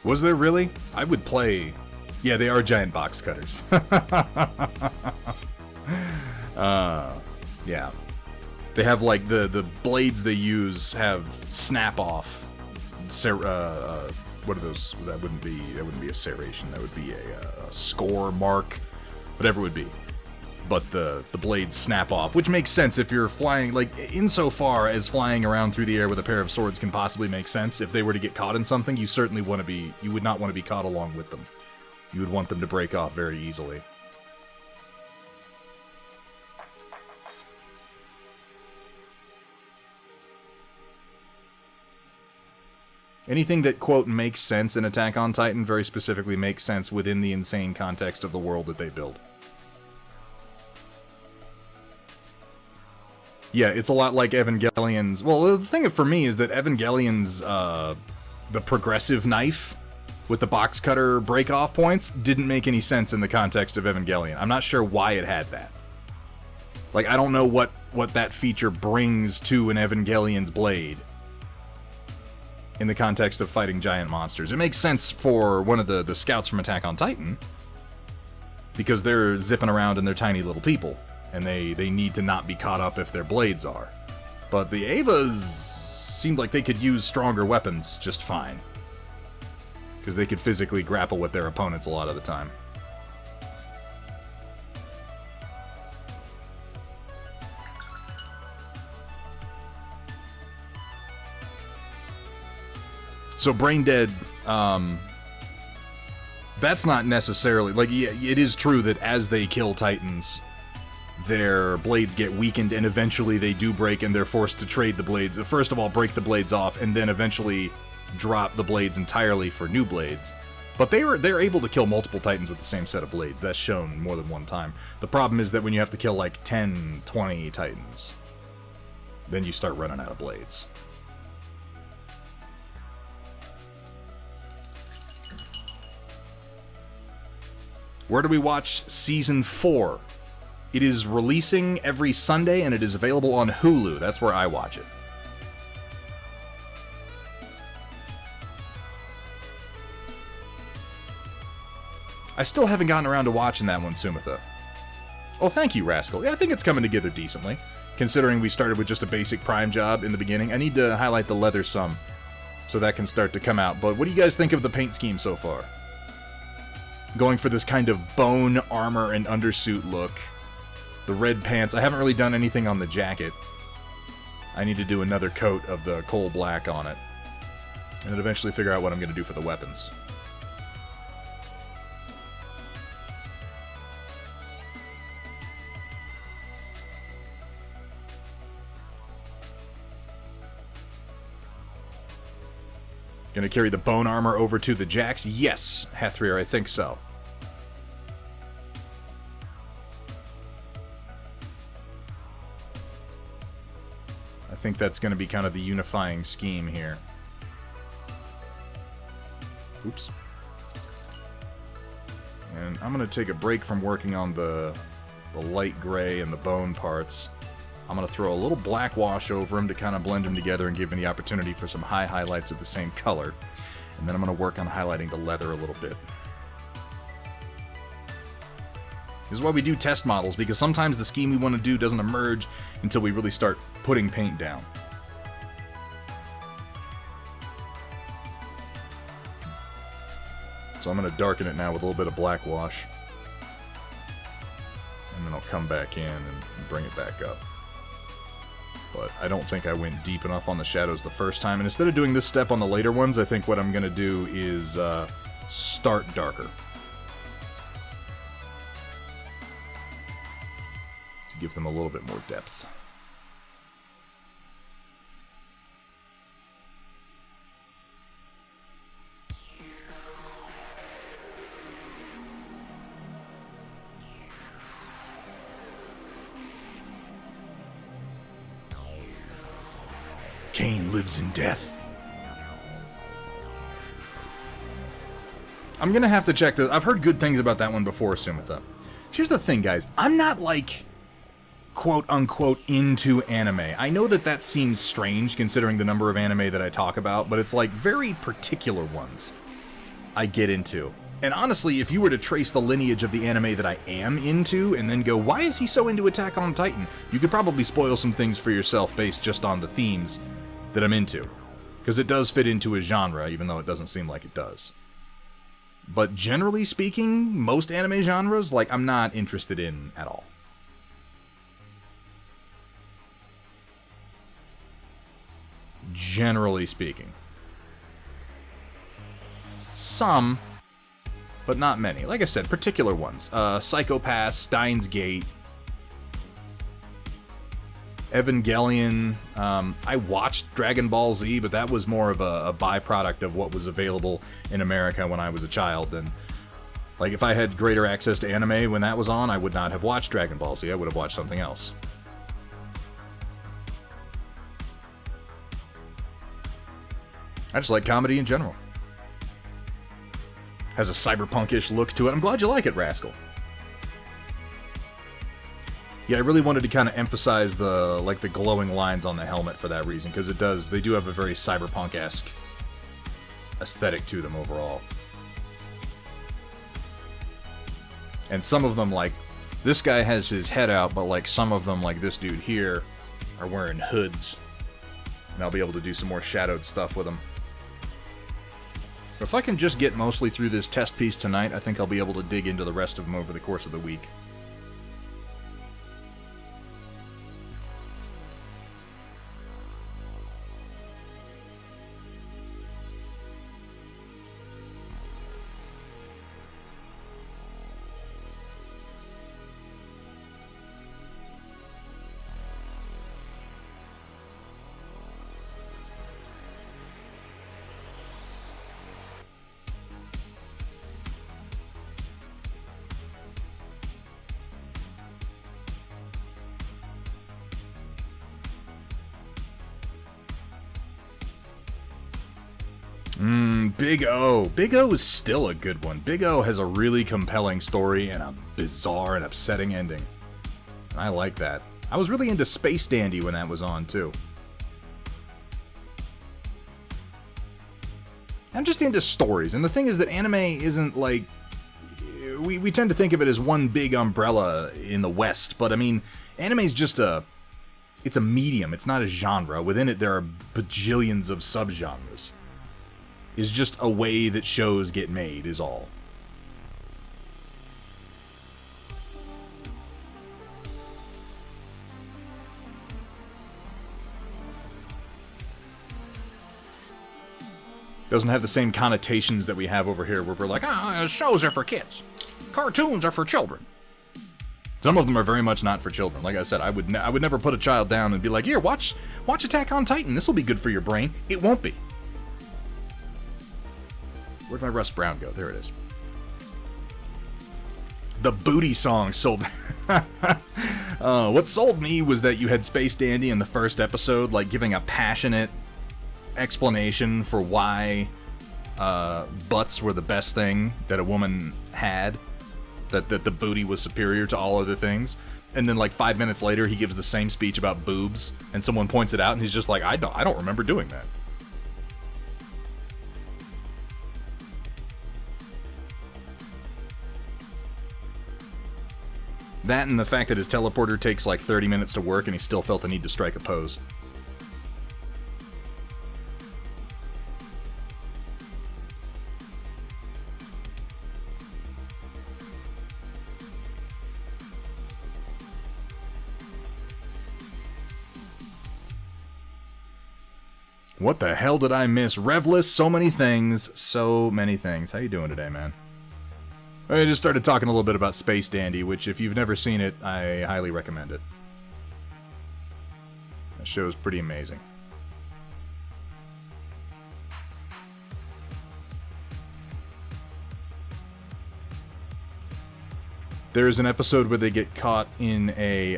Was there really? I would play... Yeah, they are giant box cutters. Yeah. They have, like, the blades they use have snap-off. What are those? That wouldn't be a serration. That would be a score mark. Whatever it would be. But the blades snap off, which makes sense if you're flying, like, insofar as flying around through the air with a pair of swords can possibly make sense. If they were to get caught in something, you certainly you would not want to be caught along with them. You would want them to break off very easily. Anything that, quote, makes sense in Attack on Titan very specifically makes sense within the insane context of the world that they build. Yeah, it's a lot like Evangelion's... Well, the thing for me is that Evangelion's, the progressive knife with the box cutter break-off points didn't make any sense in the context of Evangelion. I'm not sure why it had that. Like, I don't know what that feature brings to an Evangelion's blade in the context of fighting giant monsters. It makes sense for one of the scouts from Attack on Titan, because they're zipping around and they're tiny little people. And they need to not be caught up if their blades are. But the Avas seemed like they could use stronger weapons just fine. Because they could physically grapple with their opponents a lot of the time. So Brain Dead, that's not necessarily... Like, yeah, it is true that as they kill Titans, their blades get weakened, and eventually they do break, and they're forced to trade the blades. First of all, break the blades off, and then eventually drop the blades entirely for new blades. But they're able to kill multiple Titans with the same set of blades. That's shown more than one time. The problem is that when you have to kill like 10, 20 Titans, then you start running out of blades. Where do we watch Season 4? It is releasing every Sunday, and it is available on Hulu. That's where I watch it. I still haven't gotten around to watching that one, Sumitha. Oh, thank you, Rascal. Yeah, I think it's coming together decently, considering we started with just a basic Prime job in the beginning. I need to highlight the leather some, so that can start to come out. But what do you guys think of the paint scheme so far? Going for this kind of bone armor and undersuit look. The red pants. I haven't really done anything on the jacket. I need to do another coat of the coal black on it. And then eventually figure out what I'm going to do for the weapons. Gonna carry the bone armor over to the jacks? Yes, Hethrir, I think so. I think that's gonna be kind of the unifying scheme here. Oops. And I'm gonna take a break from working on the light gray and the bone parts. I'm going to throw a little black wash over them to kind of blend them together and give me the opportunity for some high highlights of the same color. And then I'm going to work on highlighting the leather a little bit. This is why we do test models, because sometimes the scheme we want to do doesn't emerge until we really start putting paint down. So I'm going to darken it now with a little bit of black wash. And then I'll come back in and bring it back up. But I don't think I went deep enough on the shadows the first time. And instead of doing this step on the later ones, I think what I'm going to do is start darker. To give them a little bit more depth. Cain lives in death. I'm gonna have to check this. I've heard good things about that one before, Sumitha. Here's the thing, guys. I'm not, like, quote-unquote into anime. I know that that seems strange, considering the number of anime that I talk about, but it's, like, very particular ones I get into. And honestly, if you were to trace the lineage of the anime that I am into, and then go, why is he so into Attack on Titan? You could probably spoil some things for yourself based just on the themes that I'm into. Because it does fit into a genre, even though it doesn't seem like it does. But generally speaking, most anime genres, like, I'm not interested in at all. Generally speaking. Some, but not many. Like I said, particular ones. Psychopath, Steins Gate, Evangelion. I watched Dragon Ball Z, but that was more of a byproduct of what was available in America when I was a child. And like, if I had greater access to anime when that was on, I would not have watched Dragon Ball Z. I would have watched something else. I just like comedy in general. Has a cyberpunk-ish look to it. I'm glad you like it, Rascal. Yeah, I really wanted to kind of emphasize the glowing lines on the helmet for that reason, because they do have a very cyberpunk-esque aesthetic to them overall. And some of them, like, this guy has his head out, but like some of them, like this dude here, are wearing hoods. And I'll be able to do some more shadowed stuff with them. If I can just get mostly through this test piece tonight, I think I'll be able to dig into the rest of them over the course of the week. Big O. Big O is still a good one. Big O has a really compelling story and a bizarre and upsetting ending. And I like that. I was really into Space Dandy when that was on, too. I'm just into stories, and the thing is that anime isn't like... We tend to think of it as one big umbrella in the West, but I mean, anime's just a... It's a medium, it's not a genre. Within it, there are bajillions of subgenres. It's just a way that shows get made, is all. Doesn't have the same connotations that we have over here, where we're like, shows are for kids. Cartoons are for children. Some of them are very much not for children. Like I said, I would never put a child down and be like, here, watch Attack on Titan. This will be good for your brain. It won't be. Where'd my Russ Brown go? There it is. The booty song sold... what sold me was that you had Space Dandy in the first episode, like, giving a passionate explanation for why butts were the best thing that a woman had. That the booty was superior to all other things. And then, like, 5 minutes later, he gives the same speech about boobs, and someone points it out, and he's just like, I don't remember doing that. That and the fact that his teleporter takes like 30 minutes to work and he still felt the need to strike a pose. What the hell did I miss? Revless, so many things, so many things. How you doing today, man? I just started talking a little bit about Space Dandy, which if you've never seen it, I highly recommend it. That show is pretty amazing. There's an episode where they get caught in a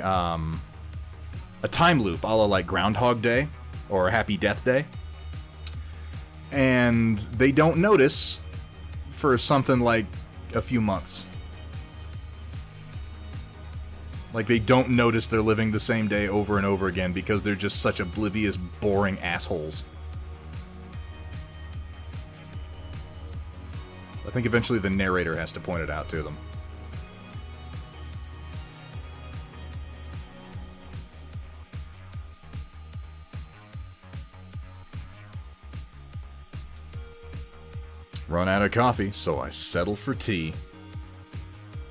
time loop, a la like Groundhog Day or Happy Death Day. And they don't notice for something like a few months. Like, they don't notice they're living the same day over and over again because they're just such oblivious, boring assholes. I think eventually the narrator has to point it out to them. Run out of coffee, so I settle for tea.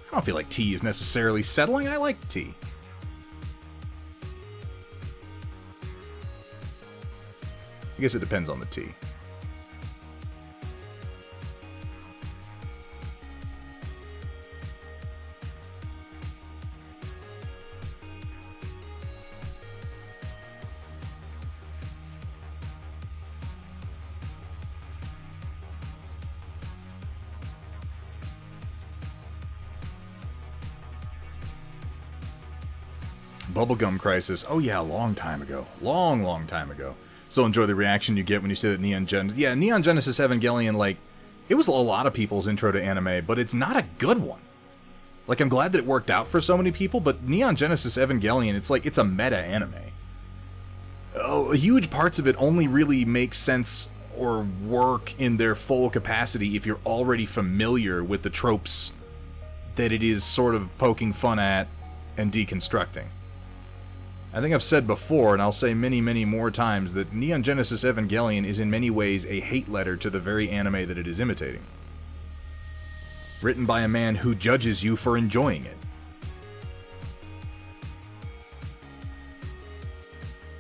I don't feel like tea is necessarily settling. I like tea. I guess it depends on the tea. Bubblegum Crisis. Oh yeah, a long time ago. Long time ago. Still enjoy the reaction you get when you say that Neon Genesis... Yeah, Neon Genesis Evangelion, like, it was a lot of people's intro to anime, but it's not a good one. Like, I'm glad that it worked out for so many people, but Neon Genesis Evangelion, it's like, it's a meta-anime. Oh, huge parts of it only really make sense or work in their full capacity if you're already familiar with the tropes that it is sort of poking fun at and deconstructing. I think I've said before, and I'll say many, many more times, that Neon Genesis Evangelion is in many ways a hate letter to the very anime that it is imitating. Written by a man who judges you for enjoying it.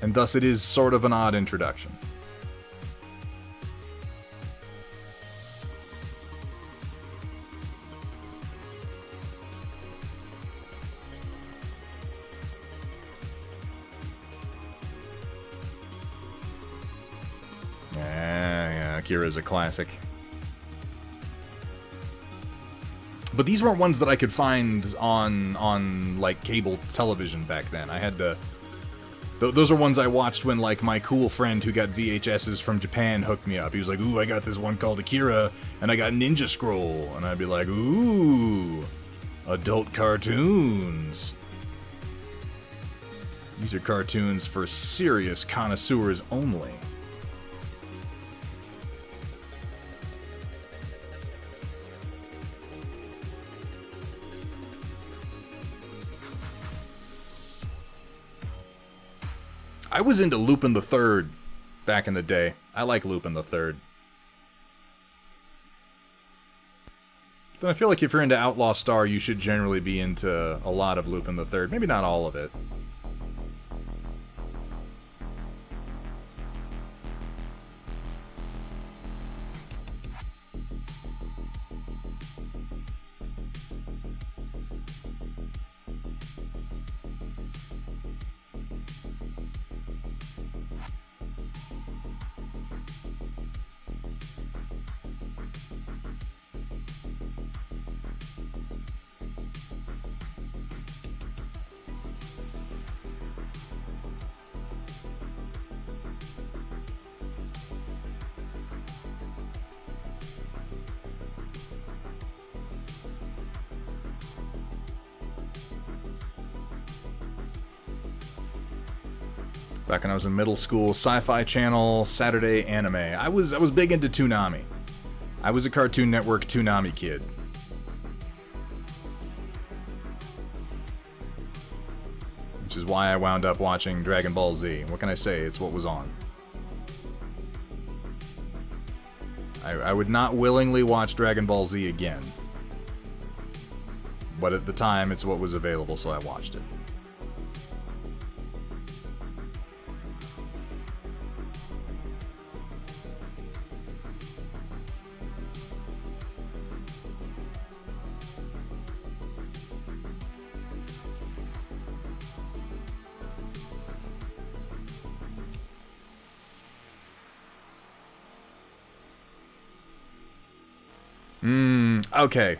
And thus it is sort of an odd introduction. Yeah, Akira is a classic. But these weren't ones that I could find on like cable television back then. I had to... Those are ones I watched when, like, my cool friend who got VHSs from Japan hooked me up. He was like, ooh, I got this one called Akira, and I got Ninja Scroll. And I'd be like, ooh, adult cartoons. These are cartoons for serious connoisseurs only. I was into Lupin the Third back in the day. I like Lupin the Third. But I feel like if you're into Outlaw Star, you should generally be into a lot of Lupin the Third. Maybe not all of it. Back when I was in middle school, Sci-Fi Channel, Saturday Anime. I was big into Toonami. I was a Cartoon Network Toonami kid. Which is why I wound up watching Dragon Ball Z. What can I say? It's what was on. I would not willingly watch Dragon Ball Z again. But at the time, it's what was available, so I watched it. Okay.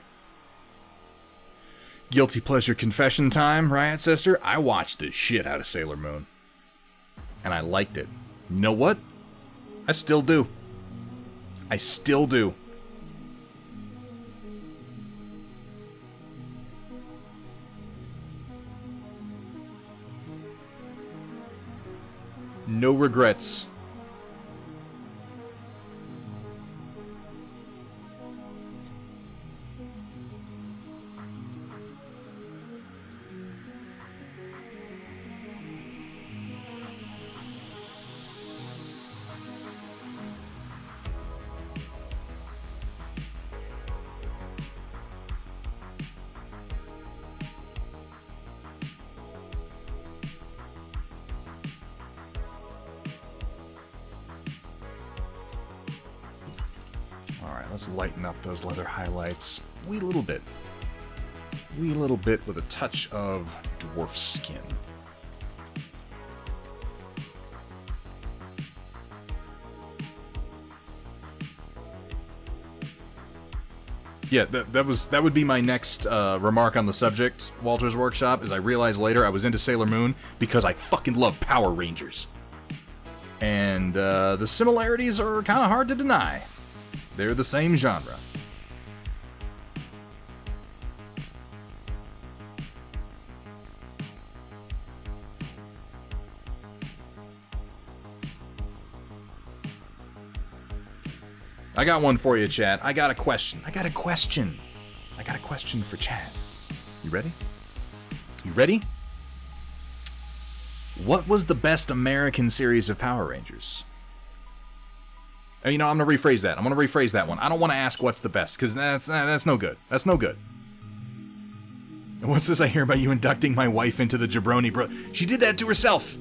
Guilty pleasure confession time, Riot Sister. I watched the shit out of Sailor Moon. And I liked it. You know what? I still do. I still do. No regrets. Let's lighten up those leather highlights wee little bit. Wee little bit with a touch of dwarf skin. Yeah, that would be my next remark on the subject, Walter's Workshop, is I realized later I was into Sailor Moon because I fucking love Power Rangers. And the similarities are kind of hard to deny. They're the same genre. I got one for you, chat. I got a question for chat. You ready? You ready? What was the best American series of Power Rangers? You know, I'm going to rephrase that. I'm going to rephrase that one. I don't want to ask what's the best, because that's no good. That's no good. And what's this I hear about you inducting my wife into the jabroni, bro? She did that to herself.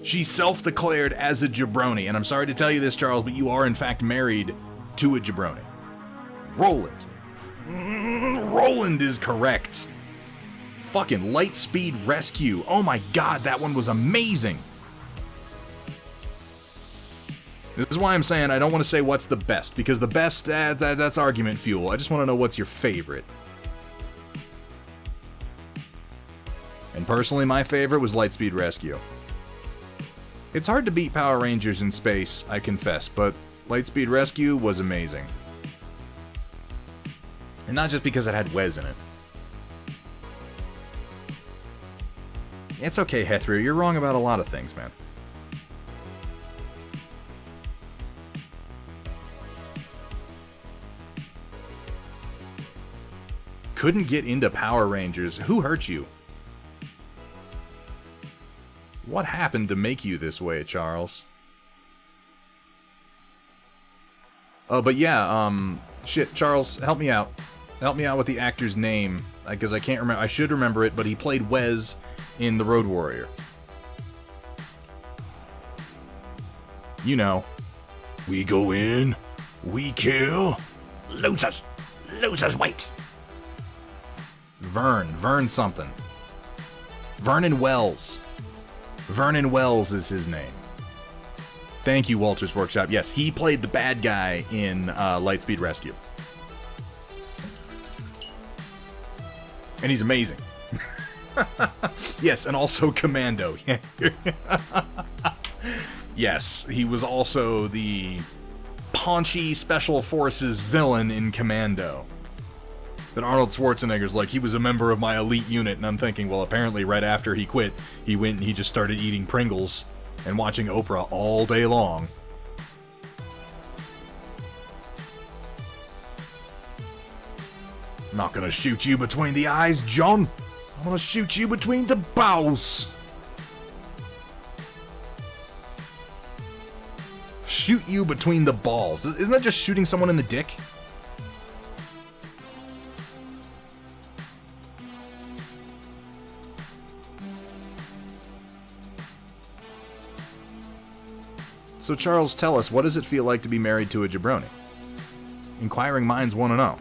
She self-declared as a jabroni. And I'm sorry to tell you this, Charles, but you are, in fact, married to a jabroni. Roland. Roland is correct. Fucking Lightspeed Rescue. Oh my god, that one was amazing. This is why I'm saying I don't want to say what's the best, because the best, that's argument fuel. I just want to know what's your favorite. And personally, my favorite was Lightspeed Rescue. It's hard to beat Power Rangers in space, I confess, but Lightspeed Rescue was amazing. And not just because it had Wes in it. It's okay, Hethrir. You're wrong about a lot of things, man. Couldn't get into Power Rangers. Who hurt you? What happened to make you this way, Charles? Oh, but yeah, shit, Charles, help me out. Help me out with the actor's name, because I can't remember. I should remember it, but he played Wes in The Road Warrior. You know. We go in, we kill, losers, losers wait. Vern something. Vernon Wells. Vernon Wells is his name. Thank you, Walter's Workshop. Yes, he played the bad guy in Lightspeed Rescue. And he's amazing. Yes, and also Commando. Yes, he was also the paunchy Special Forces villain in Commando. That Arnold Schwarzenegger's like, he was a member of my elite unit, and I'm thinking, well, apparently right after he quit, he went and he just started eating Pringles and watching Oprah all day long. I'm not gonna shoot you between the eyes, John. I'm gonna shoot you between the balls. Shoot you between the balls. Isn't that just shooting someone in the dick? So Charles, tell us, what does it feel like to be married to a jabroni? Inquiring minds want to know.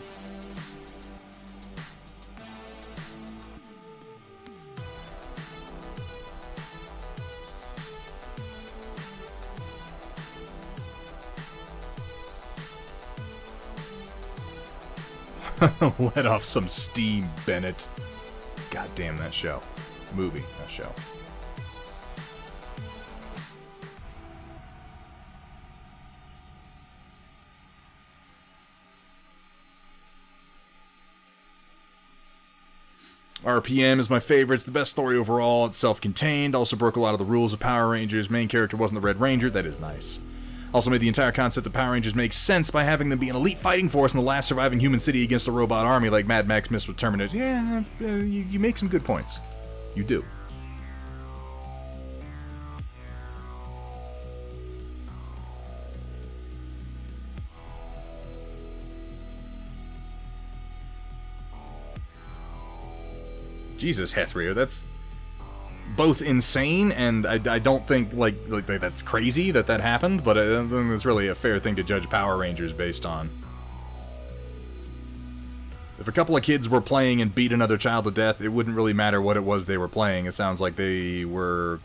Let off some steam, Bennett. God damn that show. Movie, that show. RPM is my favorite. It's the best story overall. It's self-contained. Also broke a lot of the rules of Power Rangers. Main character wasn't the Red Ranger. That is nice. Also made the entire concept of Power Rangers make sense by having them be an elite fighting force in the last surviving human city against a robot army like Mad Max missed with Terminator. Yeah, you make some good points. You do. Jesus, Hethrir, that's both insane, and I don't think like that's crazy that happened, but I don't think that's really a fair thing to judge Power Rangers based on. If a couple of kids were playing and beat another child to death, it wouldn't really matter what it was they were playing. It sounds like they were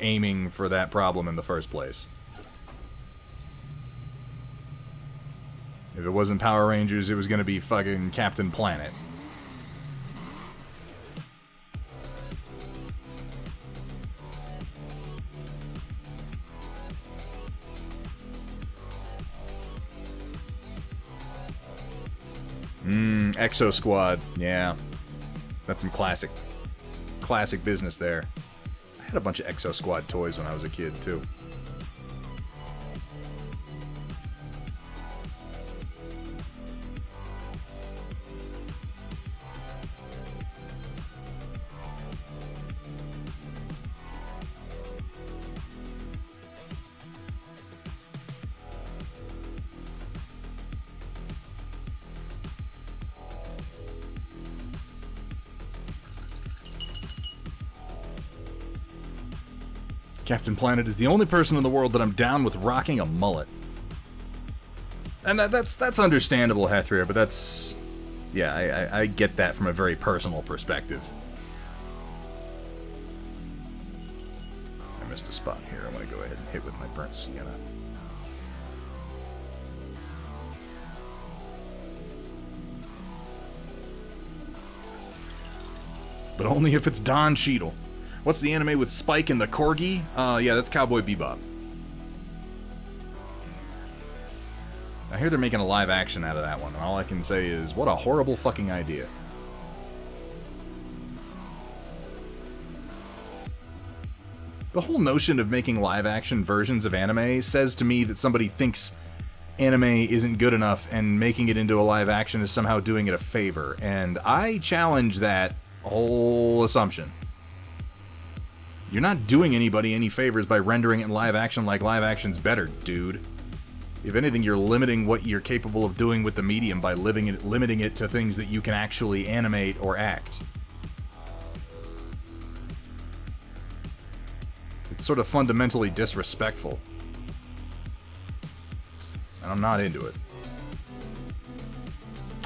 aiming for that problem in the first place. If it wasn't Power Rangers, it was going to be fucking Captain Planet. Exo Squad, yeah. That's some classic business there. I had a bunch of Exo Squad toys when I was a kid, too. Captain Planet is the only person in the world that I'm down with rocking a mullet. And that's understandable, Hethrir, but that's... Yeah, I get that from a very personal perspective. I missed a spot here. I'm going to go ahead and hit with my burnt sienna. But only if it's Don Cheadle. What's the anime with Spike and the Corgi? Yeah, that's Cowboy Bebop. I hear they're making a live action out of that one, and all I can say is, what a horrible fucking idea. The whole notion of making live-action versions of anime says to me that somebody thinks anime isn't good enough and making it into a live-action is somehow doing it a favor, and I challenge that whole assumption. You're not doing anybody any favors by rendering it in live-action like live-action's better, dude. If anything, you're limiting what you're capable of doing with the medium by limiting it to things that you can actually animate or act. It's sort of fundamentally disrespectful. And I'm not into it.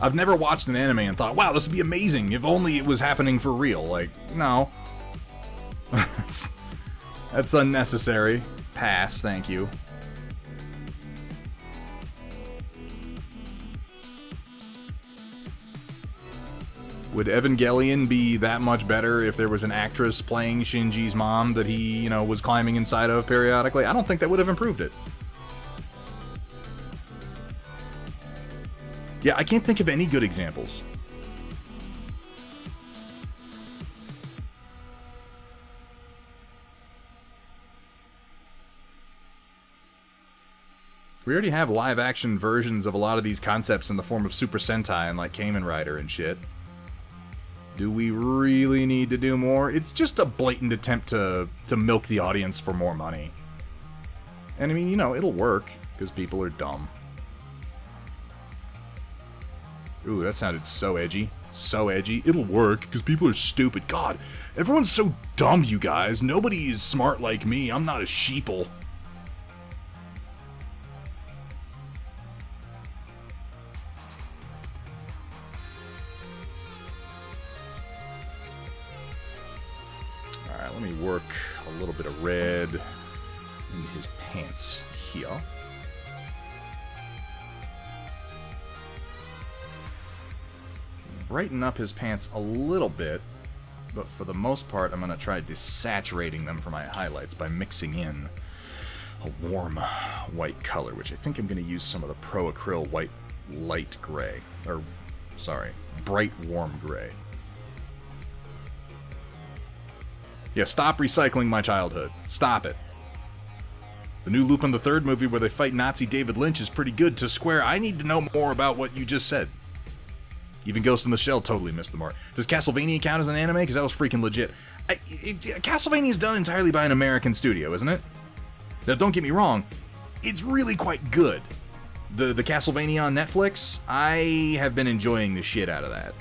I've never watched an anime and thought, wow, this would be amazing if only it was happening for real. Like, no. That's unnecessary. Pass, thank you. Would Evangelion be that much better if there was an actress playing Shinji's mom that he, was climbing inside of periodically? I don't think that would have improved it. Yeah, I can't think of any good examples. We already have live-action versions of a lot of these concepts in the form of Super Sentai and like Kamen Rider and shit. Do we really need to do more? It's just a blatant attempt to milk the audience for more money. And I mean, it'll work, because people are dumb. Ooh, that sounded so edgy. So edgy. It'll work, because people are stupid. God, everyone's so dumb, you guys. Nobody is smart like me. I'm not a sheeple. Let me work a little bit of red in his pants here. Brighten up his pants a little bit, but for the most part I'm going to try desaturating them for my highlights by mixing in a warm white color, which I think I'm going to use some of the Pro Acryl white light gray, or sorry, bright warm gray. Yeah, stop recycling my childhood. Stop it. The new Lupin the Third movie where they fight Nazi David Lynch is pretty good. To Square, I need to know more about what you just said. Even Ghost in the Shell totally missed the mark. Does Castlevania count as an anime? Because that was freaking legit. Castlevania is done entirely by an American studio, isn't it? Now, don't get me wrong. It's really quite good. The Castlevania on Netflix, I have been enjoying the shit out of that.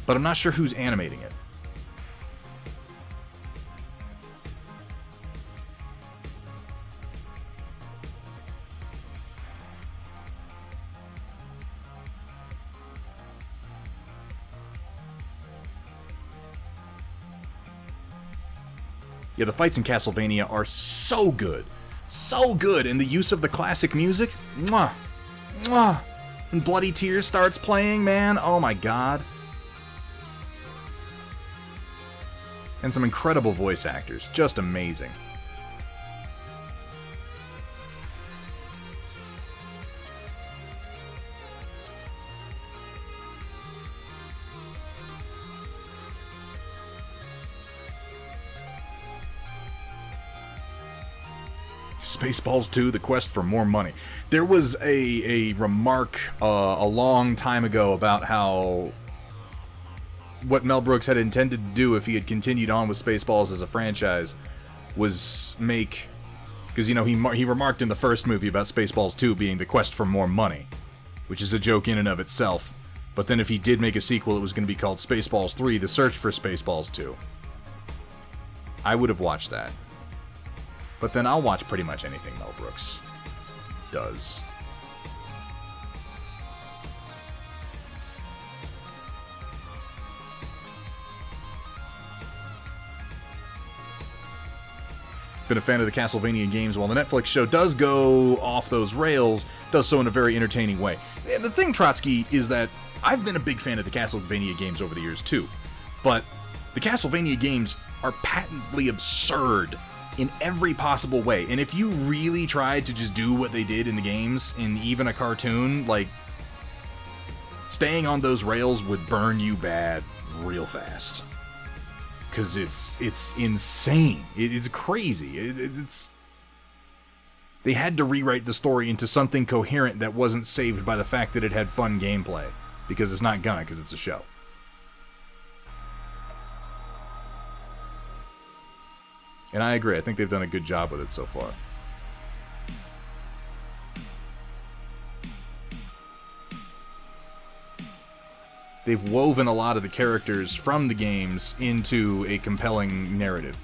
But I'm not sure who's animating it. Yeah, the fights in Castlevania are so good. So good, and the use of the classic music, mwah, mwah. And Bloody Tears starts playing, man, oh my god. And some incredible voice actors, just amazing. Spaceballs 2, The Quest for More Money. There was a remark a long time ago about how what Mel Brooks had intended to do if he had continued on with Spaceballs as a franchise was make... Because, he remarked in the first movie about Spaceballs 2 being The Quest for More Money, which is a joke in and of itself. But then if he did make a sequel, it was going to be called Spaceballs 3, The Search for Spaceballs 2. I would have watched that. But then I'll watch pretty much anything Mel Brooks does. Been a fan of the Castlevania games. While the Netflix show does go off those rails, does so in a very entertaining way. And the thing, Trotsky, is that I've been a big fan of the Castlevania games over the years too. But the Castlevania games are patently absurd in every possible way. And if you really tried to just do what they did in the games, in even a cartoon, like, staying on those rails would burn you bad real fast. because it's insane. It's crazy. It's they had to rewrite the story into something coherent that wasn't saved by the fact that it had fun gameplay, because it's not gonna, because it's a show. And I agree. I think they've done a good job with it so far. They've woven a lot of the characters from the games into a compelling narrative.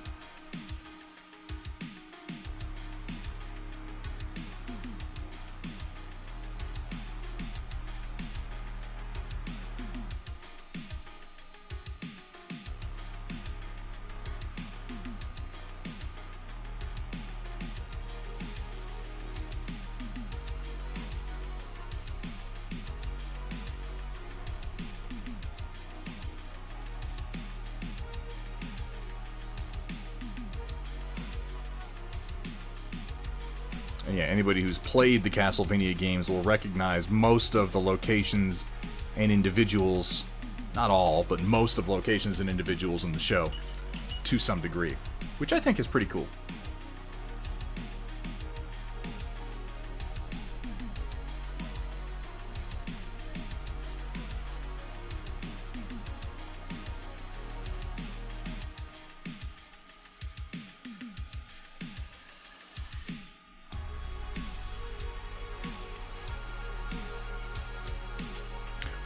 And yeah, anybody who's played the Castlevania games will recognize most of the locations and individuals, not all, but most of locations and individuals in the show, to some degree, which I think is pretty cool.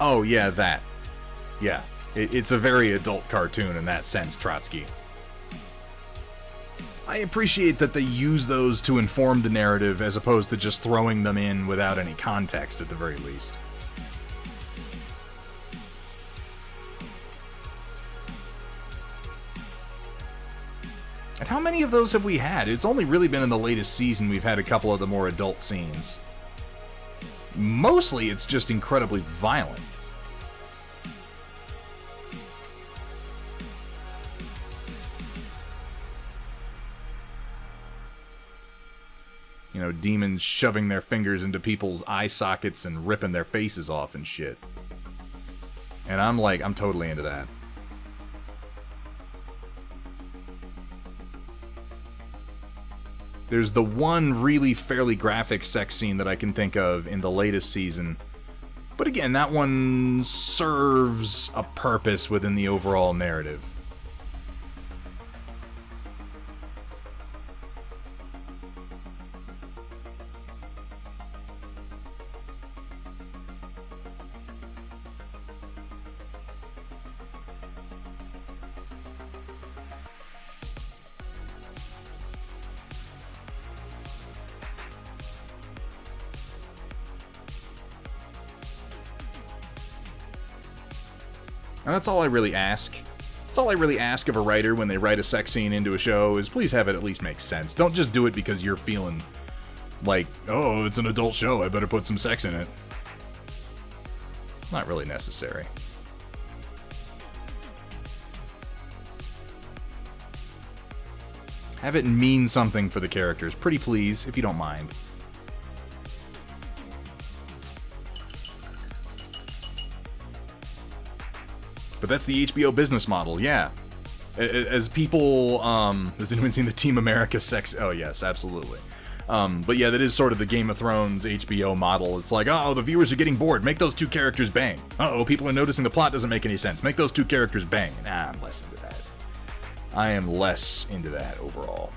Oh, yeah, that. Yeah, it's a very adult cartoon in that sense, Trotsky. I appreciate that they use those to inform the narrative as opposed to just throwing them in without any context at the very least. And how many of those have we had? It's only really been in the latest season we've had a couple of the more adult scenes. Mostly it's just incredibly violent. You know, demons shoving their fingers into people's eye sockets and ripping their faces off and shit. And I'm totally into that. There's the one really fairly graphic sex scene that I can think of in the latest season. But again, that one serves a purpose within the overall narrative. And that's all I really ask. That's all I really ask of a writer when they write a sex scene into a show, is please have it at least make sense. Don't just do it because you're feeling like, oh, it's an adult show, I better put some sex in it. Not really necessary. Have it mean something for the characters, pretty please, if you don't mind. But that's the HBO business model, yeah. As people, has anyone seen the Team America sex? Oh yes, absolutely. But yeah, that is sort of the Game of Thrones HBO model. It's like, oh, the viewers are getting bored. Make those two characters bang. Uh-oh, people are noticing the plot doesn't make any sense. Make those two characters bang. Nah, I'm less into that. I am less into that overall.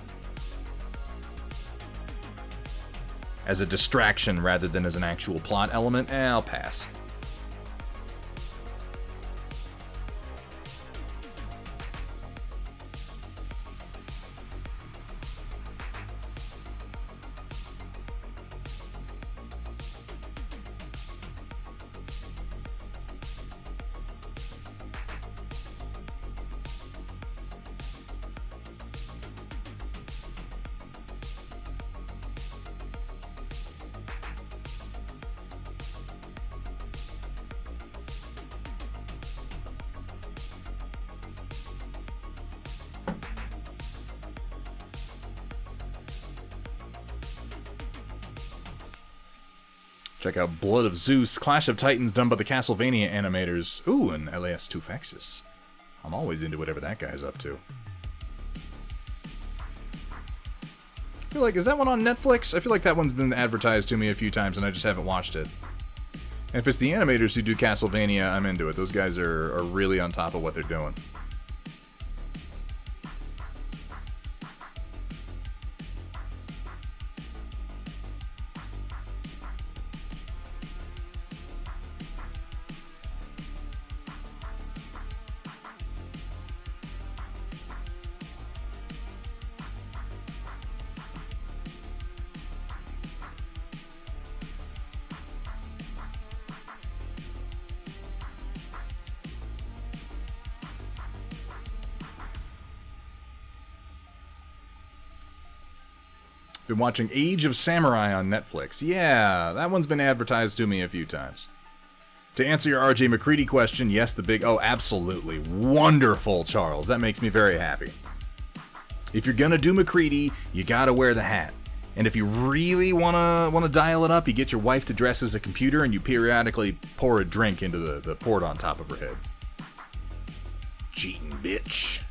As a distraction rather than as an actual plot element, I'll pass. Check out Blood of Zeus, Clash of Titans done by the Castlevania animators. Ooh, and Elias Tufexis. I'm always into whatever that guy's up to. I feel like, is that one on Netflix? I feel like that one's been advertised to me a few times and I just haven't watched it. And if it's the animators who do Castlevania, I'm into it. Those guys are really on top of what they're doing. Been watching Age of Samurai on Netflix. Yeah, that one's been advertised to me a few times. To answer your RJ McCready question, yes, the big... Oh, absolutely. Wonderful, Charles. That makes me very happy. If you're gonna do McCready, you gotta wear the hat. And if you really wanna dial it up, you get your wife to dress as a computer and you periodically pour a drink into the port on top of her head. Cheating bitch.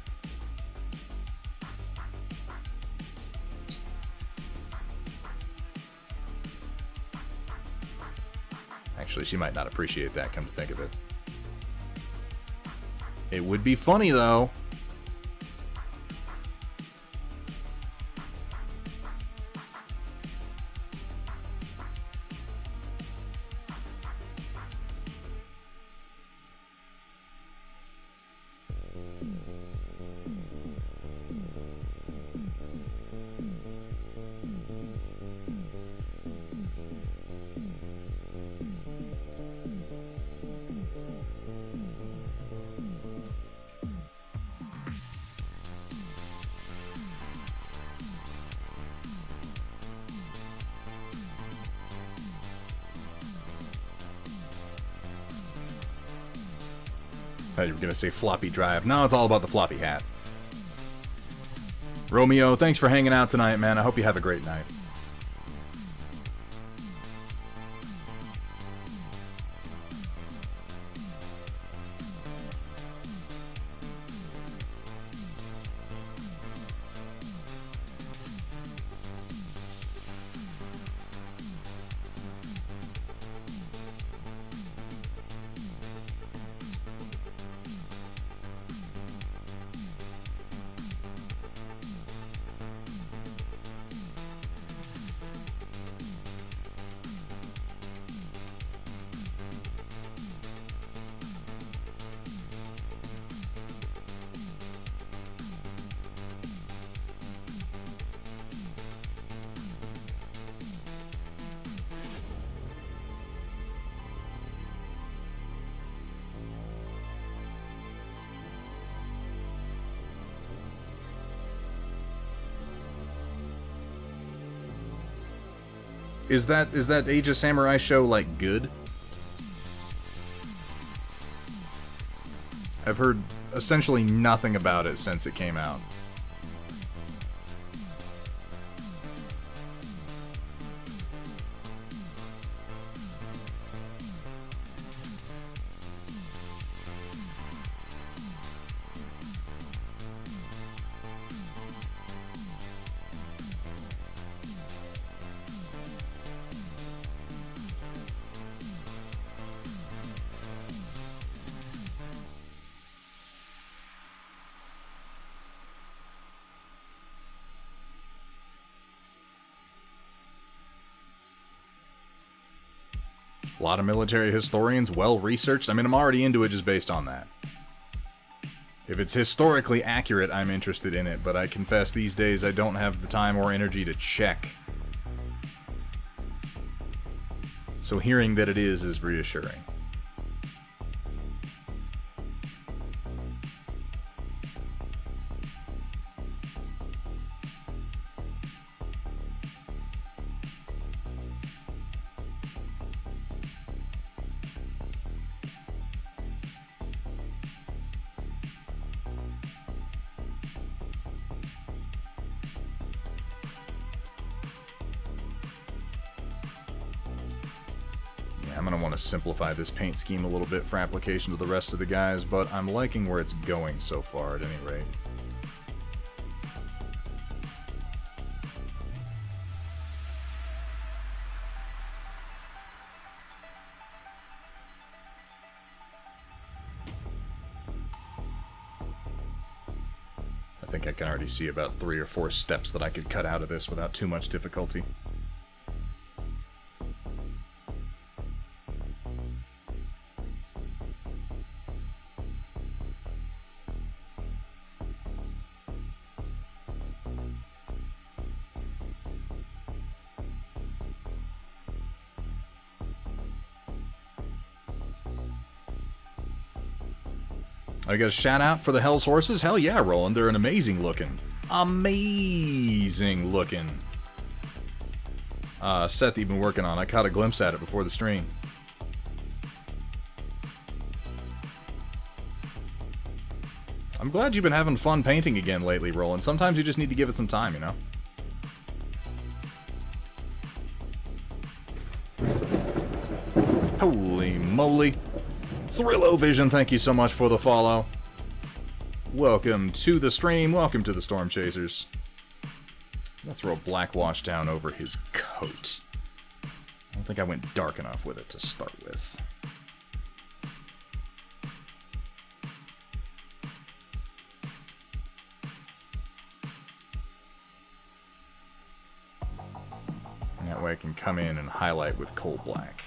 Actually, she might not appreciate that, come to think of it. It would be funny, though. I thought you were going to say floppy drive. No, it's all about the floppy hat. Romeo, thanks for hanging out tonight, man. I hope you have a great night. Is that Age of Samurai show, like, good? I've heard essentially nothing about it since it came out. A lot of military historians, well researched. I mean, I'm already into it just based on that. If it's historically accurate, I'm interested in it, but I confess these days I don't have the time or energy to check. So hearing that it is reassuring. I'm going to want to simplify this paint scheme a little bit for application to the rest of the guys, but I'm liking where it's going so far at any rate. I think I can already see about 3 or 4 steps that I could cut out of this without too much difficulty. I got a shout out for the Hell's Horses? Hell yeah, Roland. They're an amazing looking. Amazing looking. Set that you've been working on. I caught a glimpse at it before the stream. I'm glad you've been having fun painting again lately, Roland. Sometimes you just need to give it some time, you know? Holy moly. Thrillo-Vision, thank you so much for the follow. Welcome to the stream. Welcome to the Storm Chasers. I'm gonna throw a black wash down over his coat. I don't think I went dark enough with it to start with. And that way I can come in and highlight with coal black.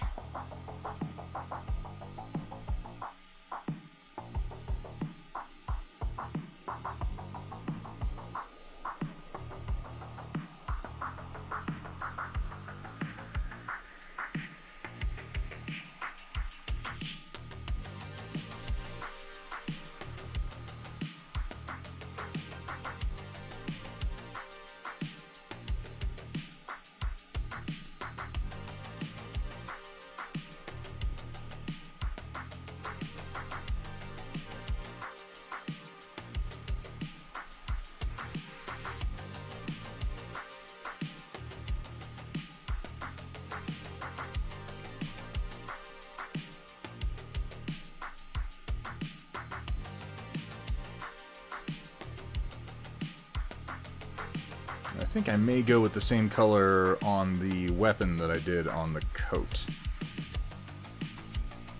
I think I may go with the same color on the weapon that I did on the coat.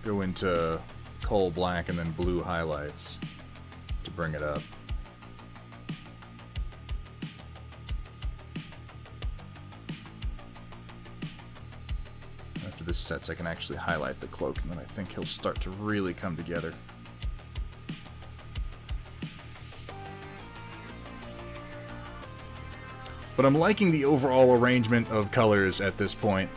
Go into coal black and then blue highlights to bring it up. After this sets, I can actually highlight the cloak, and then I think he'll start to really come together. But I'm liking the overall arrangement of colors at this point.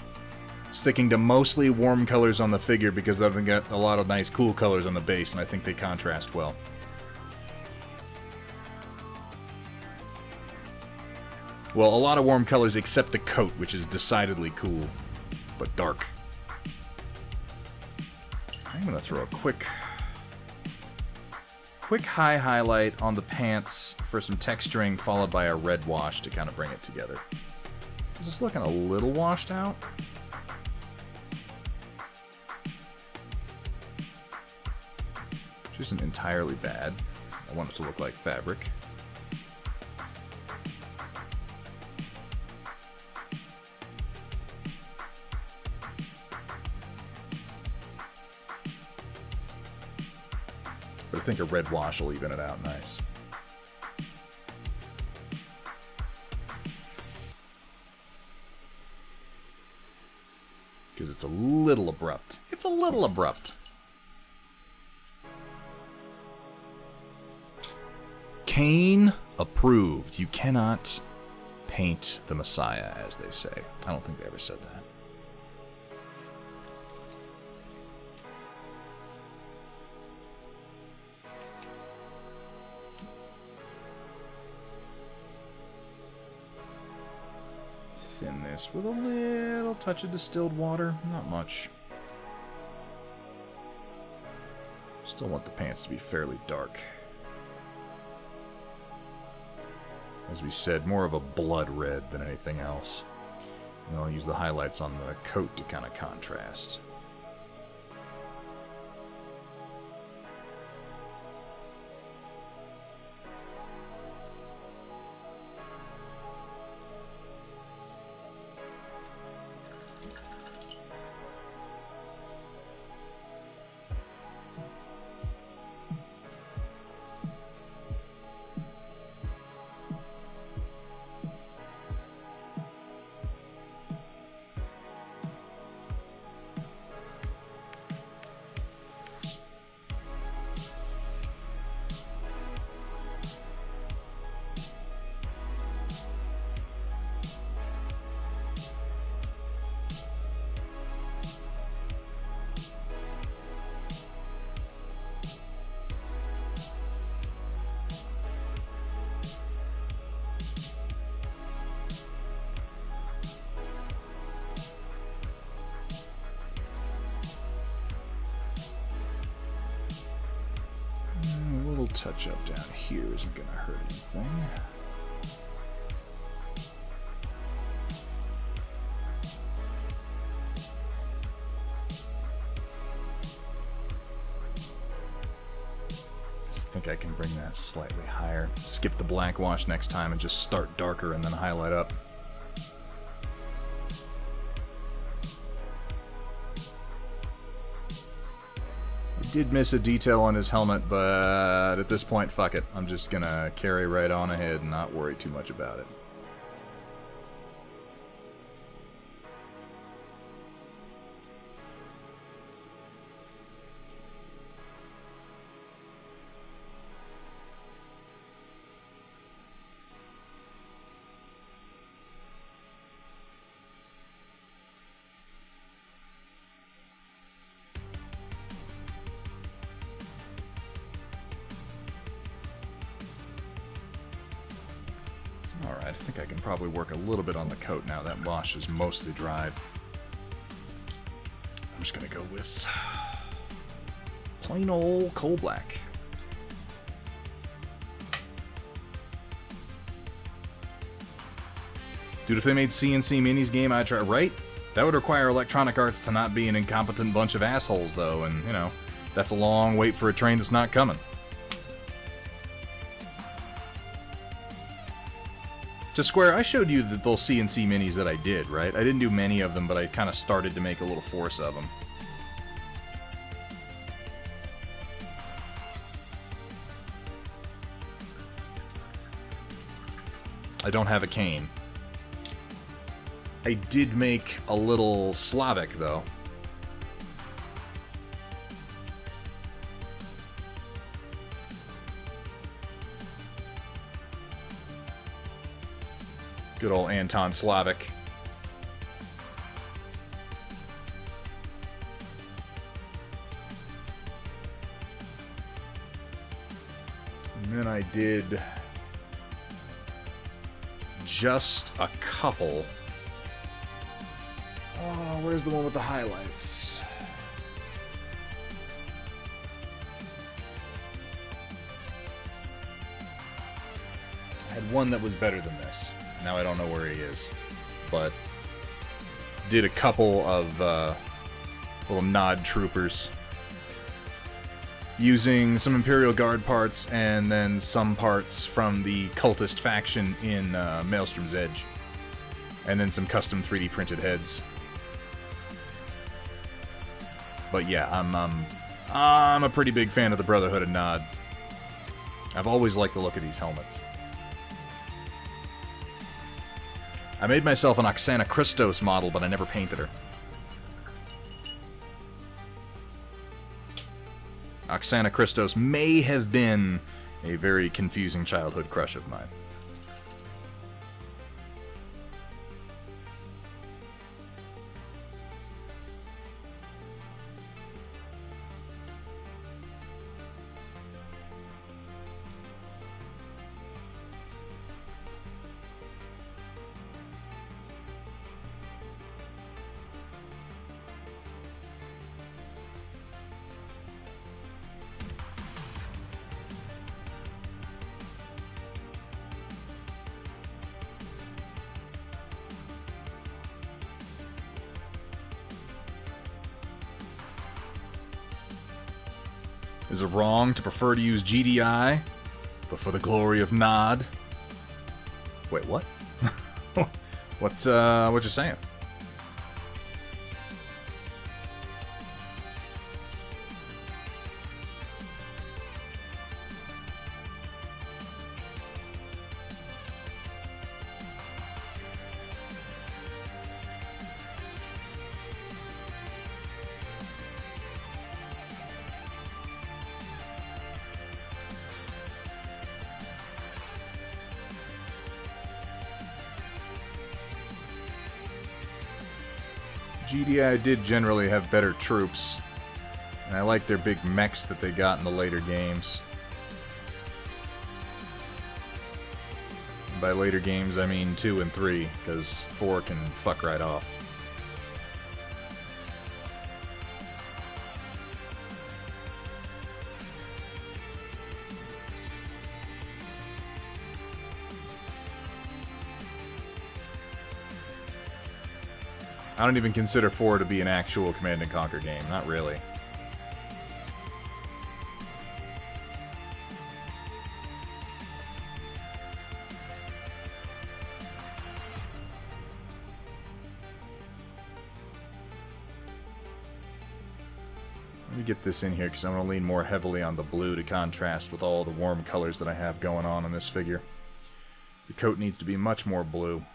Sticking to mostly warm colors on the figure because I've got a lot of nice cool colors on the base, and I think they contrast well. Well, a lot of warm colors except the coat, which is decidedly cool, but dark. I'm gonna throw a quick high highlight on the pants for some texturing, followed by a red wash to kind of bring it together. Is this looking a little washed out? Which isn't entirely bad. I want it to look like fabric. But I think a red wash will even it out nice. Because it's a little abrupt. It's a little abrupt. Kane approved. You cannot paint the Messiah, as they say. I don't think they ever said that. Thin this with a little touch of distilled water. Not much. Still want the pants to be fairly dark. As we said, more of a blood red than anything else. And I'll use the highlights on the coat to kind of contrast. touch up down here isn't gonna hurt anything. I think I can bring that slightly higher. Skip the black wash next time and just start darker and then highlight up. I did miss a detail on his helmet, but at this point, fuck it. I'm just gonna carry right on ahead and not worry too much about it. Alright, I think I can probably work a little bit on the coat now. That wash is mostly dried. I'm just gonna go with plain old coal black. Dude, if they made CNC Minis game, I'd try, right? That would require Electronic Arts to not be an incompetent bunch of assholes, though, and, you know, that's a long wait for a train that's not coming. To Square, I showed you the those CNC Minis that I did, right? I didn't do many of them, but I kind of started to make a little force of them. I don't have a cane. I did make a little Slavic, though. Good old Anton Slavic. And then I did just a couple. Oh, where's the one with the highlights? I had one that was better than this. Now I don't know where he is, but did a couple of little nod troopers using some Imperial Guard parts and then some parts from the cultist faction in Maelstrom's Edge, and then some custom 3D printed heads. But yeah, I'm a pretty big fan of the Brotherhood of Nod. I've always liked the look of these helmets. I made myself an Oksana Christos model, but I never painted her. Oksana Christos may have been a very confusing childhood crush of mine. Is it wrong to prefer to use GDI, but for the glory of Nod? Wait, what? What you saying? GDI did generally have better troops, and I like their big mechs that they got in the later games. And by later games, I mean 2 and 3, because 4 can fuck right off. I don't even consider 4 to be an actual Command & Conquer game. Not really. Let me get this in here because I'm going to lean more heavily on the blue to contrast with all the warm colors that I have going on in this figure. The coat needs to be much more blue.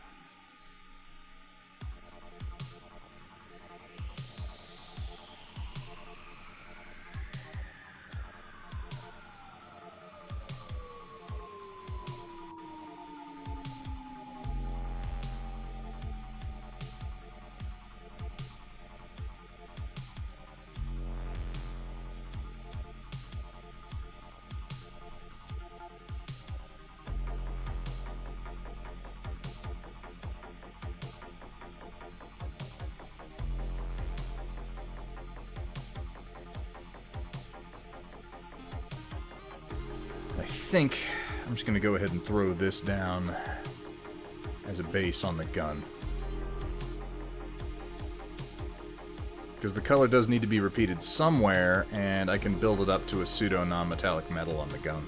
I think I'm just going to go ahead and throw this down as a base on the gun. Because the color does need to be repeated somewhere, and I can build it up to a pseudo non-metallic metal on the gun.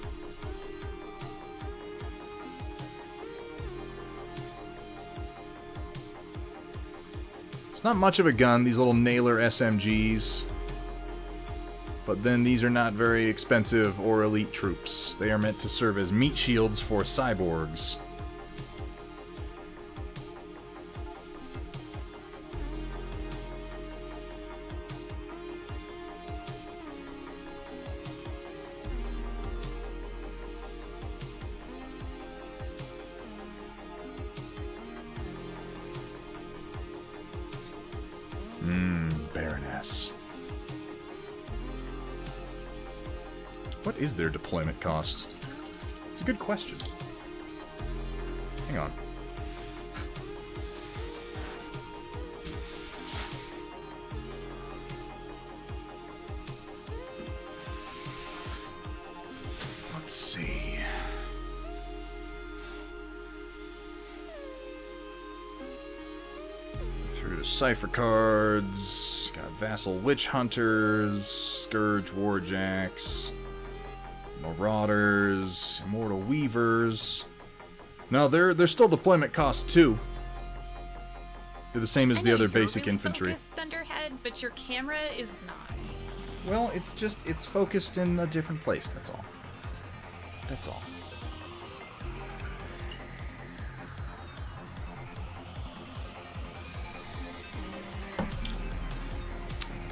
It's not much of a gun, these little nailer SMGs. But then these are not very expensive or elite troops. They are meant to serve as meat shields for cyborgs. Baroness. What is their deployment cost? It's a good question. Hang on. Let's see. Through the cipher cards. Got Vassal Witch Hunters, Scourge Warjacks, Marauders, Immortal Weavers. No, they're still deployment cost too. They're the same as the other basic infantry. Thunderhead, but your camera is not. Well, it's focused in a different place, that's all. That's all.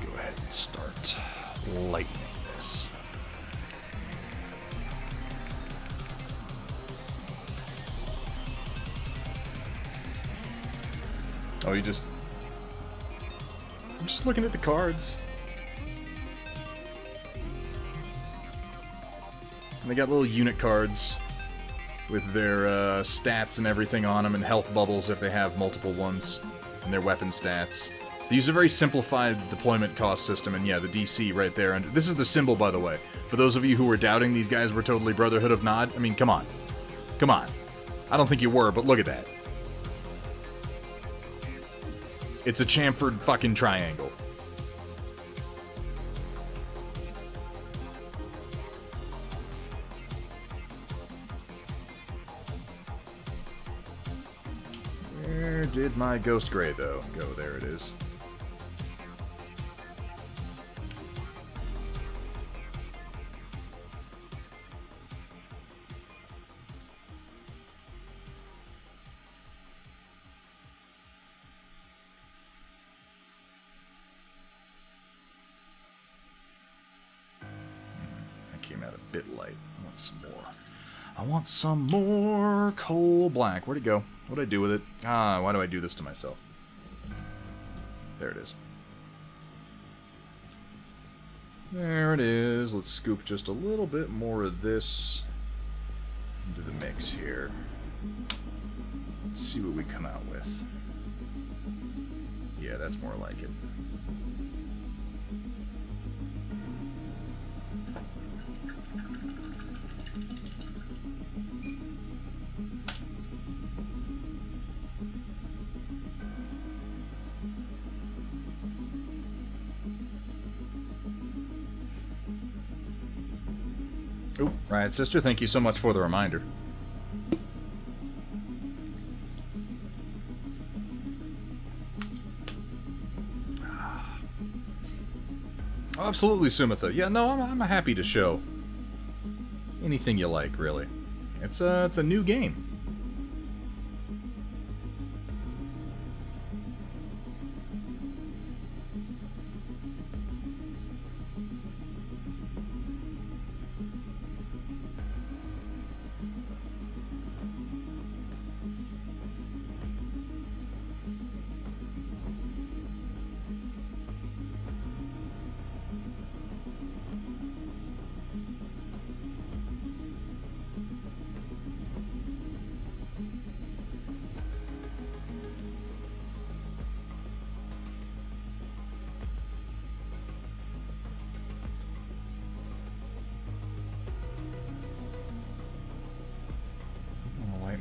Go ahead and start lightening this. Oh, I'm just looking at the cards. And they got little unit cards with their stats and everything on them, and health bubbles if they have multiple ones, and their weapon stats. They use a very simplified deployment cost system, and yeah, the DC right there. And this is the symbol, by the way. For those of you who were doubting these guys were totally Brotherhood of Nod, I mean, come on. Come on. I don't think you were, but look at that. It's a chamfered fucking triangle. Where did my Ghost Gray, though, go? There it is. Came out a bit light. I want some more. I want some more coal black. Where'd it go? What'd I do with it? Ah, why do I do this to myself? There it is. There it is. Let's scoop just a little bit more of this into the mix here. Let's see what we come out with. Yeah, that's more like it. Oop, right, sister, thank you so much for the reminder. Oh, absolutely, Sumitha. Yeah, no, I'm happy to show anything you like, really. It's a new game.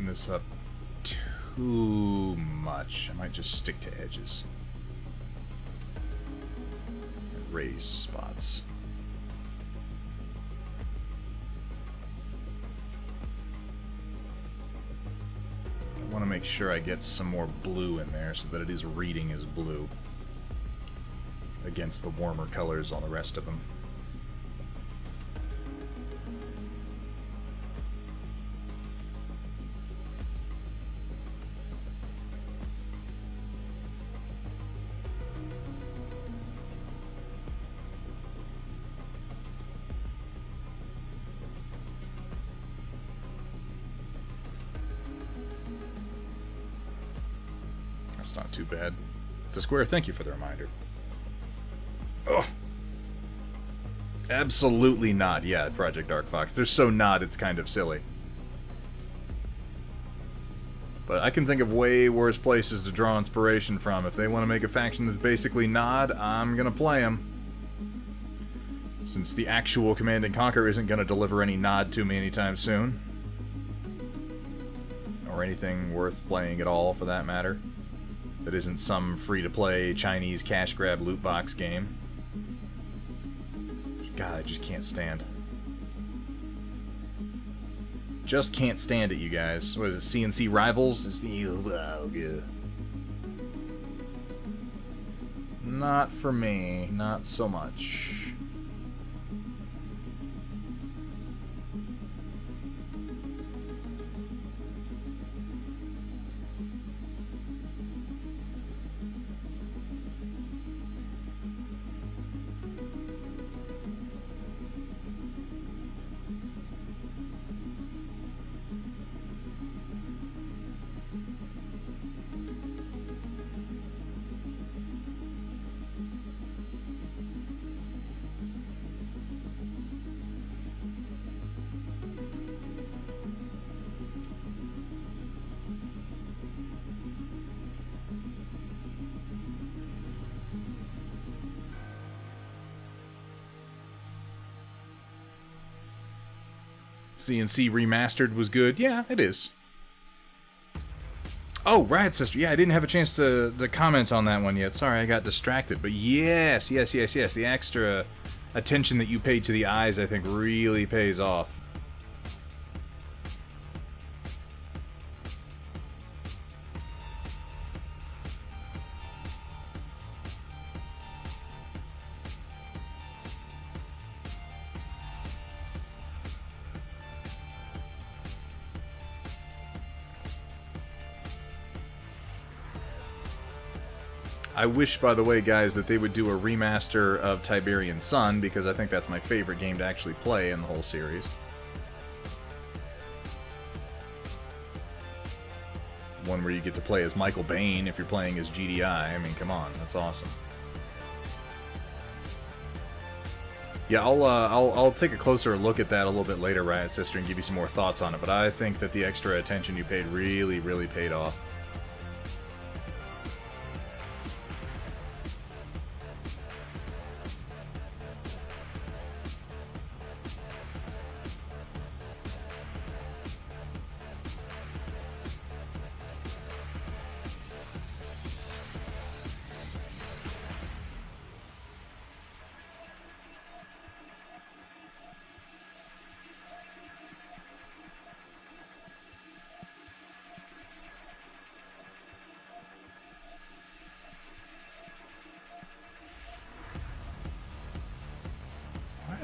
This up too much. I might just stick to edges. Raise spots. I want to make sure I get some more blue in there so that it is reading as blue against the warmer colors on the rest of them. That's not too bad. The square, thank you for the reminder. Oh, absolutely not. Yeah, Project Dark Fox. They're so not, it's kind of silly. But I can think of way worse places to draw inspiration from. If they want to make a faction that's basically Nod, I'm gonna play them. Since the actual Command and Conquer isn't gonna deliver any Nod to me anytime soon. Or anything worth playing at all, for that matter. That isn't some free-to-play Chinese cash grab loot box game. God, I just can't stand. Just can't stand it, you guys. What is it, CNC Rivals? It's the... Oh, yeah. Not for me. Not so much. CNC Remastered was good. Yeah, it is. Oh, Riot Sister. Yeah, I didn't have a chance to comment on that one yet. Sorry, I got distracted. But yes. The extra attention that you paid to the eyes, I think, really pays off. I wish, by the way, guys, that they would do a remaster of Tiberian Sun, because I think that's my favorite game to actually play in the whole series. One where you get to play as Michael Bain if you're playing as GDI. I mean, come on, that's awesome. Yeah, I'll take a closer look at that a little bit later, Riot Sister, and give you some more thoughts on it, but I think that the extra attention you paid really, really paid off.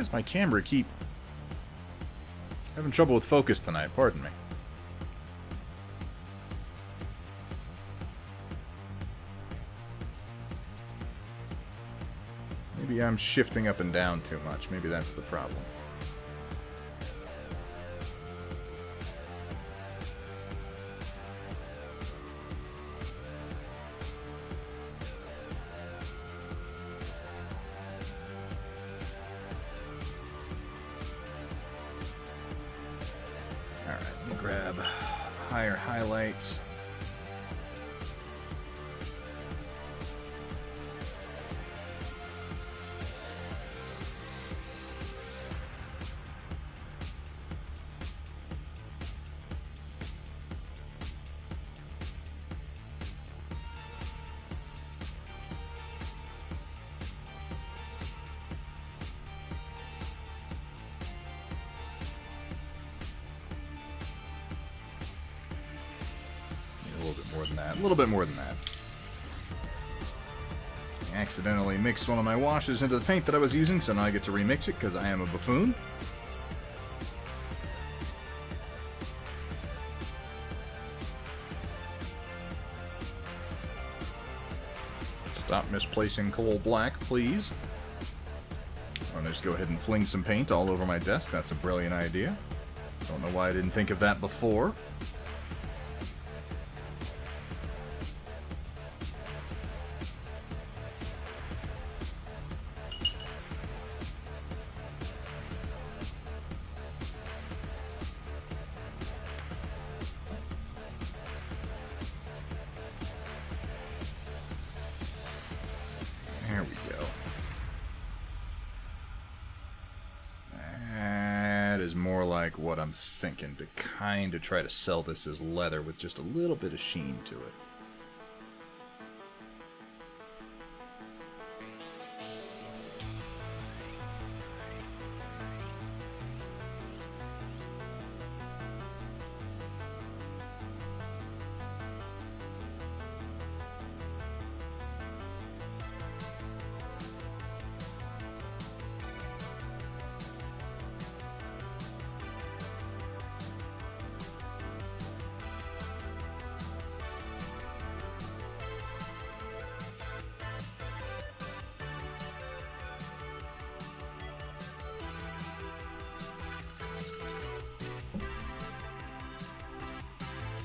does my camera keep having trouble with focus tonight? Pardon me. Maybe I'm shifting up and down too much. Maybe that's the problem. Alright, let me grab higher highlights. A little bit more than that. A little bit more than that. I accidentally mixed one of my washes into the paint that I was using, so now I get to remix it because I am a buffoon. Stop misplacing coal black, please. I'm going to just go ahead and fling some paint all over my desk. That's a brilliant idea. Don't know why I didn't think of that before. There we go. That is more like what I'm thinking, to kind of try to sell this as leather with just a little bit of sheen to it.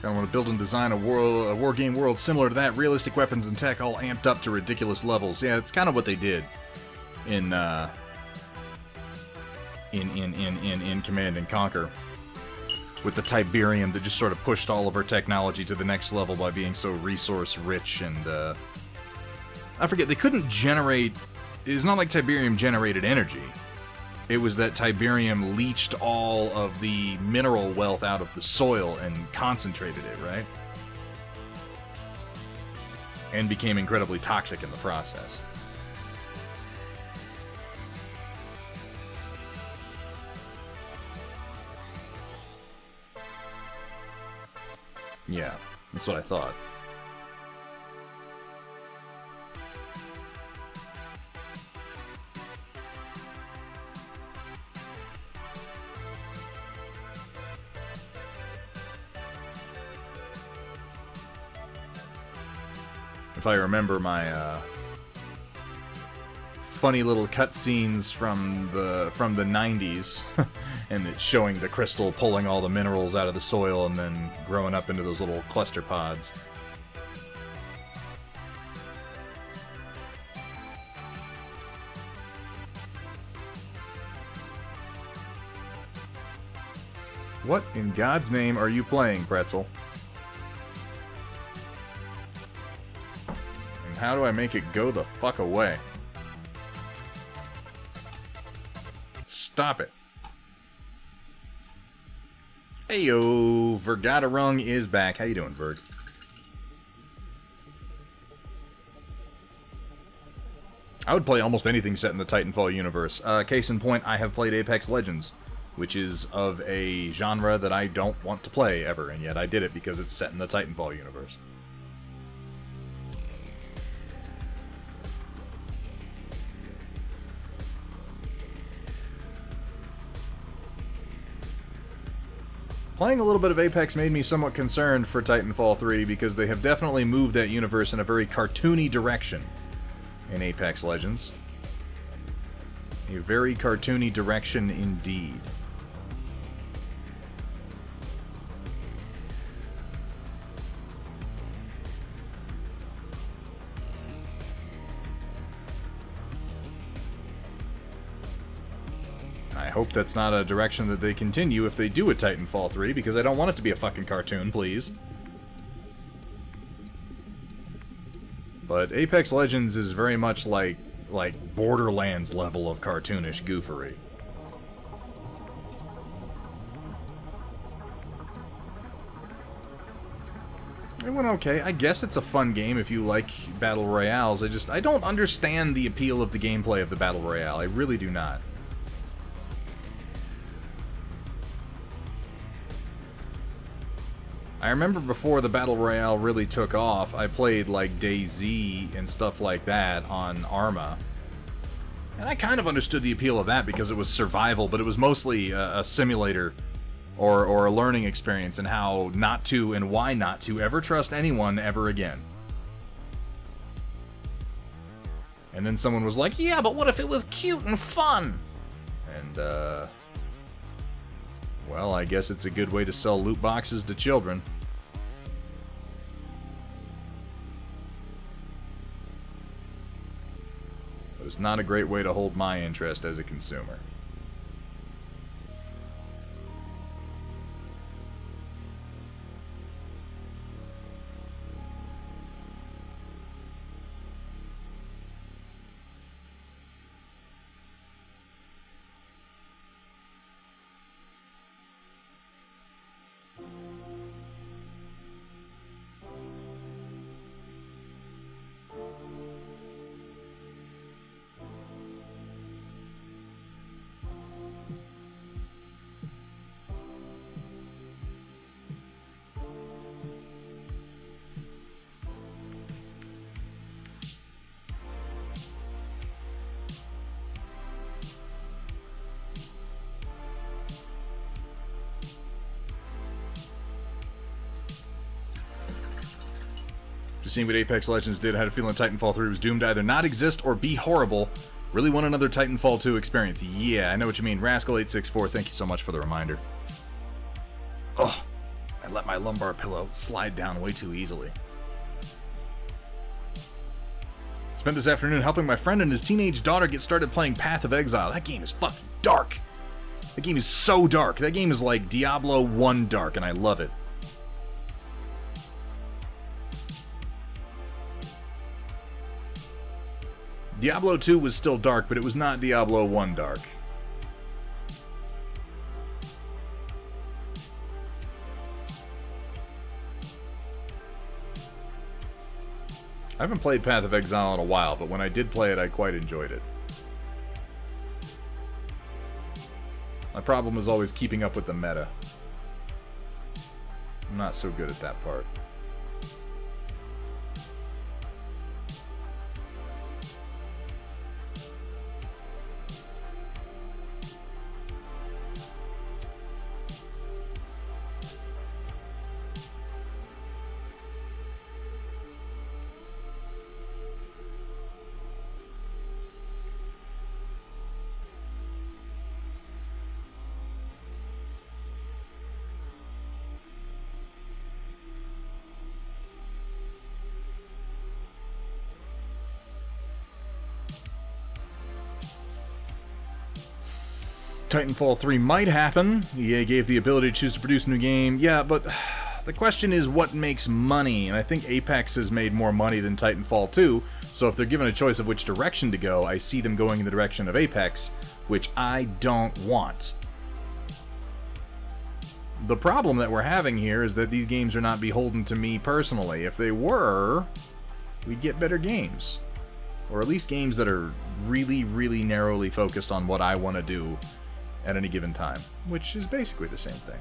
I want to build and design a war game world similar to that. Realistic weapons and tech all amped up to ridiculous levels. Yeah, it's kind of what they did in Command and Conquer with the Tiberium, that just sort of pushed all of our technology to the next level by being so resource rich. And I forget, they couldn't generate. It's not like Tiberium generated energy. It was that Tiberium leached all of the mineral wealth out of the soil and concentrated it, right? And became incredibly toxic in the process. Yeah, that's what I thought. If I remember my funny little cutscenes from the 90s, and it's showing the crystal pulling all the minerals out of the soil and then growing up into those little cluster pods. What in God's name are you playing, Pretzel? How do I make it go the fuck away? Stop it. Heyo, Vergadarung is back. How you doing, Verg? I would play almost anything set in the Titanfall universe. Case in point, I have played Apex Legends, which is of a genre that I don't want to play ever, and yet I did it because it's set in the Titanfall universe. Playing a little bit of Apex made me somewhat concerned for Titanfall 3 because they have definitely moved that universe in a very cartoony direction in Apex Legends. A very cartoony direction indeed. I hope that's not a direction that they continue if they do a Titanfall 3, because I don't want it to be a fucking cartoon, please. But Apex Legends is very much like Borderlands level of cartoonish goofery. It went okay. I guess it's a fun game if you like Battle Royales. I don't understand the appeal of the gameplay of the Battle Royale. I really do not. I remember before the Battle Royale really took off, I played like DayZ and stuff like that on Arma. And I kind of understood the appeal of that because it was survival, but it was mostly a simulator or a learning experience and how not to and why not to ever trust anyone ever again. And then someone was like, yeah, but what if it was cute and fun? And, well, I guess it's a good way to sell loot boxes to children. But it's not a great way to hold my interest as a consumer. Just seeing what Apex Legends did, I had a feeling Titanfall 3 was doomed to either not exist or be horrible. Really want another Titanfall 2 experience. Yeah, I know what you mean. Rascal864, thank you so much for the reminder. Ugh, I let my lumbar pillow slide down way too easily. Spent this afternoon helping my friend and his teenage daughter get started playing Path of Exile. That game is fucking dark. That game is so dark. That game is like Diablo 1 dark, and I love it. Diablo 2 was still dark, but it was not Diablo 1 dark. I haven't played Path of Exile in a while, but when I did play it, I quite enjoyed it. My problem is always keeping up with the meta. I'm not so good at that part. Titanfall 3 might happen. EA gave the ability to choose to produce a new game. Yeah, but the question is what makes money, and I think Apex has made more money than Titanfall 2, so if they're given a choice of which direction to go, I see them going in the direction of Apex, which I don't want. The problem that we're having here is that these games are not beholden to me personally. If they were, we'd get better games. Or at least games that are really, really narrowly focused on what I want to do at any given time, which is basically the same thing.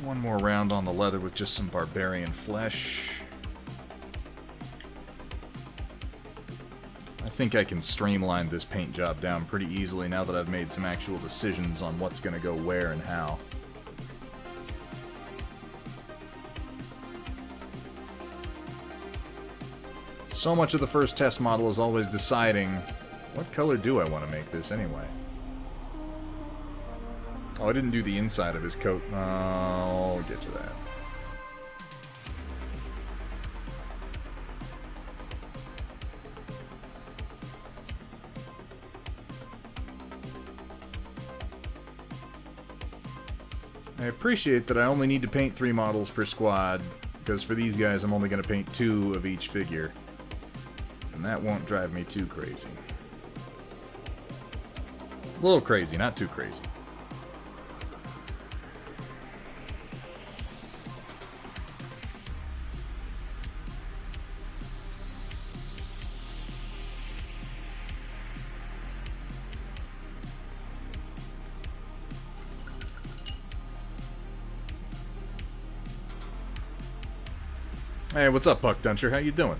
one more round on the leather with just some barbarian flesh. I think I can streamline this paint job down pretty easily now that I've made some actual decisions on what's going to go where and how. So much of the first test model is always deciding, what color do I want to make this anyway? Oh, I didn't do the inside of his coat. I'll get to that. I appreciate that I only need to paint 3 models per squad, because for these guys I'm only going to paint 2 of each figure. And that won't drive me too crazy. A little crazy, not too crazy. Hey, what's up, Puck Duncher? How you doing?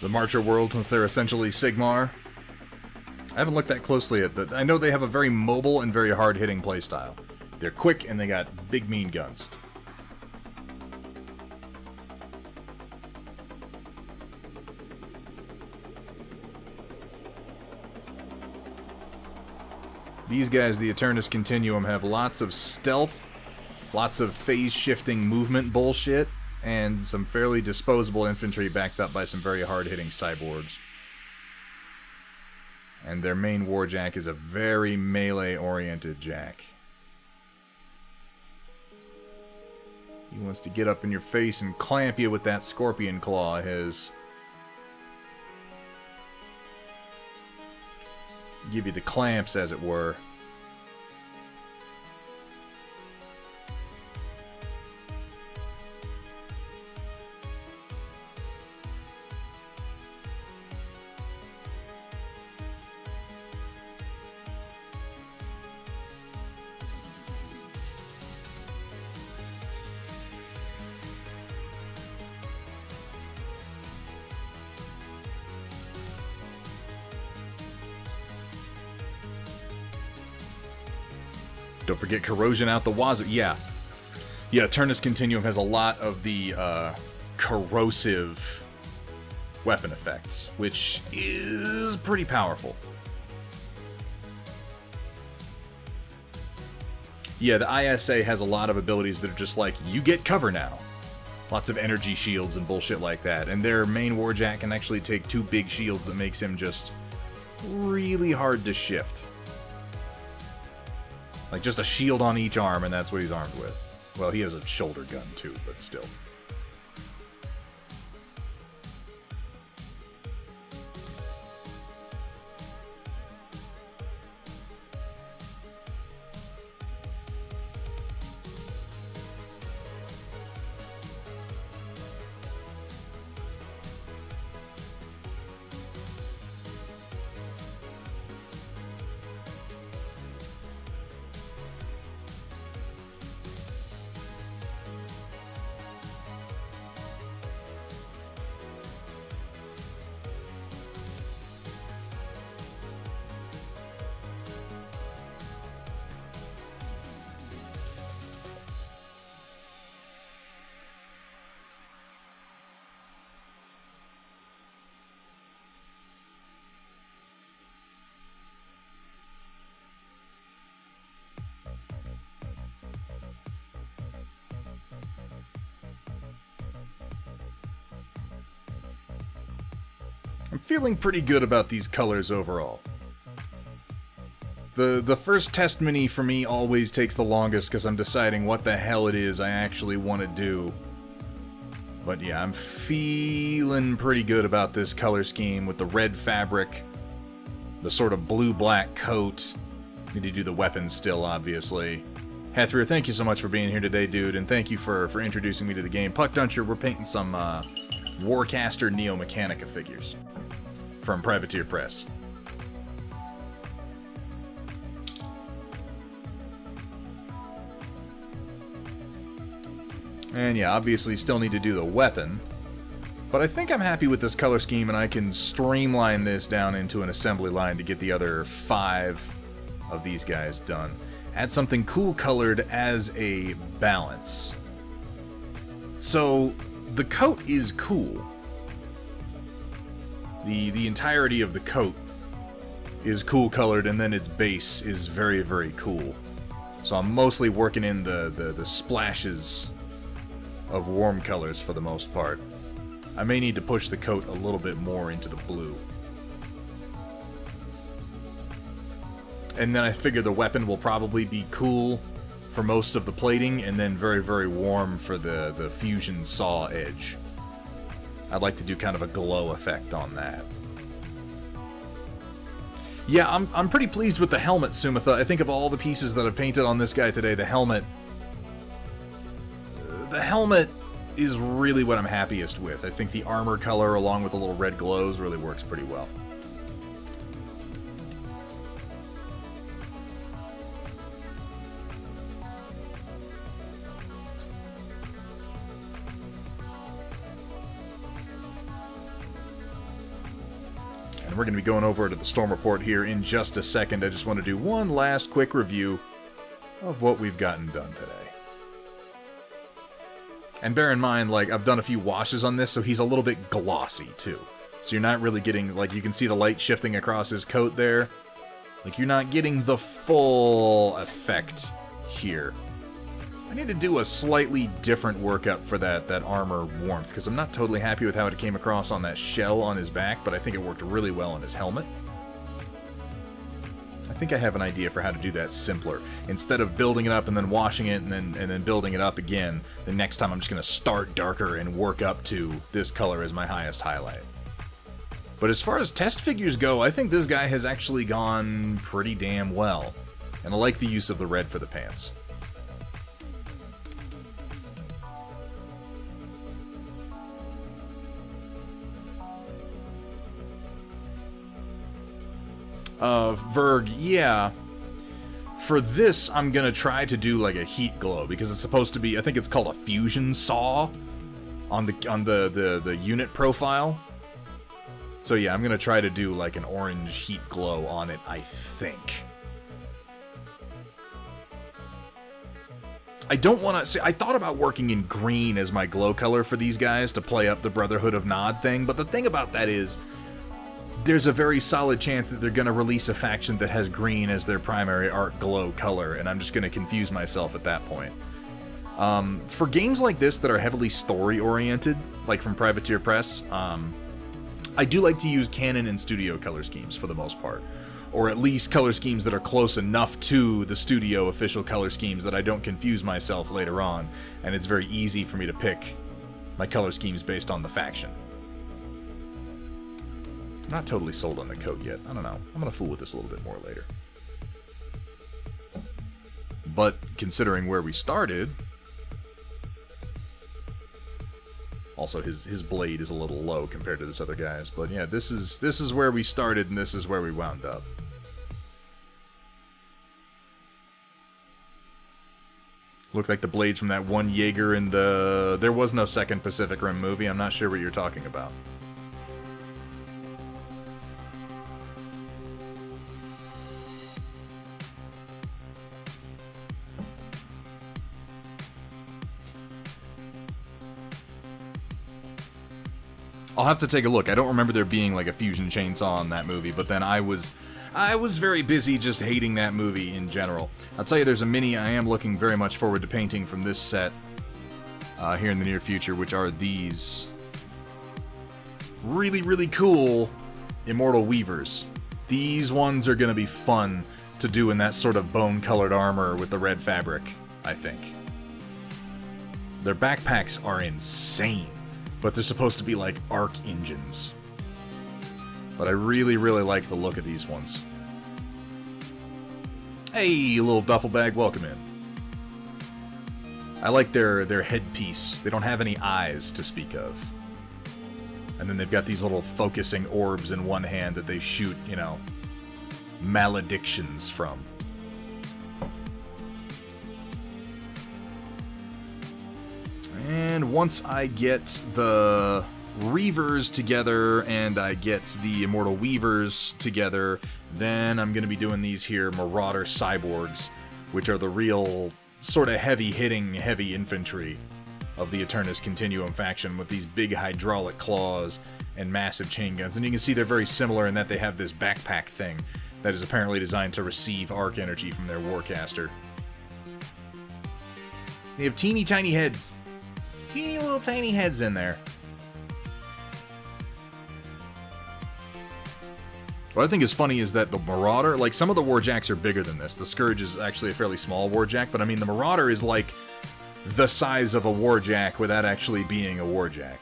The Marcher world, since they're essentially Sigmar. I haven't looked that closely at that. I know they have a very mobile and very hard-hitting playstyle. They're quick and they got big mean guns. These guys, the Aeternus Continuum, have lots of stealth, lots of phase-shifting movement bullshit, and some fairly disposable infantry backed up by some very hard-hitting cyborgs. And their main warjack is a very melee-oriented jack. He wants to get up in your face and clamp you with that scorpion claw of his. Give you the clamps, as it were. Don't forget corrosion out the wazoo. Yeah, Aeternus Continuum has a lot of the corrosive weapon effects, which is pretty powerful. Yeah, the ISA has a lot of abilities that are just like, you get cover now. Lots of energy shields and bullshit like that. And their main warjack can actually take 2 big shields that makes him just really hard to shift. Like, just a shield on each arm, and that's what he's armed with. Well, he has a shoulder gun, too, but still. I'm feeling pretty good about these colors overall. The first test mini for me always takes the longest because I'm deciding what the hell it is I actually want to do. But yeah, I'm feeling pretty good about this color scheme with the red fabric, the sort of blue-black coat. Need to do the weapons still, obviously. Hethrir, thank you so much for being here today, dude, and thank you for introducing me to the game. Puck Duncher, we're painting some Warcaster Neo Mechanika figures from Privateer Press. And yeah, obviously still need to do the weapon. But I think I'm happy with this color scheme, and I can streamline this down into an assembly line to get the other 5 of these guys done. Add something cool colored as a balance. So, the coat is cool. The entirety of the coat is cool colored, and then its base is very, very cool. So I'm mostly working in the splashes of warm colors for the most part. I may need to push the coat a little bit more into the blue. And then I figure the weapon will probably be cool for most of the plating, and then very, very warm for the fusion saw edge. I'd like to do kind of a glow effect on that. Yeah, I'm pretty pleased with the helmet, Sumitha. I think of all the pieces that I've painted on this guy today, the helmet is really what I'm happiest with. I think the armor color along with the little red glows really works pretty well. And we're going to be going over to the Storm Report here in just a second. I just want to do one last quick review of what we've gotten done today. And bear in mind, like, I've done a few washes on this, so he's a little bit glossy, too. So you're not really getting, like, you can see the light shifting across his coat there. Like, you're not getting the full effect here. I need to do a slightly different workup for that armor warmth, because I'm not totally happy with how it came across on that shell on his back, but I think it worked really well on his helmet. I think I have an idea for how to do that simpler. Instead of building it up and then washing it and then building it up again, the next time I'm just going to start darker and work up to this color as my highest highlight. But as far as test figures go, I think this guy has actually gone pretty damn well. And I like the use of the red for the pants. Verg, yeah. For this, I'm gonna try to do like a heat glow, because it's supposed to be, I think it's called a fusion saw on the unit profile. So yeah, I'm gonna try to do like an orange heat glow on it, I think. I don't want to see. I thought about working in green as my glow color for these guys to play up the Brotherhood of Nod thing, but the thing about that is, there's a very solid chance that they're going to release a faction that has green as their primary art glow color, and I'm just going to confuse myself at that point. For games like this that are heavily story-oriented, like from Privateer Press, I do like to use canon and studio color schemes for the most part. Or at least color schemes that are close enough to the studio official color schemes that I don't confuse myself later on, and it's very easy for me to pick my color schemes based on the faction. I'm not totally sold on the coat yet. I don't know. I'm going to fool with this a little bit more later. But considering where we started... Also, his blade is a little low compared to this other guy's. But yeah, this is where we started, and this is where we wound up. Looked like the blades from that one Jaeger in the... There was no second Pacific Rim movie. I'm not sure what you're talking about. I'll have to take a look. I don't remember there being like a fusion chainsaw in that movie, but then I was very busy just hating that movie in general. I'll tell you, there's a mini I am looking very much forward to painting from this set here in the near future, which are these really, really cool Immortal Weavers. These ones are going to be fun to do in that sort of bone-colored armor with the red fabric, I think. Their backpacks are insane, but they're supposed to be like arc engines. But I really, really like the look of these ones. Hey, little duffel bag, welcome in. I like their headpiece. They don't have any eyes to speak of. And then they've got these little focusing orbs in one hand that they shoot, you know, maledictions from. And once I get the Reavers together and I get the Immortal Weavers together, then I'm going to be doing these here Marauder Cyborgs, which are the real sort of heavy-hitting, heavy infantry of the Aeternus Continuum faction with these big hydraulic claws and massive chain guns. And you can see they're very similar in that they have this backpack thing that is apparently designed to receive arc energy from their Warcaster. They have teeny tiny heads. Teeny little tiny heads in there. What I think is funny is that the Marauder, like some of the Warjacks are bigger than this. The Scourge is actually a fairly small Warjack, but I mean the Marauder is like the size of a Warjack without actually being a Warjack.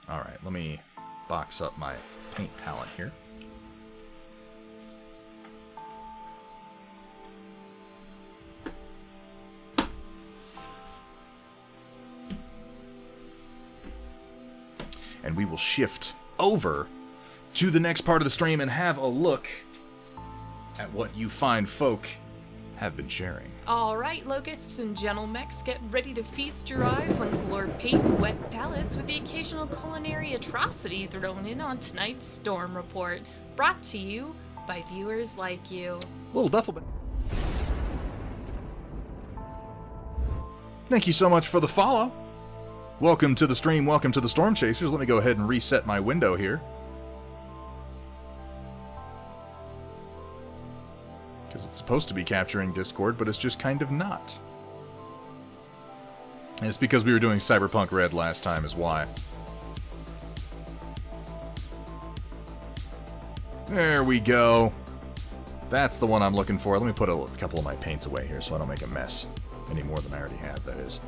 Alright, let me box up my paint palette here. And we will shift over to the next part of the stream and have a look at what you fine folk have been sharing. All right, locusts and gentle mechs, get ready to feast your eyes on glowed paint and wet palettes with the occasional culinary atrocity thrown in on tonight's Storm Report, brought to you by viewers like you. Little duffel bag. Thank you so much for the follow. Welcome to the stream, welcome to the Storm Chasers. Let me go ahead and reset my window here. Because it's supposed to be capturing Discord, but it's just kind of not. And it's because we were doing Cyberpunk Red last time is why. There we go. That's the one I'm looking for. Let me put a couple of my paints away here so I don't make a mess. Any more than I already have, that is.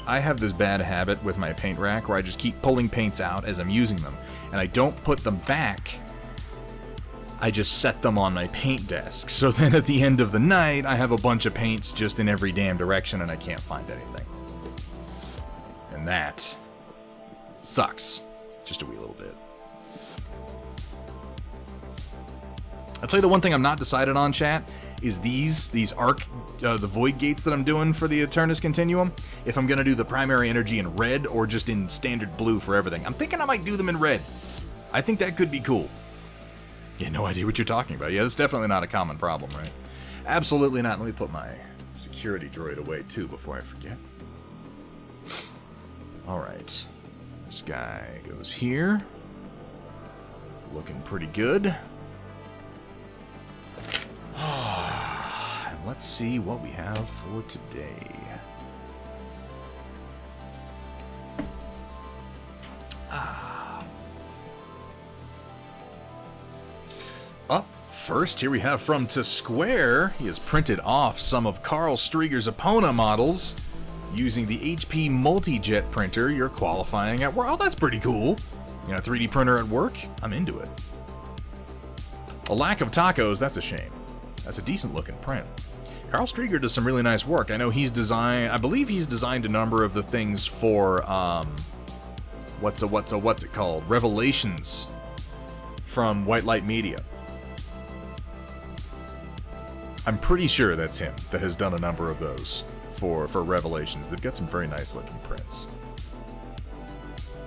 I have this bad habit with my paint rack where I just keep pulling paints out as I'm using them, and I don't put them back. I just set them on my paint desk. So then at the end of the night, I have a bunch of paints just in every damn direction and I can't find anything. And that sucks. Just a wee little bit. I'll tell you the one thing I'm not decided on, chat, is these arc, the void gates that I'm doing for the Aeternus Continuum. If I'm going to do the primary energy in red or just in standard blue for everything. I'm thinking I might do them in red. I think that could be cool. Yeah, no idea what you're talking about. Yeah, that's definitely not a common problem, right? Absolutely not. Let me put my security droid away, too, before I forget. Alright. This guy goes here. Looking pretty good. And let's see what we have for today. Up first, here we have from To Square. He has printed off some of Carl Strieger's Epona models using the HP Multi-Jet printer. You're qualifying at work. Oh, that's pretty cool. You got a 3D printer at work? I'm into it. A lack of tacos, that's a shame. That's a decent looking print. Carl Strieger does some really nice work. I know he's designed, I believe he's designed a number of the things for, what's it called? Revelations from White Light Media. I'm pretty sure that's him that has done a number of those for Revelations. They've got some very nice looking prints.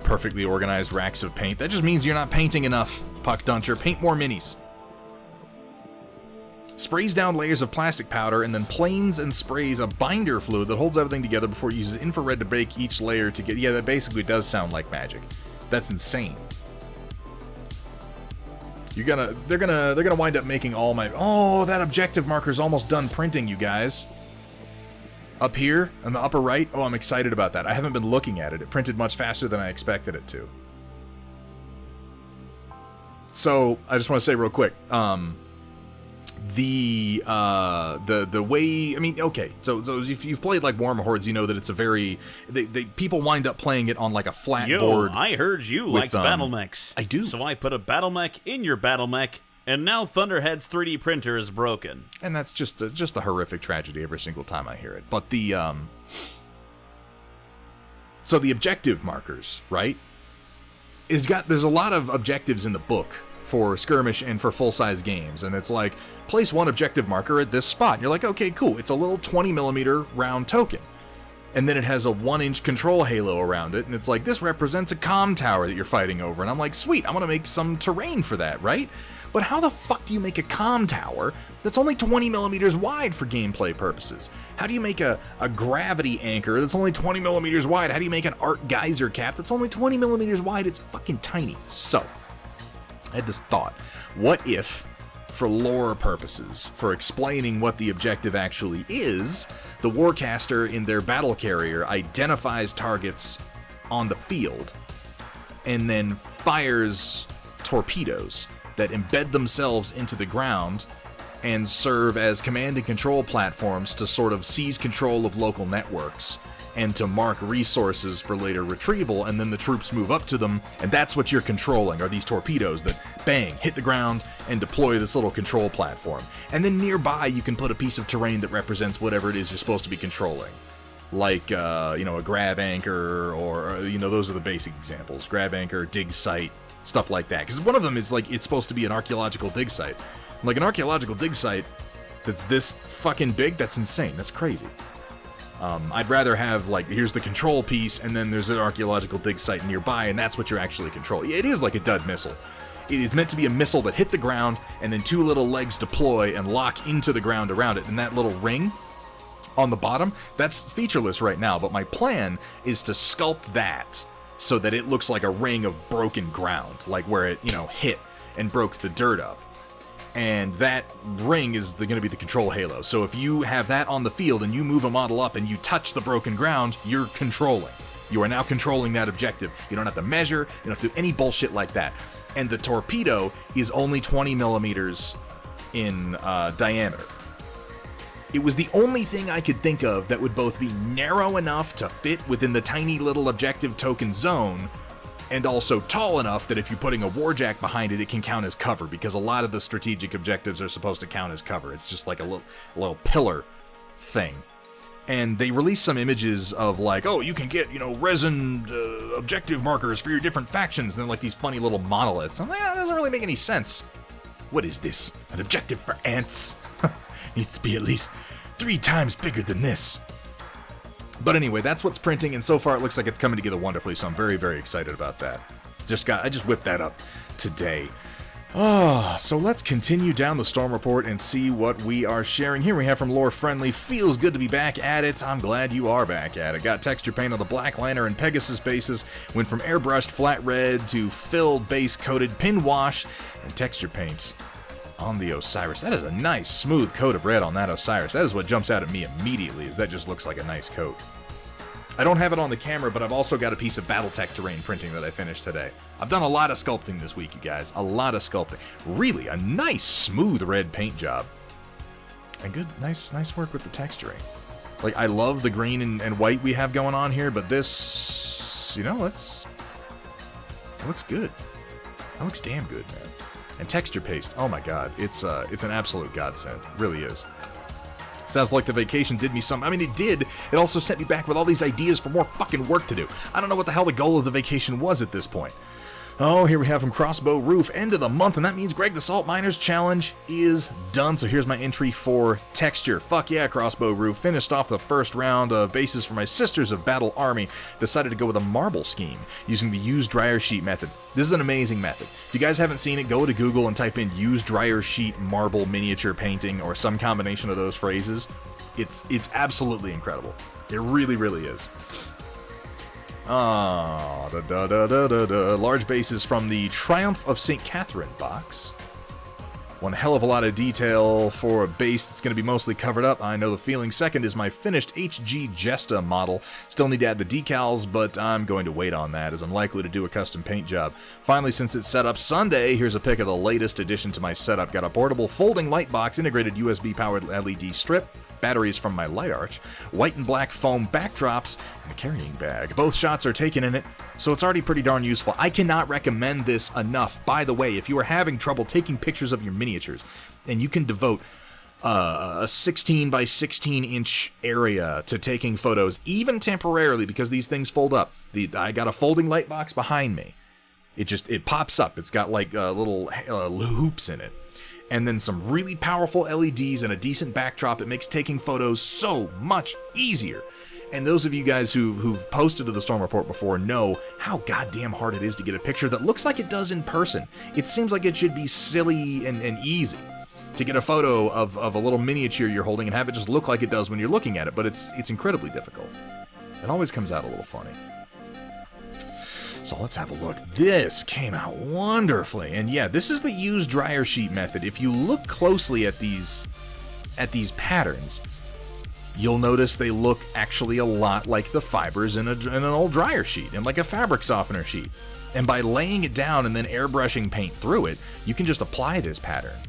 Perfectly organized racks of paint. That just means you're not painting enough, Puck Duncher. Paint more minis. Sprays down layers of plastic powder and then planes and sprays a binder fluid that holds everything together before it uses infrared to bake each layer to get... Yeah, that basically does sound like magic. That's insane. They're gonna wind up making all my... Oh, that objective marker's almost done printing, you guys. Up here, on the upper right. Oh, I'm excited about that. I haven't been looking at it. It printed much faster than I expected it to. So, I just want to say real quick. the way, I mean, okay, so if you've played like Warhammer Hordes, you know that it's a very, people wind up playing it on like a flat board. I heard you liked battle mechs. I do. So I put a battle mech in your battle mech, and now Thunderhead's 3D printer is broken. And that's just a horrific tragedy every single time I hear it. But so the objective markers, right? There's a lot of objectives in the book for skirmish and for full-size games, and it's like, place one objective marker at this spot. And you're like, okay, cool. It's a little 20mm round token. And then it has a 1-inch control halo around it, and it's like, this represents a comm tower that you're fighting over. And I'm like, sweet, I'm gonna make some terrain for that, right? But how the fuck do you make a comm tower that's only 20mm wide for gameplay purposes? How do you make a gravity anchor that's only 20mm wide? How do you make an arc geyser cap that's only 20mm wide? It's fucking tiny. So, I had this thought. What if, for lore purposes, for explaining what the objective actually is, the Warcaster in their battle carrier identifies targets on the field and then fires torpedoes that embed themselves into the ground and serve as command and control platforms to sort of seize control of local networks and to mark resources for later retrieval, and then the troops move up to them, and that's what you're controlling, are these torpedoes that, bang, hit the ground and deploy this little control platform. And then nearby you can put a piece of terrain that represents whatever it is you're supposed to be controlling. Like, a grav anchor, or, those are the basic examples. Grav anchor, dig site, stuff like that. Because one of them is, like, it's supposed to be an archaeological dig site. Like, an archaeological dig site that's this fucking big, that's insane. That's crazy. I'd rather have, like, here's the control piece, and then there's an archaeological dig site nearby, and that's what you're actually controlling. It is like a dud missile. It is meant to be a missile that hit the ground, and then two little legs deploy and lock into the ground around it. And that little ring on the bottom, that's featureless right now, but my plan is to sculpt that so that it looks like a ring of broken ground, like where it, hit and broke the dirt up. And that ring is going to be the control halo. So if you have that on the field and you move a model up and you touch the broken ground, you're controlling. You are now controlling that objective. You don't have to measure, you don't have to do any bullshit like that. And the torpedo is only 20mm in diameter. It was the only thing I could think of that would both be narrow enough to fit within the tiny little objective token zone, and also tall enough that if you're putting a warjack behind it, it can count as cover, because a lot of the strategic objectives are supposed to count as cover. It's just like a little pillar thing. And they released some images of like, oh, you can get, resin objective markers for your different factions, and they're like these funny little monoliths. I'm like, that doesn't really make any sense. What is this? An objective for ants? Needs to be at least 3 times bigger than this. But anyway, that's what's printing, and so far it looks like it's coming together wonderfully, so I'm very, very excited about that. I just whipped that up today. So let's continue down the Storm Report and see what we are sharing. Here we have from Lore Friendly, feels good to be back at it. I'm glad you are back at it. Got texture paint on the Black Lantern and Pegasus bases. Went from airbrushed flat red to filled base coated pin wash and texture paint on the Osiris. That is a nice smooth coat of red on that Osiris. That is what jumps out at me immediately, is that just looks like a nice coat. I don't have it on the camera, but I've also got a piece of Battletech terrain printing that I finished today. I've done a lot of sculpting this week, you guys. A lot of sculpting. Really, a nice smooth red paint job. And good, nice work with the texturing. Like, I love the green and white we have going on here, but this, it looks good. That looks damn good, man. And texture paste, oh my god, it's an absolute godsend. It really is. Sounds like the vacation did me some. I mean, it did. It also sent me back with all these ideas for more fucking work to do. I don't know what the hell the goal of the vacation was at this point. Oh, here we have from Crossbow Roof, end of the month, and that means Greg the Salt Miners Challenge is done. So here's my entry for texture. Fuck yeah, Crossbow Roof. Finished off the first round of bases for my Sisters of Battle Army. Decided to go with a marble scheme using the use dryer sheet method. This is an amazing method. If you guys haven't seen it, go to Google and type in use dryer sheet marble miniature painting or some combination of those phrases. It's absolutely incredible. It really, really is. Large bases from the Triumph of St. Catherine box. One hell of a lot of detail for a base that's going to be mostly covered up. I know the feeling. Second is my finished HG Jesta model. Still need to add the decals, but I'm going to wait on that as I'm likely to do a custom paint job. Finally, since it's set up Sunday, here's a pic of the latest addition to my setup. Got a portable folding light box, integrated USB-powered LED strip, batteries from my light arch, white and black foam backdrops, and a carrying bag. Both shots are taken in it, so it's already pretty darn useful. I cannot recommend this enough. By the way, if you are having trouble taking pictures of your miniatures, and you can devote a 16 by 16 inch area to taking photos, even temporarily, because these things fold up. I got a folding light box behind me. It pops up. It's got like little hoops in it. And then some really powerful LEDs and a decent backdrop. It makes taking photos so much easier. And those of you guys who've posted to the Storm Report before know how goddamn hard it is to get a picture that looks like it does in person. It seems like it should be silly and easy to get a photo of a little miniature you're holding and have it just look like it does when you're looking at it, but it's incredibly difficult. It always comes out a little funny. So let's have a look. This came out wonderfully. And yeah, this is the use dryer sheet method. If you look closely at these patterns, you'll notice they look actually a lot like the fibers in an old dryer sheet and like a fabric softener sheet. And by laying it down and then airbrushing paint through it, you can just apply this pattern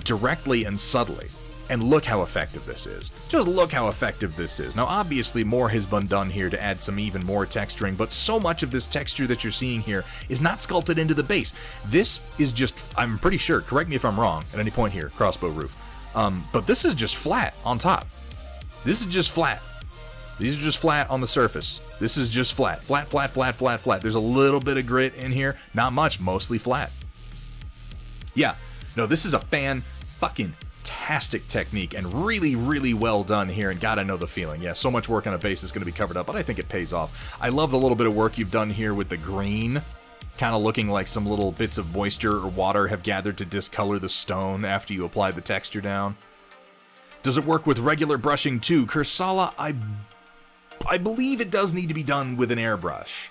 directly and subtly. And look how effective this is. Just look how effective this is. Now, obviously, more has been done here to add some even more texturing, but so much of this texture that you're seeing here is not sculpted into the base. This is just, I'm pretty sure, correct me if I'm wrong at any point here, crossbow roof, but this is just flat on top. This is just flat. These are just flat on the surface. This is just flat. Flat, flat, flat, flat, flat. There's a little bit of grit in here. Not much, mostly flat. Yeah, no, this is a fan-fucking-tastic technique and really, really well done here, and God, I know the feeling. Yeah, so much work on a base is going to be covered up, but I think it pays off. I love the little bit of work you've done here with the green, kind of looking like some little bits of moisture or water have gathered to discolor the stone after you apply the texture down. Does it work with regular brushing too? Kursala, I believe it does need to be done with an airbrush,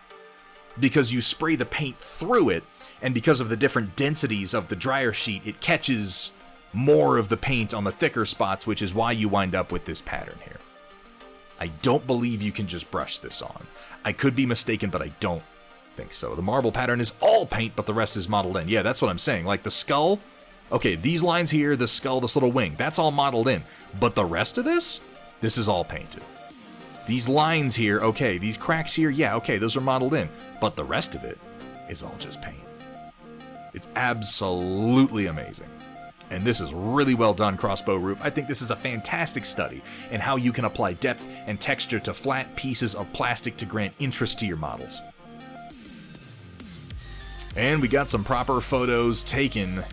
because you spray the paint through it, and because of the different densities of the dryer sheet, it catches more of the paint on the thicker spots, which is why you wind up with this pattern here. I don't believe you can just brush this on. I could be mistaken, but I don't think so. The marble pattern is all paint, but the rest is modeled in. Yeah, that's what I'm saying. Like the skull, okay, these lines here, the skull, this little wing, that's all modeled in. But the rest of this is all painted. These lines here, okay, these cracks here, yeah, okay, those are modeled in. But the rest of it is all just paint. It's absolutely amazing. And this is really well done, Crossbow Roof. I think this is a fantastic study in how you can apply depth and texture to flat pieces of plastic to grant interest to your models. And we got some proper photos taken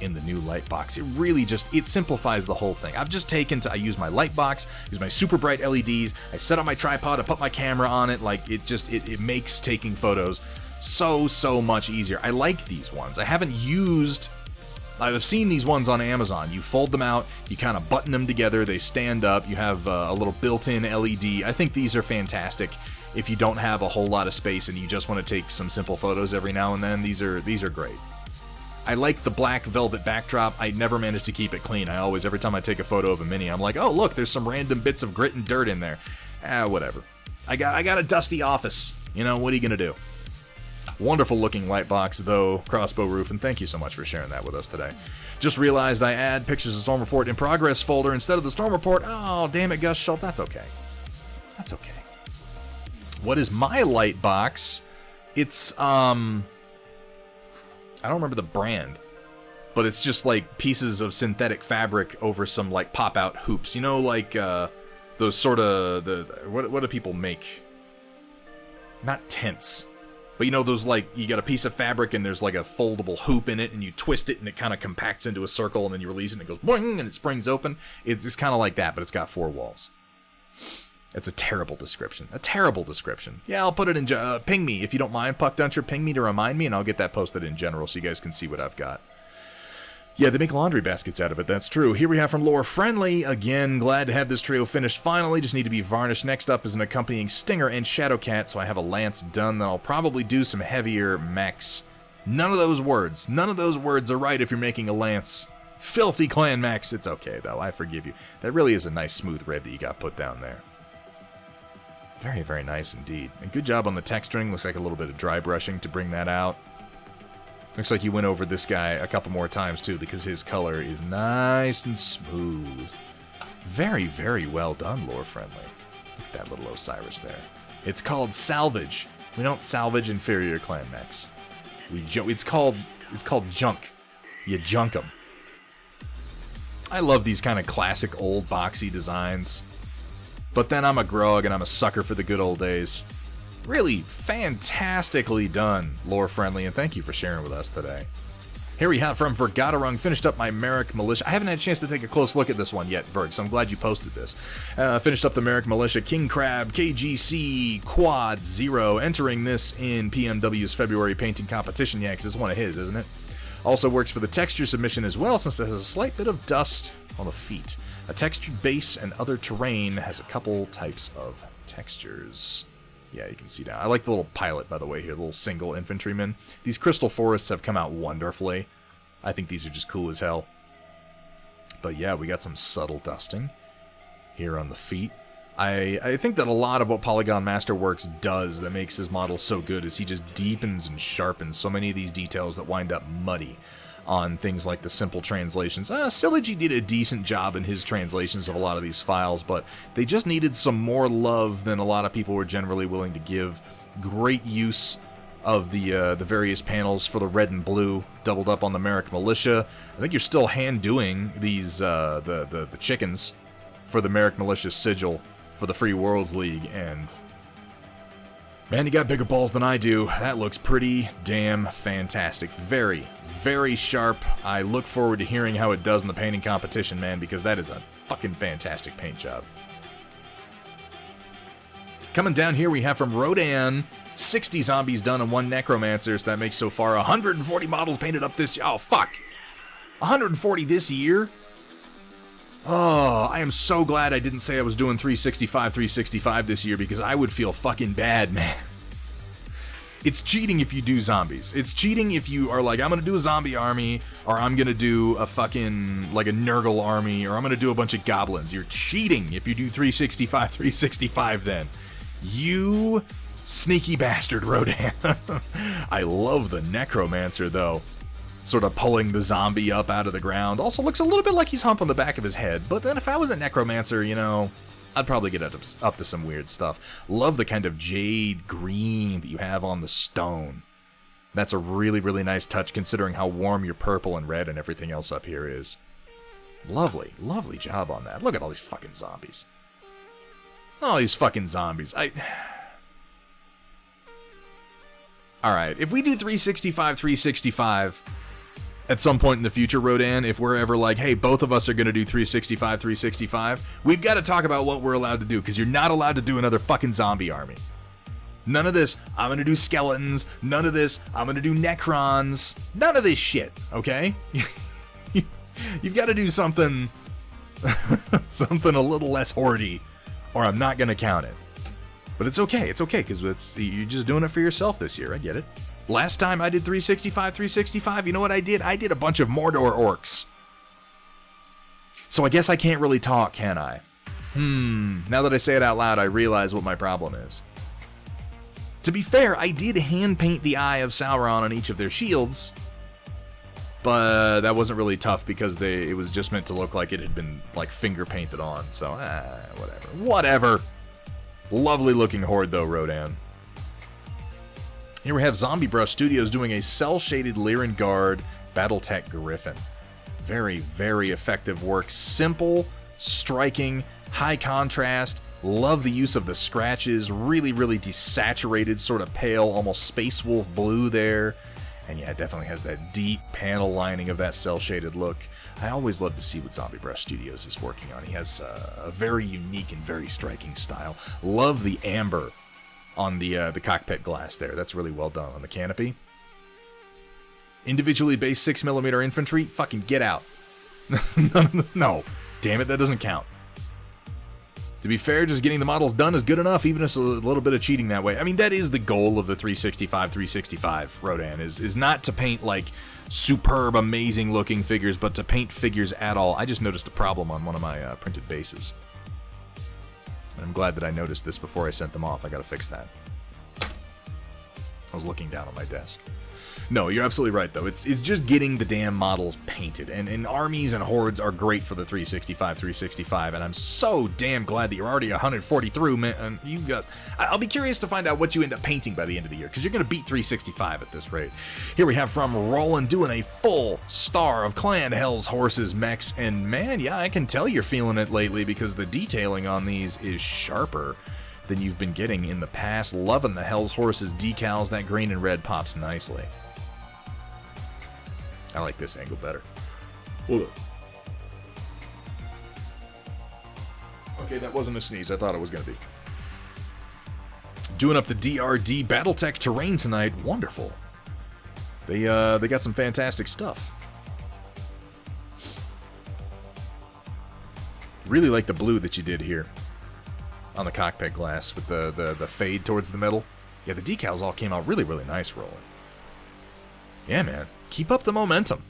in the new light box. It really just, it simplifies the whole thing. I've just I use my light box, use my super bright LEDs, I set up my tripod, I put my camera on it, like it makes taking photos so much easier. I like these ones. I've seen these ones on Amazon. You fold them out, you kind of button them together, they stand up, you have a little built-in LED. I think these are fantastic if you don't have a whole lot of space and you just want to take some simple photos every now and then. These are great. I like the black velvet backdrop. I never managed to keep it clean. Every time I take a photo of a mini, I'm like, oh look, there's some random bits of grit and dirt in there. Whatever. I got a dusty office. You know, what are you gonna do? Wonderful looking light box though, Crossbow Roof, and thank you so much for sharing that with us today. Just realized I add pictures of Storm Report in progress folder instead of the Storm Report. Oh, damn it, Gus Schultz. That's okay. That's okay. What is my light box? It's, I don't remember the brand, but it's just like pieces of synthetic fabric over some like pop-out hoops. You know, like those sort of, what do people make? Not tents. But you know those, like, you got a piece of fabric and there's like a foldable hoop in it and you twist it and it kind of compacts into a circle and then you release it and it goes boing and it springs open. It's kind of like that, but it's got 4 walls. It's a terrible description. A terrible description. Yeah, I'll put it in, ping me if you don't mind, Puck Duncher, ping me to remind me and I'll get that posted in general so you guys can see what I've got. Yeah, they make laundry baskets out of it, that's true. Here we have from Lore Friendly. Again, glad to have this trio finished finally. Just need to be varnished. Next up is an accompanying Stinger and Shadowcat, so I have a Lance done. Then I'll probably do some heavier mechs. None of those words are right if you're making a Lance. Filthy Clan Max. It's okay, though. I forgive you. That really is a nice smooth red that you got put down there. Very, very nice indeed. And good job on the texturing. Looks like a little bit of dry brushing to bring that out. Looks like you went over this guy a couple more times, too, because his color is nice and smooth. Very, very well done, Lore Friendly. Look at that little Osiris there. It's called salvage. We don't salvage inferior clan mechs. It's called junk. You junk them. I love these kind of classic old boxy designs. But then I'm a grog and I'm a sucker for the good old days. Really fantastically done, Lore Friendly, and thank you for sharing with us today. Here we have from Vergatarung, finished up my Merrick Militia. I haven't had a chance to take a close look at this one yet, Verg, so I'm glad you posted this. Finished up the Merrick Militia, King Crab, KGC, Quad, 0, entering this in PMW's February painting competition. Yeah, because it's one of his, isn't it? Also works for the texture submission as well, since it has a slight bit of dust on the feet. A textured base and other terrain has a couple types of textures. Yeah, you can see now. I like the little pilot, by the way, here, the little single infantryman. These crystal forests have come out wonderfully. I think these are just cool as hell. But yeah, we got some subtle dusting here on the feet. I think that a lot of what Polygon Masterworks does that makes his model so good is he just deepens and sharpens so many of these details that wind up muddy on things like the simple translations. Sylogy did a decent job in his translations of a lot of these files, but they just needed some more love than a lot of people were generally willing to give. Great use of the various panels for the red and blue, doubled up on the Merrick Militia. I think you're still hand doing these the chickens for the Merrick Militia sigil for the Free Worlds League, and man, you got bigger balls than I do. That looks pretty damn fantastic. Very, very sharp. I look forward to hearing how it does in the painting competition, man, because that is a fucking fantastic paint job. Coming down here, we have from Rodan, 60 zombies done and 1 necromancer, so that makes so far 140 models painted up this year. Oh, fuck. 140 this year? Oh, I am so glad I didn't say I was doing 365 this year, because I would feel fucking bad, man. It's cheating if you do zombies. It's cheating if you are like, I'm gonna do a zombie army, or I'm gonna do a fucking, like a Nurgle army, or I'm gonna do a bunch of goblins. You're cheating if you do 365 then. You sneaky bastard, Rodan. I love the necromancer, though. Sort of pulling the zombie up out of the ground. Also looks a little bit like he's humping the back of his head. But then if I was a necromancer, you know, I'd probably get up to some weird stuff. Love the kind of jade green that you have on the stone. That's a really, really nice touch considering how warm your purple and red and everything else up here is. Lovely, lovely job on that. Look at all these fucking zombies. All these fucking zombies. Alright, if we do 365 at some point in the future, Rodan, if we're ever like, hey, both of us are going to do 365, we've got to talk about what we're allowed to do, because you're not allowed to do another fucking zombie army. None of this, I'm going to do skeletons. None of this, I'm going to do necrons. None of this shit, okay? You've got to do something, something a little less hoardy, or I'm not going to count it. But it's okay, because you're just doing it for yourself this year, I get it. Last time I did 365, you know what I did? I did a bunch of Mordor orcs. So I guess I can't really talk, can I? Now that I say it out loud, I realize what my problem is. To be fair, I did hand paint the Eye of Sauron on each of their shields, but that wasn't really tough because it was just meant to look like it had been like finger painted on, so whatever. Lovely looking horde though, Rodan. Here we have Zombie Brush Studios doing a cel-shaded Lyran Guard Battletech Griffin. Very, very effective work. Simple, striking, high contrast. Love the use of the scratches. Really, really desaturated, sort of pale, almost Space Wolf blue there. And yeah, it definitely has that deep panel lining of that cel-shaded look. I always love to see what Zombie Brush Studios is working on. He has a very unique and very striking style. Love the amber on the cockpit glass there. That's really well done. On the canopy. Individually based 6mm infantry? Fucking get out. No. Damn it, that doesn't count. To be fair, just getting the models done is good enough, even if it's a little bit of cheating that way. I mean, that is the goal of the 365 Rodan, is not to paint, like, superb, amazing-looking figures, but to paint figures at all. I just noticed a problem on one of my printed bases. And I'm glad that I noticed this before I sent them off. I gotta fix that. I was looking down on my desk. No, you're absolutely right, though. It's just getting the damn models painted. And armies and hordes are great for the 365, and I'm so damn glad that you're already 140 through, man. And you've got... I'll be curious to find out what you end up painting by the end of the year, because you're going to beat 365 at this rate. Here we have from Roland doing a full star of Clan Hell's Horses mechs, and man, yeah, I can tell you're feeling it lately, because the detailing on these is sharper than you've been getting in the past. Loving the Hell's Horses decals. That green and red pops nicely. I like this angle better. Ugh. Okay, that wasn't a sneeze. I thought it was going to be. Doing up the DRD Battletech terrain tonight. Wonderful. They got some fantastic stuff. Really like the blue that you did here on the cockpit glass with the fade towards the middle. Yeah, the decals all came out really, really nice, Roland. Yeah, man. Keep up the momentum.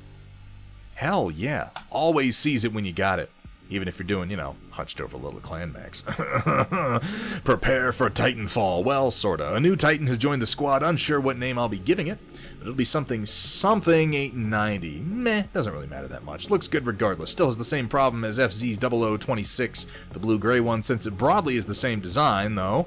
Hell yeah. Always seize it when you got it. Even if you're doing, you know, hunched over little clan max. Prepare for Titanfall. Well, sorta. A new Titan has joined the squad. Unsure what name I'll be giving it. But it'll be something 890. Meh, doesn't really matter that much. Looks good regardless. Still has the same problem as FZ's 0026, the blue-gray one, since it broadly is the same design, though.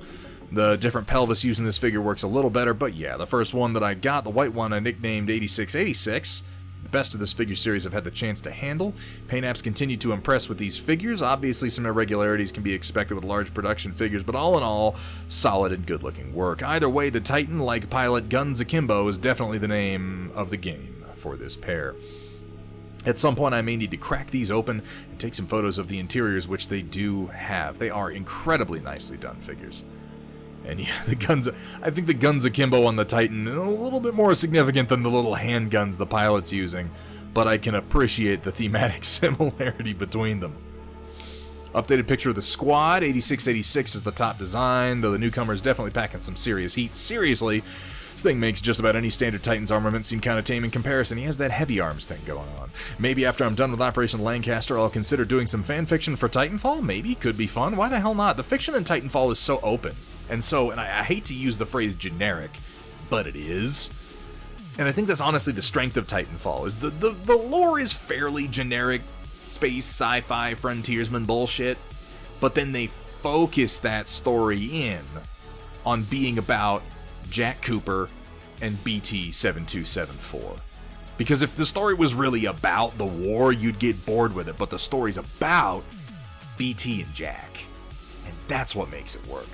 The different pelvis using this figure works a little better, but yeah, the first one that I got, the white one, I nicknamed 8686. The best of this figure series I've had the chance to handle. Paint apps continue to impress with these figures. Obviously, some irregularities can be expected with large production figures, but all in all, solid and good-looking work. Either way, the Titan, like pilot Guns Akimbo, is definitely the name of the game for this pair. At some point, I may need to crack these open and take some photos of the interiors, which they do have. They are incredibly nicely done figures. And yeah, I think the Guns Akimbo on the Titan are a little bit more significant than the little handguns the pilot's using, but I can appreciate the thematic similarity between them. Updated picture of the squad, 8686 is the top design, though the newcomer is definitely packing some serious heat. Seriously, this thing makes just about any standard Titan's armament seem kind of tame in comparison. He has that heavy arms thing going on. Maybe after I'm done with Operation Lancaster, I'll consider doing some fan fiction for Titanfall? Maybe, could be fun. Why the hell not? The fiction in Titanfall is so open. And I hate to use the phrase generic, but it is. And I think that's honestly the strength of Titanfall, is the lore is fairly generic, space, sci-fi, frontiersman bullshit, but then they focus that story in on being about Jack Cooper and BT-7274. Because if the story was really about the war, you'd get bored with it, but the story's about BT and Jack. And that's what makes it work.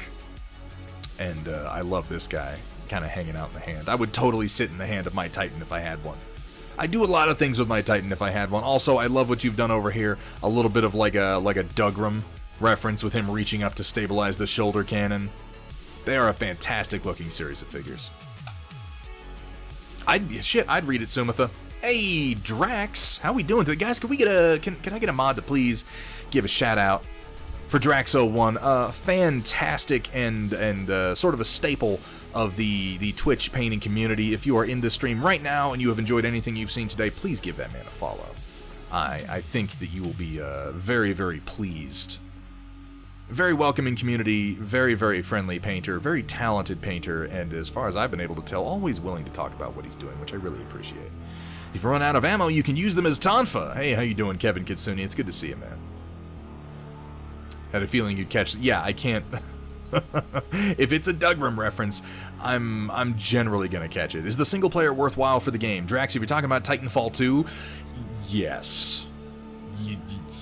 And I love this guy, kind of hanging out in the hand. I would totally sit in the hand of my Titan if I had one. I do a lot of things with my Titan if I had one. Also, I love what you've done over here. A little bit of like a Dougram reference with him reaching up to stabilize the shoulder cannon. They are a fantastic looking series of figures. I'd read it, Sumitha. Hey, Drax, how we doing today? Guys, can I get a mod to please give a shout out for Drax01, fantastic and sort of a staple of the Twitch painting community. If you are in the stream right now and you have enjoyed anything you've seen today, please give that man a follow. I think that you will be very, very pleased. Very welcoming community, very, very friendly painter, very talented painter, and as far as I've been able to tell, always willing to talk about what he's doing, which I really appreciate. If you run out of ammo, you can use them as tonfa. Hey, how you doing, Kevin Kitsuni? It's good to see you, man. Had a feeling you'd catch... Yeah, I can't... If it's a Dougram reference, I'm generally gonna catch it. Is the single player worthwhile for the game? Drax, if you're talking about Titanfall 2, yes.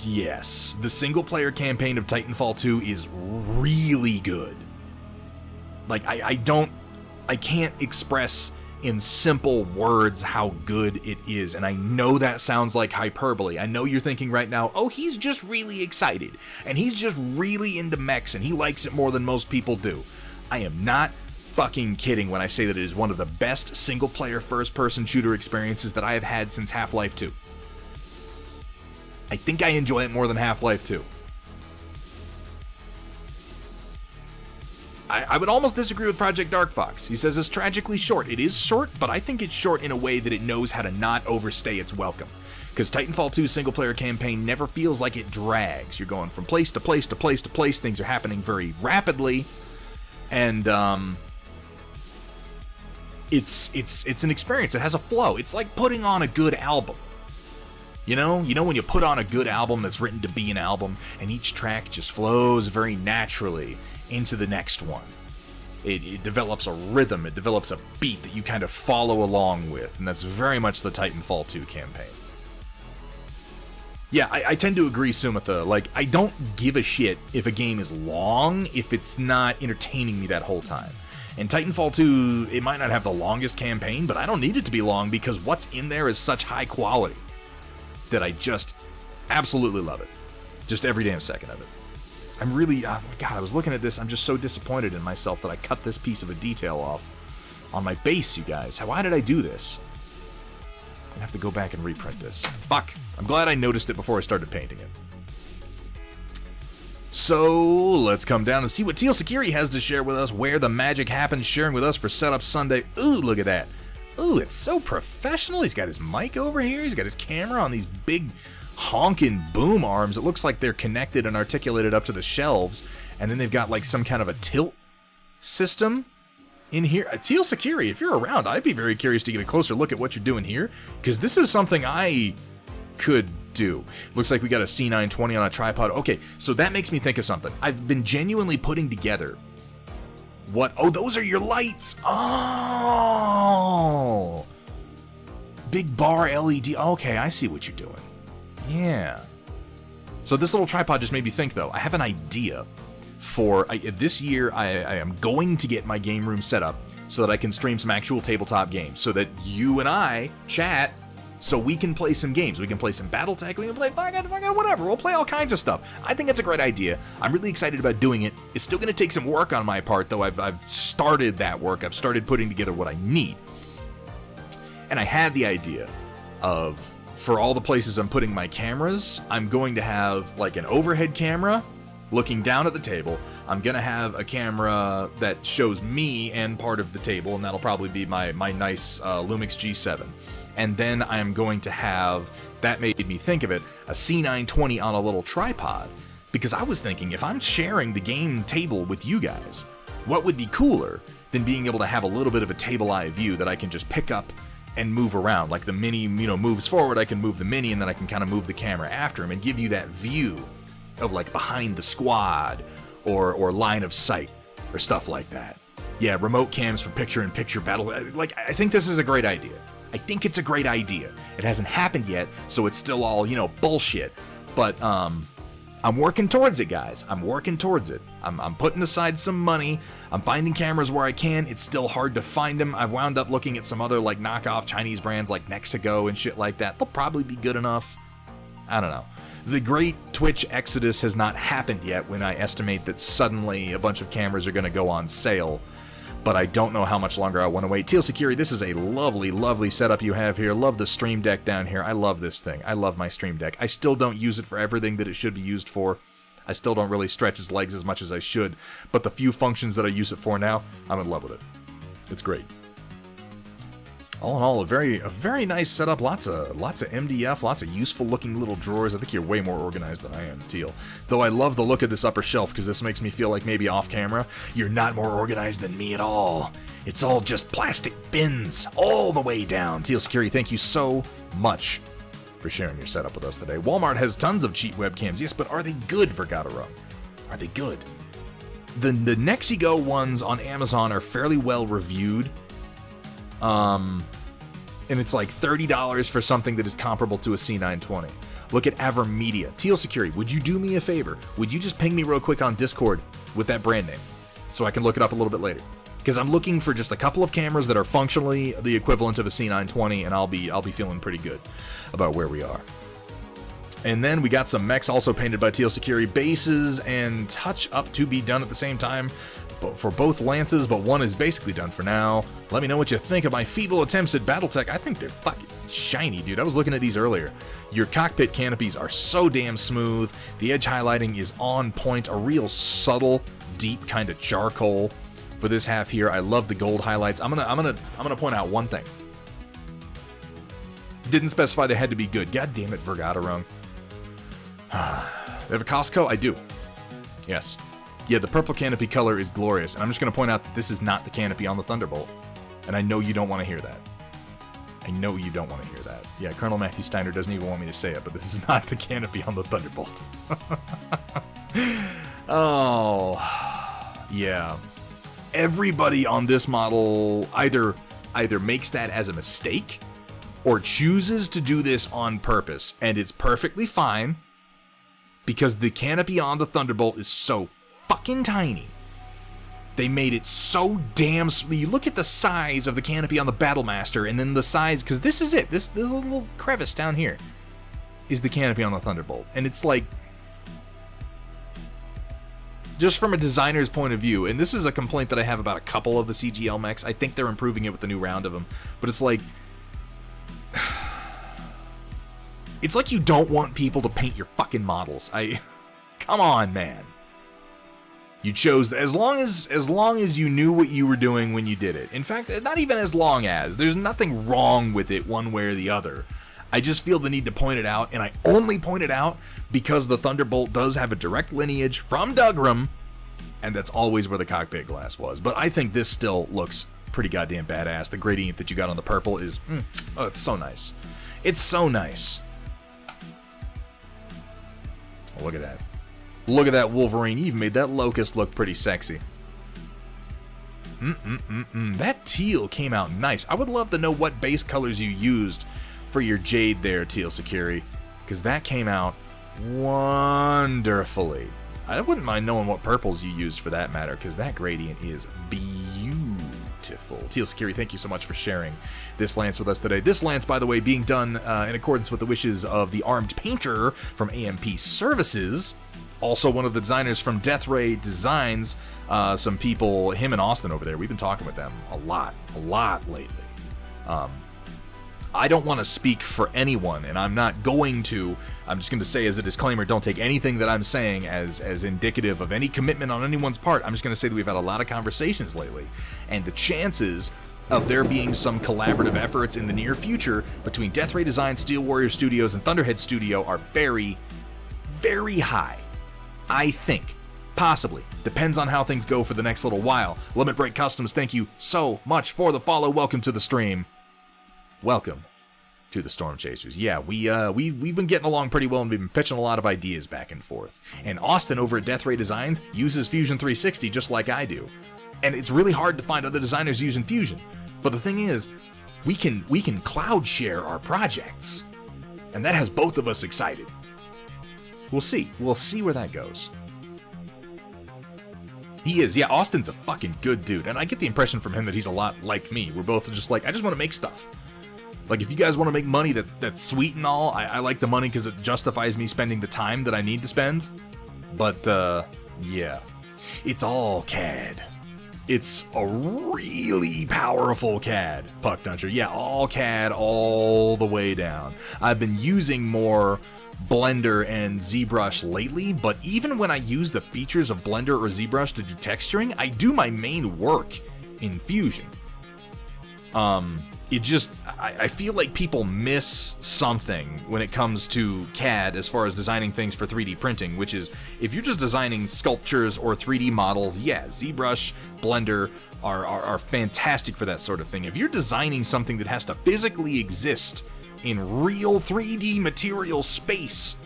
Yes. The single player campaign of Titanfall 2 is really good. Like, I can't express in simple words how good it is, and I know that sounds like hyperbole. I know you're thinking right now, oh, he's just really excited, and he's just really into mechs, and he likes it more than most people do. I am not fucking kidding when I say that it is one of the best single-player first-person shooter experiences that I have had since Half-Life 2. I think I enjoy it more than Half-Life 2. I would almost disagree with Project Dark Fox. He says it's tragically short. It is short, but I think it's short in a way that it knows how to not overstay its welcome. Because Titanfall 2's single-player campaign never feels like it drags. You're going from place to place to place to place. Things are happening very rapidly. And, it's an experience. It has a flow. It's like putting on a good album. You know when you put on a good album that's written to be an album, and each track just flows very naturally into the next one. It develops a rhythm, it develops a beat that you kind of follow along with, and that's very much the Titanfall 2 campaign. Yeah, I tend to agree, Sumitha. Like, I don't give a shit if a game is long, if it's not entertaining me that whole time. In Titanfall 2, it might not have the longest campaign, but I don't need it to be long because what's in there is such high quality that I just absolutely love it. Just every damn second of it. I'm really, God, I was looking at this, I'm just so disappointed in myself that I cut this piece of a detail off on my base, you guys. Why did I do this? I'm gonna have to go back and reprint this. Fuck. I'm glad I noticed it before I started painting it. So, let's come down and see what Teal Security has to share with us, where the magic happens, sharing with us for Setup Sunday. Ooh, look at that. Ooh, it's so professional. He's got his mic over here, he's got his camera on these big honking boom arms. It looks like they're connected and articulated up to the shelves, and then they've got like some kind of a tilt system in here. Teal Security, if you're around, I'd be very curious to get a closer look at what you're doing here, because this is something I could do. Looks like we got a C920 on a tripod. Okay, so that makes me think of something. I've been genuinely putting together what... Oh, those are your lights! Oh! Big bar LED. Okay, I see what you're doing. Yeah. So this little tripod just made me think, though. I have an idea for... this year, I am going to get my game room set up so that I can stream some actual tabletop games. So that you and I chat, so we can play some games. We can play some Battletech, we can play fucking whatever. We'll play all kinds of stuff. I think that's a great idea. I'm really excited about doing it. It's still going to take some work on my part, though. I've started that work. I've started putting together what I need. And I had the idea of... for all the places I'm putting my cameras, I'm going to have like an overhead camera looking down at the table. I'm going to have a camera that shows me and part of the table, and that'll probably be my nice Lumix G7. And then I'm going to have, that made me think of it, a C920 on a little tripod. Because I was thinking, if I'm sharing the game table with you guys, what would be cooler than being able to have a little bit of a table eye view that I can just pick up and move around. Like the mini, moves forward, I can move the mini, and then I can kind of move the camera after him and give you that view of like behind the squad or line of sight or stuff like that. Yeah, remote cams for picture-in-picture battle. Like, I think this is a great idea. I think it's a great idea. It hasn't happened yet, so it's still all, bullshit. But, I'm working towards it, guys. I'm working towards it. I'm putting aside some money. I'm finding cameras where I can. It's still hard to find them. I've wound up looking at some other, like, knockoff Chinese brands like Mexico and shit like that. They'll probably be good enough. I don't know. The great Twitch exodus has not happened yet when I estimate that suddenly a bunch of cameras are going to go on sale. But I don't know how much longer I want to wait. Teal Security, this is a lovely, lovely setup you have here. Love the Stream Deck down here. I love this thing. I love my Stream Deck. I still don't use it for everything that it should be used for. I still don't really stretch its legs as much as I should. But the few functions that I use it for now, I'm in love with it. It's great. All in all, a very nice setup. Lots of MDF, lots of useful looking little drawers. I think you're way more organized than I am, Teal. Though I love the look of this upper shelf because this makes me feel like maybe off camera, you're not more organized than me at all. It's all just plastic bins all the way down. Teal Security, thank you so much for sharing your setup with us today. Walmart has tons of cheap webcams, yes, but are they good for Gotta Run? Are they good? The Nexigo ones on Amazon are fairly well reviewed. And it's like $30 for something that is comparable to a C920. Look at Avermedia. Teal Security, would you do me a favor? Would you just ping me real quick on Discord with that brand name so I can look it up a little bit later? Because I'm looking for just a couple of cameras that are functionally the equivalent of a C920, and I'll be feeling pretty good about where we are. And then we got some mechs also painted by Teal Security, bases and touch up to be done at the same time for both lances, but one is basically done for now. Let me know what you think of my feeble attempts at Battletech. I think they're fucking shiny, dude. I was looking at these earlier. Your cockpit canopies are so damn smooth. The edge highlighting is on point. A real subtle deep kind of charcoal for this half here. I love the gold highlights. I'm gonna point out one thing. Didn't specify they had to be good. God damn it, Vergata Rung. They have a Costco? I do. Yes. Yeah, the purple canopy color is glorious, and I'm just going to point out that this is not the canopy on the Thunderbolt. And I know you don't want to hear that. I know you don't want to hear that. Yeah, Colonel Matthew Steiner doesn't even want me to say it, but this is not the canopy on the Thunderbolt. Oh, yeah. Everybody on this model either makes that as a mistake or chooses to do this on purpose, and it's perfectly fine because the canopy on the Thunderbolt is so fucking tiny. They made it so damn... You look at the size of the canopy on the Battlemaster, and then the size... Because this is it. This little crevice down here is the canopy on the Thunderbolt. And it's like... Just from a designer's point of view, and this is a complaint that I have about a couple of the CGL mechs. I think they're improving it with the new round of them. But it's like... It's like you don't want people to paint your fucking models. Come on, man. You chose, as long as you knew what you were doing when you did it. In fact, not even as long as. There's nothing wrong with it one way or the other. I just feel the need to point it out, and I only point it out because the Thunderbolt does have a direct lineage from Dougram, and that's always where the cockpit glass was. But I think this still looks pretty goddamn badass. The gradient that you got on the purple is, oh, it's so nice. It's so nice. Oh, look at that. Look at that Wolverine. You've made that Locust look pretty sexy. That teal came out nice. I would love to know what base colors you used for your Jade there, Teal Security, because that came out wonderfully. I wouldn't mind knowing what purples you used for that matter, because that gradient is beautiful. Teal Security, thank you so much for sharing this lance with us today. This lance, by the way, being done in accordance with the wishes of the Armed Painter from AMP Services. Also one of the designers from Death Ray Designs, some people, him and Austin over there, we've been talking with them a lot lately. I don't want to speak for anyone, and I'm not going to. I'm just going to say as a disclaimer, don't take anything that I'm saying as indicative of any commitment on anyone's part. I'm just going to say that we've had a lot of conversations lately, and the chances of there being some collaborative efforts in the near future between Death Ray Designs, Steel Warrior Studios, and Thunderhead Studio are very, very high. I think. Possibly. Depends on how things go for the next little while. Limit Break Customs, thank you so much for the follow. Welcome to the stream. Welcome to the Storm Chasers. Yeah, we've been getting along pretty well, and we've been pitching a lot of ideas back and forth. And Austin over at Death Ray Designs uses Fusion 360 just like I do. And it's really hard to find other designers using Fusion. But the thing is, we can cloud share our projects. And that has both of us excited. We'll see. We'll see where that goes. He is. Yeah, Austin's a fucking good dude. And I get the impression from him that he's a lot like me. We're both just like, I just want to make stuff. Like, if you guys want to make money that's sweet and all, I like the money because it justifies me spending the time that I need to spend. But, yeah. It's all CAD. It's a really powerful CAD, Puck Duncher. Yeah, all CAD all the way down. I've been using more Blender and ZBrush lately, but even when I use the features of Blender or ZBrush to do texturing, I do my main work in Fusion. I feel like people miss something when it comes to CAD as far as designing things for 3D printing, which is, if you're just designing sculptures or 3D models, yeah, ZBrush, Blender are fantastic for that sort of thing. If you're designing something that has to physically exist in real 3D material space,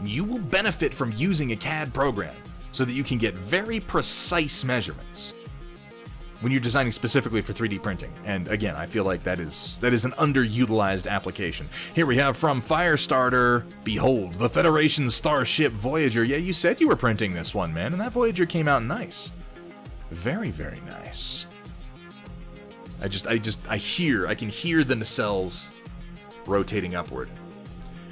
you will benefit from using a CAD program so that you can get very precise measurements when you're designing specifically for 3D printing. And again, I feel like that is an underutilized application. Here we have from Firestarter, behold, the Federation Starship Voyager. Yeah, you said you were printing this one, man, and that Voyager came out nice. Very, very nice. I can hear the nacelles rotating upward.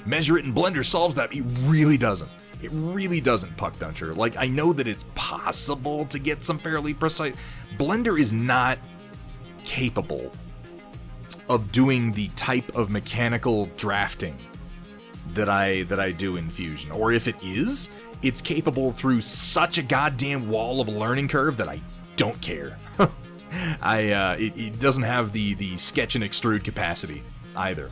Measure it in Blender solves that. It really doesn't. It really doesn't, Puck Duncher. Like, I know that it's possible to get some fairly precise... Blender is not capable of doing the type of mechanical drafting that I do in Fusion. Or if it is, it's capable through such a goddamn wall of learning curve that I don't care. It doesn't have the sketch and extrude capacity either.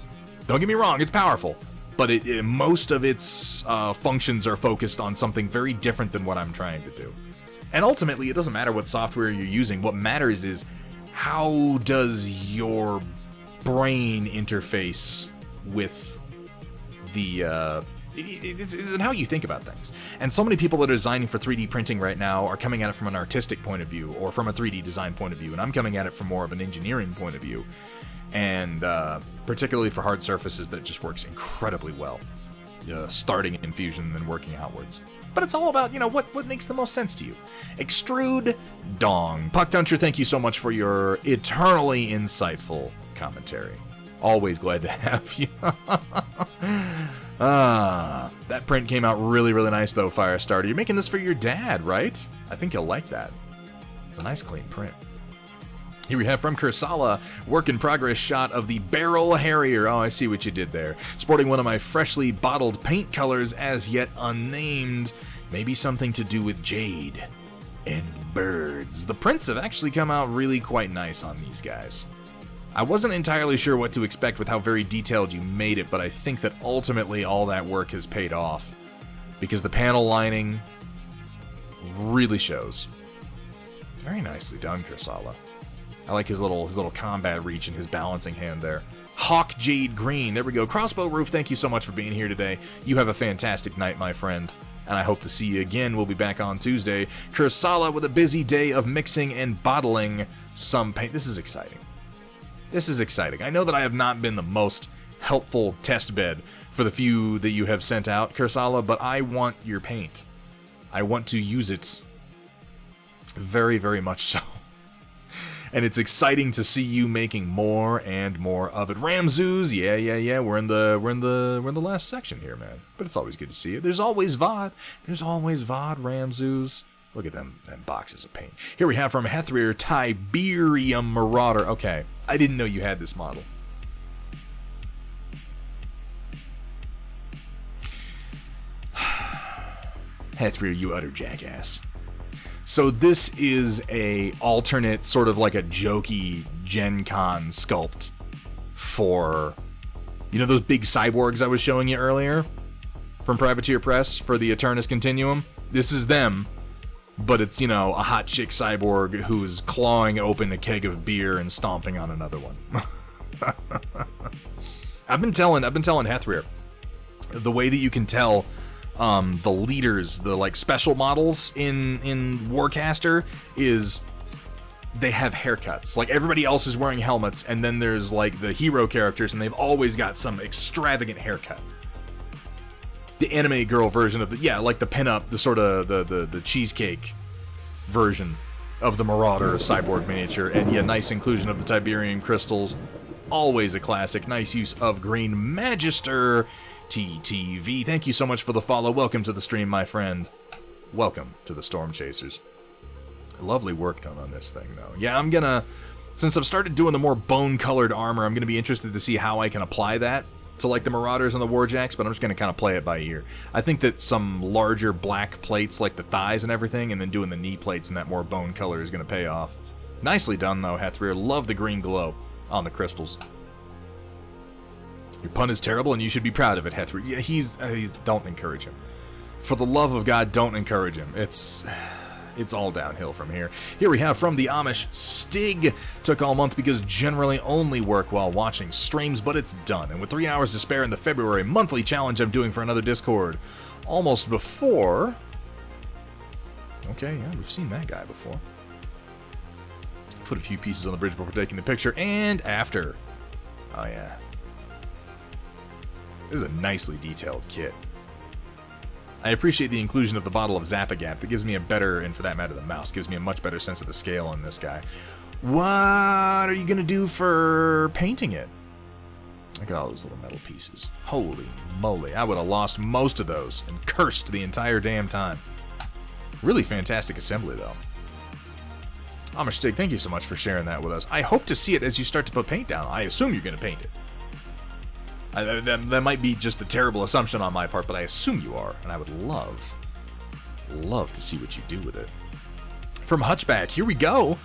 Don't get me wrong, it's powerful, but most of its functions are focused on something very different than what I'm trying to do. And ultimately, it doesn't matter what software you're using. What matters is how does your brain interface with the it's how you think about things. And so many people that are designing for 3D printing right now are coming at it from an artistic point of view or from a 3D design point of view, and I'm coming at it from more of an engineering point of view, and particularly for hard surfaces that just works incredibly well, starting in Fusion and then working outwards. But it's all about, what makes the most sense to you. Extrude Dong. Puck Duncher, thank you so much for your eternally insightful commentary. Always glad to have you. That print came out really, really nice, though, Firestarter. You're making this for your dad, right? I think you'll like that. It's a nice, clean print. Here we have from Kursala, work in progress shot of the Barrel Harrier. Oh, I see what you did there. Sporting one of my freshly bottled paint colors as yet unnamed. Maybe something to do with jade and birds. The prints have actually come out really quite nice on these guys. I wasn't entirely sure what to expect with how very detailed you made it, but I think that ultimately all that work has paid off, because the panel lining really shows. Very nicely done, Kursala. I like his little combat reach and his balancing hand there. Hawk Jade Green, there we go. Crossbow Roof, thank you so much for being here today. You have a fantastic night, my friend, and I hope to see you again. We'll be back on Tuesday. Kursala with a busy day of mixing and bottling some paint. This is exciting. This is exciting. I know that I have not been the most helpful test bed for the few that you have sent out, Kursala, but I want your paint. I want to use it very, very much so. And it's exciting to see you making more and more of it. Ramzoos, yeah. We're in the last section here, man. But it's always good to see you. There's always VOD. Ramzoos. Look at them boxes of paint. Here we have from Hethrir, Tiberium Marauder. Okay, I didn't know you had this model. Hethrir, you utter jackass. So this is a alternate, sort of like a jokey Gen Con sculpt for, those big cyborgs I was showing you earlier from Privateer Press for the Aeternus Continuum? This is them. But it's, a hot chick cyborg who's clawing open a keg of beer and stomping on another one. I've been telling Hethrir, the way that you can tell the leaders, the special models in Warcaster, is they have haircuts. Like, everybody else is wearing helmets, and then there's the hero characters, and they've always got some extravagant haircut. The anime girl version of the pinup, the sort of the cheesecake version of the Marauder cyborg miniature, and nice inclusion of the Tiberium crystals, always a classic. Nice use of Green Magister TTV. Thank you so much for the follow. Welcome to the stream, my friend. Welcome to the Storm Chasers. Lovely work done on this thing, though. Yeah, since I've started doing the more bone-colored armor, I'm gonna be interested to see how I can apply that to the Marauders and the Warjacks, but I'm just going to kind of play it by ear. I think that some larger black plates, like the thighs and everything, and then doing the knee plates in that more bone color is going to pay off. Nicely done, though, Hethrir. Love the green glow on the crystals. Your pun is terrible, and you should be proud of it, Hethrir. Yeah, he's don't encourage him. For the love of God, don't encourage him. It's all downhill from here. Here we have from the Amish, Stig. Took all month because generally only work while watching streams, but it's done. And with 3 hours to spare in the February monthly challenge I'm doing for another Discord. Almost before. Okay, yeah, we've seen that guy before. Put a few pieces on the bridge before taking the picture, and after. Oh, yeah. This is a nicely detailed kit. I appreciate the inclusion of the bottle of Zapagap. That gives me a better, and for that matter the mouse, gives me a much better sense of the scale on this guy. What are you going to do for painting it? Look at all those little metal pieces. Holy moly, I would have lost most of those and cursed the entire damn time. Really fantastic assembly, though. Amish, thank you so much for sharing that with us. I hope to see it as you start to put paint down. I assume you're going to paint it. That might be just a terrible assumption on my part, but I assume you are, and I would love Love to see what you do with it. From Hutchback, here we go.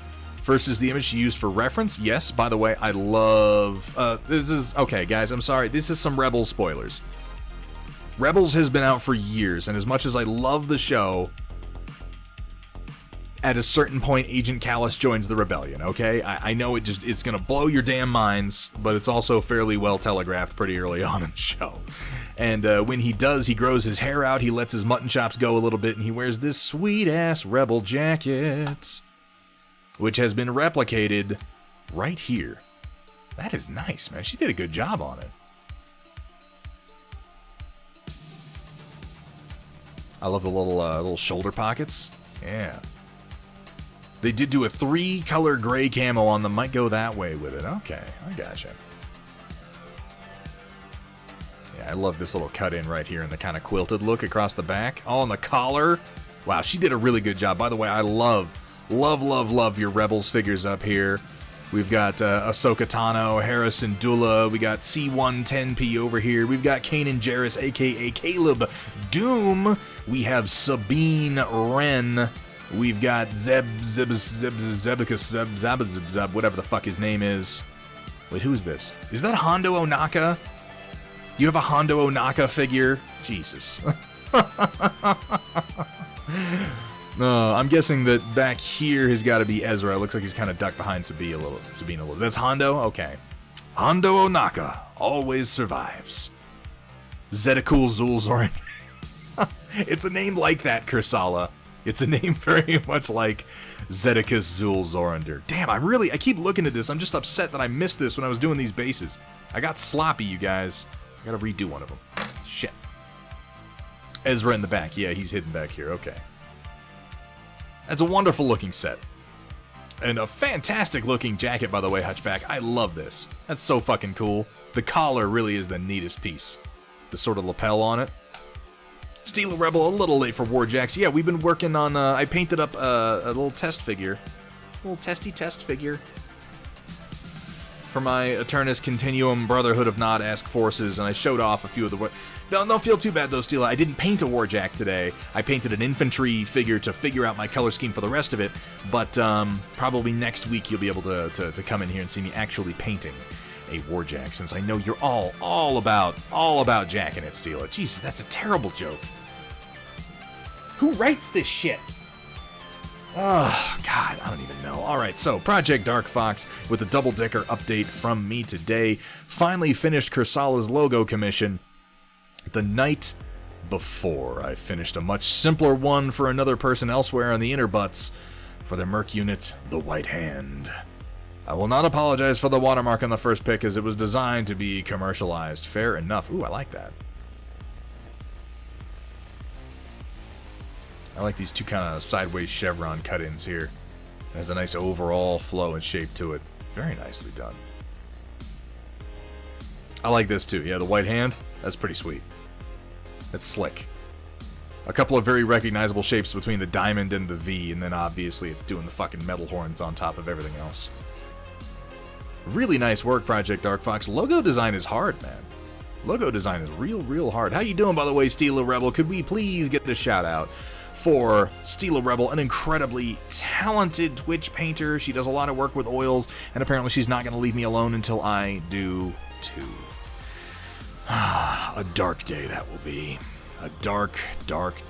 First is the image she used for reference. Yes, by the way, I love... this is... Okay, guys, I'm sorry. This is some Rebels spoilers. Rebels has been out for years, and as much as I love the show, at a certain point, Agent Callus joins the rebellion, okay? I know it's gonna blow your damn minds, but it's also fairly well telegraphed pretty early on in the show. And when he does, he grows his hair out, he lets his mutton chops go a little bit, and he wears this sweet-ass rebel jacket, which has been replicated right here. That is nice, man. She did a good job on it. I love the little shoulder pockets. Yeah. They did do a 3-color gray camo on them. Might go that way with it. Okay, I gotcha. Yeah, I love this little cut-in right here and the kind of quilted look across the back. Oh, and the collar. Wow, she did a really good job. By the way, I love your Rebels figures up here. We've got Ahsoka Tano, Harrison Dula. We got C110P over here. We've got Kanan Jarrus, a.k.a. Caleb Doom. We have Sabine Wren. We've got Zeb, whatever the fuck his name is. Wait, who is this? Is that Hondo Onaka? You have a Hondo Onaka figure? Jesus. No, I'm guessing that back here has got to be Ezra. It looks like he's kind of ducked behind Sabine a little. That's Hondo? Okay. Hondo Onaka always survives. Zedecool Zulzorin. It's a name like that, Kursala. It's a name very much like Zedicus Zulzorander. Damn, I keep looking at this. I'm just upset that I missed this when I was doing these bases. I got sloppy, you guys. I gotta redo one of them. Shit. Ezra in the back. Yeah, he's hidden back here. Okay. That's a wonderful looking set. And a fantastic looking jacket, by the way, Hutchback. I love this. That's so fucking cool. The collar really is the neatest piece. The sort of lapel on it. Steel Rebel, a little late for Warjacks. Yeah, we've been working on, I painted up a little test figure. A little testy test figure. For my Aeternus Continuum Brotherhood of Nod-esque forces, and I showed off a few of the... Don't feel too bad, though, Steel. I didn't paint a Warjack today. I painted an infantry figure to figure out my color scheme for the rest of it, but probably next week you'll be able to come in here and see me actually painting a Warjack, since I know you're all about jacking it, Steel. Jesus, that's a terrible joke. Who writes this shit? Oh, God, I don't even know. Alright, so Project Dark Fox with a double-decker update from me today. Finally finished Kursala's logo commission the night before. I finished a much simpler one for another person elsewhere on the inner butts for the Merc unit, the White Hand. I will not apologize for the watermark on the first pick, as it was designed to be commercialized. Fair enough. Ooh, I like that. I like these two kind of sideways chevron cut-ins here. It has a nice overall flow and shape to it. Very nicely done. I like this too. Yeah, the White Hand. That's pretty sweet. That's slick. A couple of very recognizable shapes between the diamond and the V, and then obviously it's doing the fucking metal horns on top of everything else. Really nice work, Project Dark Fox. Logo design is hard, man. Logo design is real hard. How you doing, by the way, Steel Rebel? Could we please get a shout out for Steel Rebel, an incredibly talented Twitch painter. She does a lot of work with oils, and apparently she's not going to leave me alone until I do too. A dark day that will be. A dark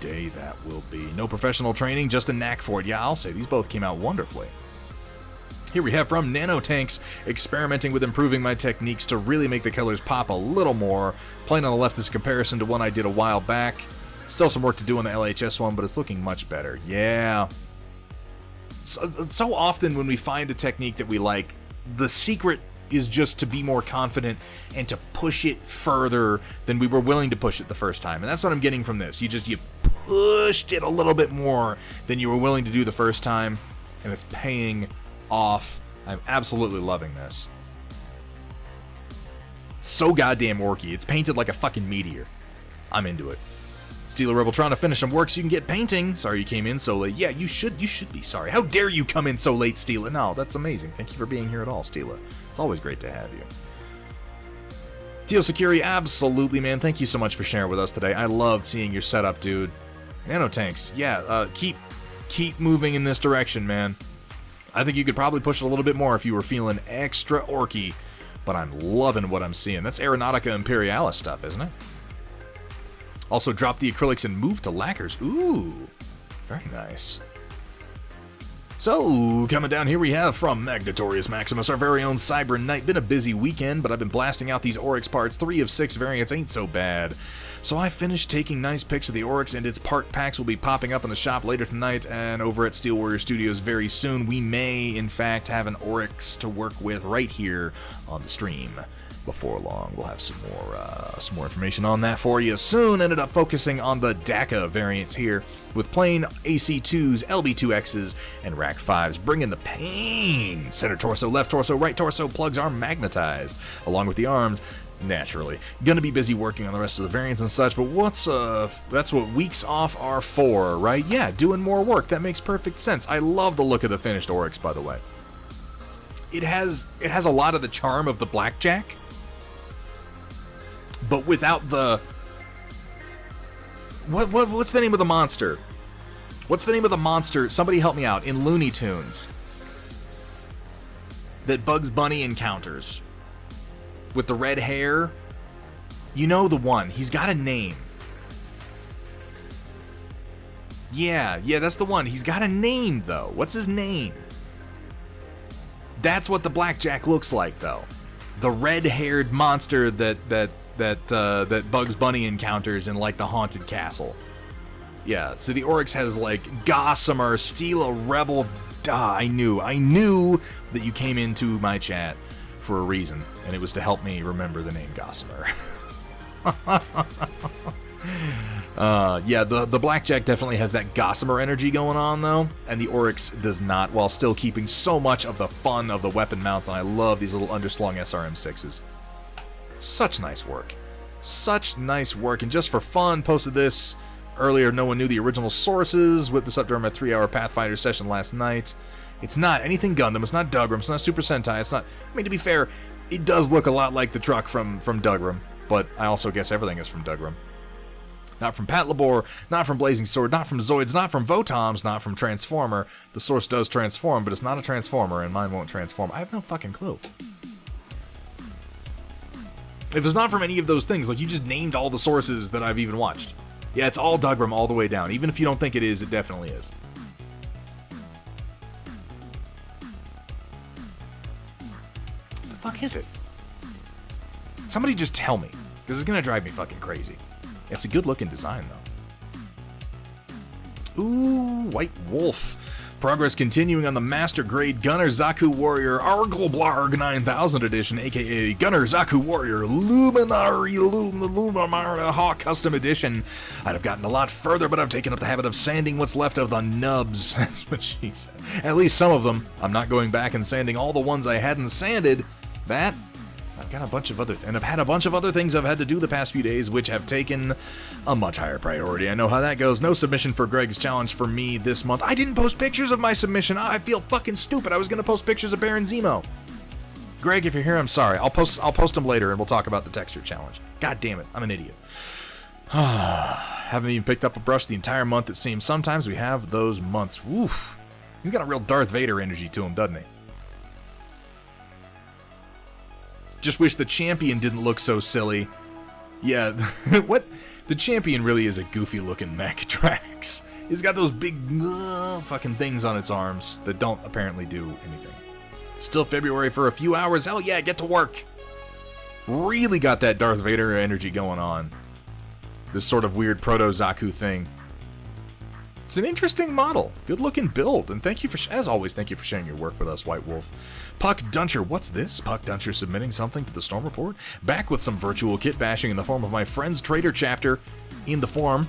day that will be. No professional training, just a knack for it. Yeah, I'll say these both came out wonderfully. Here we have from Nanotanks, experimenting with improving my techniques to really make the colors pop a little more. Playing on the left is a comparison to one I did a while back. Still some work to do on the LHS one, but it's looking much better. Yeah. So often when we find a technique that we like, the secret is just to be more confident and to push it further than we were willing to push it the first time. And that's what I'm getting from this. You pushed it a little bit more than you were willing to do the first time, and it's paying off. I'm absolutely loving this. So goddamn orky. It's painted like a fucking meteor. I'm into it. Steel Rebel trying to finish some work so you can get painting. Sorry you came in so late. Yeah, you should be sorry. How dare you come in so late, Steela? No, that's amazing. Thank you for being here at all, Steela. It's always great to have you. Teo Security, absolutely, man. Thank you so much for sharing with us today. I loved seeing your setup, dude. Nanotanks. Yeah, keep moving in this direction, man. I think you could probably push it a little bit more if you were feeling extra orky, but I'm loving what I'm seeing. That's Aeronautica Imperialis stuff, isn't it? Also, drop the acrylics and move to lacquers. Ooh, very nice. So, coming down here we have from Magnatorius Maximus, our very own Cyber Knight. Been a busy weekend, but I've been blasting out these Oryx parts. 3 of 6 variants ain't so bad. So I finished taking nice pics of the Oryx, and its part packs will be popping up in the shop later tonight and over at Steel Warrior Studios very soon. We may, in fact, have an Oryx to work with right here on the stream. Before long, we'll have some more information on that for you soon. Ended up focusing on the DACA variants here with plain AC2s, LB2Xs, and Rack 5s, bringing the pain. Center torso, left torso, right torso plugs are magnetized, along with the arms. Naturally, gonna be busy working on the rest of the variants and such, but that's what weeks off are for, right? Yeah, doing more work. That makes perfect sense. I love the look of the finished Oryx, by the way. It has a lot of the charm of the Blackjack, but without the... What's the name of the monster? What's the name of the monster? Somebody help me out. In Looney Tunes. That Bugs Bunny encounters. With the red hair. You know the one. He's got a name. Yeah, that's the one. He's got a name, though. What's his name? That's what the Blackjack looks like, though. The red-haired monster that Bugs Bunny encounters in, like, the Haunted Castle. Yeah, so the Oryx has, like, Gossamer, Steel Rebel. I knew that you came into my chat for a reason, and it was to help me remember the name Gossamer. Yeah, the Blackjack definitely has that Gossamer energy going on, though, and the Oryx does not, while still keeping so much of the fun of the weapon mounts, and I love these little underslung SRM6s. Such nice work. Such nice work, and just for fun, posted this earlier. No one knew the original sources. Whipped this up during my 3-hour Pathfinder session last night. It's not anything Gundam, it's not Dougram, it's not Super Sentai, it's not... I mean, to be fair, it does look a lot like the truck from Dougram, but I also guess everything is from Dougram. Not from Patlabor, not from Blazing Sword, not from Zoids, not from Votoms, not from Transformer. The source does transform, but it's not a Transformer, and mine won't transform. I have no fucking clue. If it's not from any of those things, like, you just named all the sources that I've even watched. Yeah, it's all Dougram all the way down. Even if you don't think it is, it definitely is. What the fuck is it? Somebody just tell me, because it's gonna drive me fucking crazy. It's a good-looking design, though. Ooh, White Wolf. Progress continuing on the Master Grade Gunner Zaku Warrior Arglblarg 9000 Edition, aka Gunner Zaku Warrior Luminary Hawk Custom Edition. I'd have gotten a lot further, but I've taken up the habit of sanding what's left of the nubs. That's what she said. At least some of them. I'm not going back and sanding all the ones I hadn't sanded. That... I've got a bunch of other, and I've had a bunch of other things I've had to do the past few days, which have taken a much higher priority. I know how that goes. No submission for Greg's challenge for me this month. I didn't post pictures of my submission. I feel fucking stupid. I was gonna post pictures of Baron Zemo. Greg, if you're here, I'm sorry. I'll post them later, and we'll talk about the texture challenge. God damn it, I'm an idiot. Haven't even picked up a brush the entire month, it seems. Sometimes we have those months. Woof. He's got a real Darth Vader energy to him, doesn't he? Just wish the champion didn't look so silly. Yeah, what? The champion really is a goofy-looking mech, Drax. He's got those big fucking things on its arms that don't apparently do anything. Still February for a few hours. Hell yeah, get to work. Really got that Darth Vader energy going on. This sort of weird proto-Zaku thing. It's an interesting model. Good-looking build. And thank you for, as always, thank you for sharing your work with us, White Wolf. Puck Duncher, what's this? Puck Duncher submitting something to the Storm Report? Back with some virtual kit bashing in the form of my Friends Trader chapter, in the form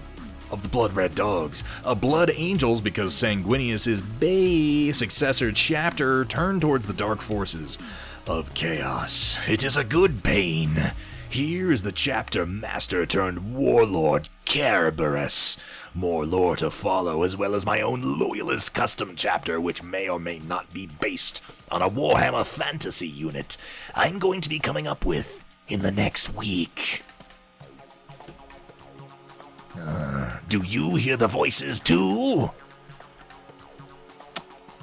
of the Blood Red Dogs. A Blood Angels, because Sanguinius' Bay successor chapter turned towards the dark forces of chaos. It is a good pain. Here is the chapter master turned warlord Kerberos. More lore to follow, as well as my own loyalist custom chapter, which may or may not be based on a Warhammer fantasy unit I'm going to be coming up with in the next week. Do you hear the voices too?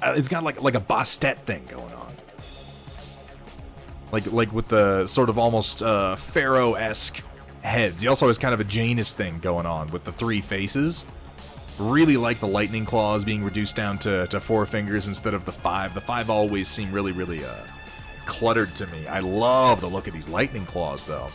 It's got like a Bastet thing going on. Like with the sort of almost Pharaoh-esque heads. He also has kind of a Janus thing going on with the 3 faces. Really like the lightning claws being reduced down to 4 fingers instead of the 5. The 5 always seem really, really cluttered to me. I love the look of these lightning claws, though.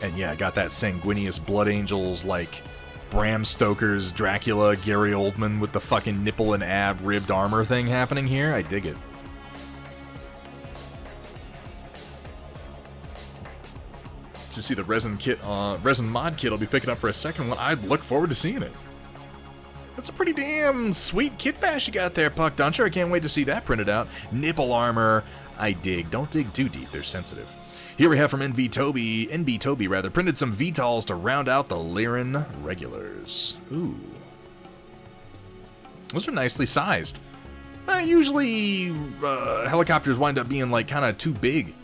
And yeah, I got that sanguineous Blood Angels, like Bram Stoker's Dracula, Gary Oldman with the fucking nipple and ab ribbed armor thing happening here. I dig it. To see the resin mod kit I'll be picking up for a second one. I'd look forward to seeing it. That's a pretty damn sweet kit bash you got there, Puck Duncher. I can't wait to see that printed out. Nipple armor, I dig. Don't dig too deep, they're sensitive. Here we have from NB Toby rather, printed some VTOLs to round out the Lyran regulars. Ooh. Those are nicely sized. Usually, helicopters wind up being like kind of too big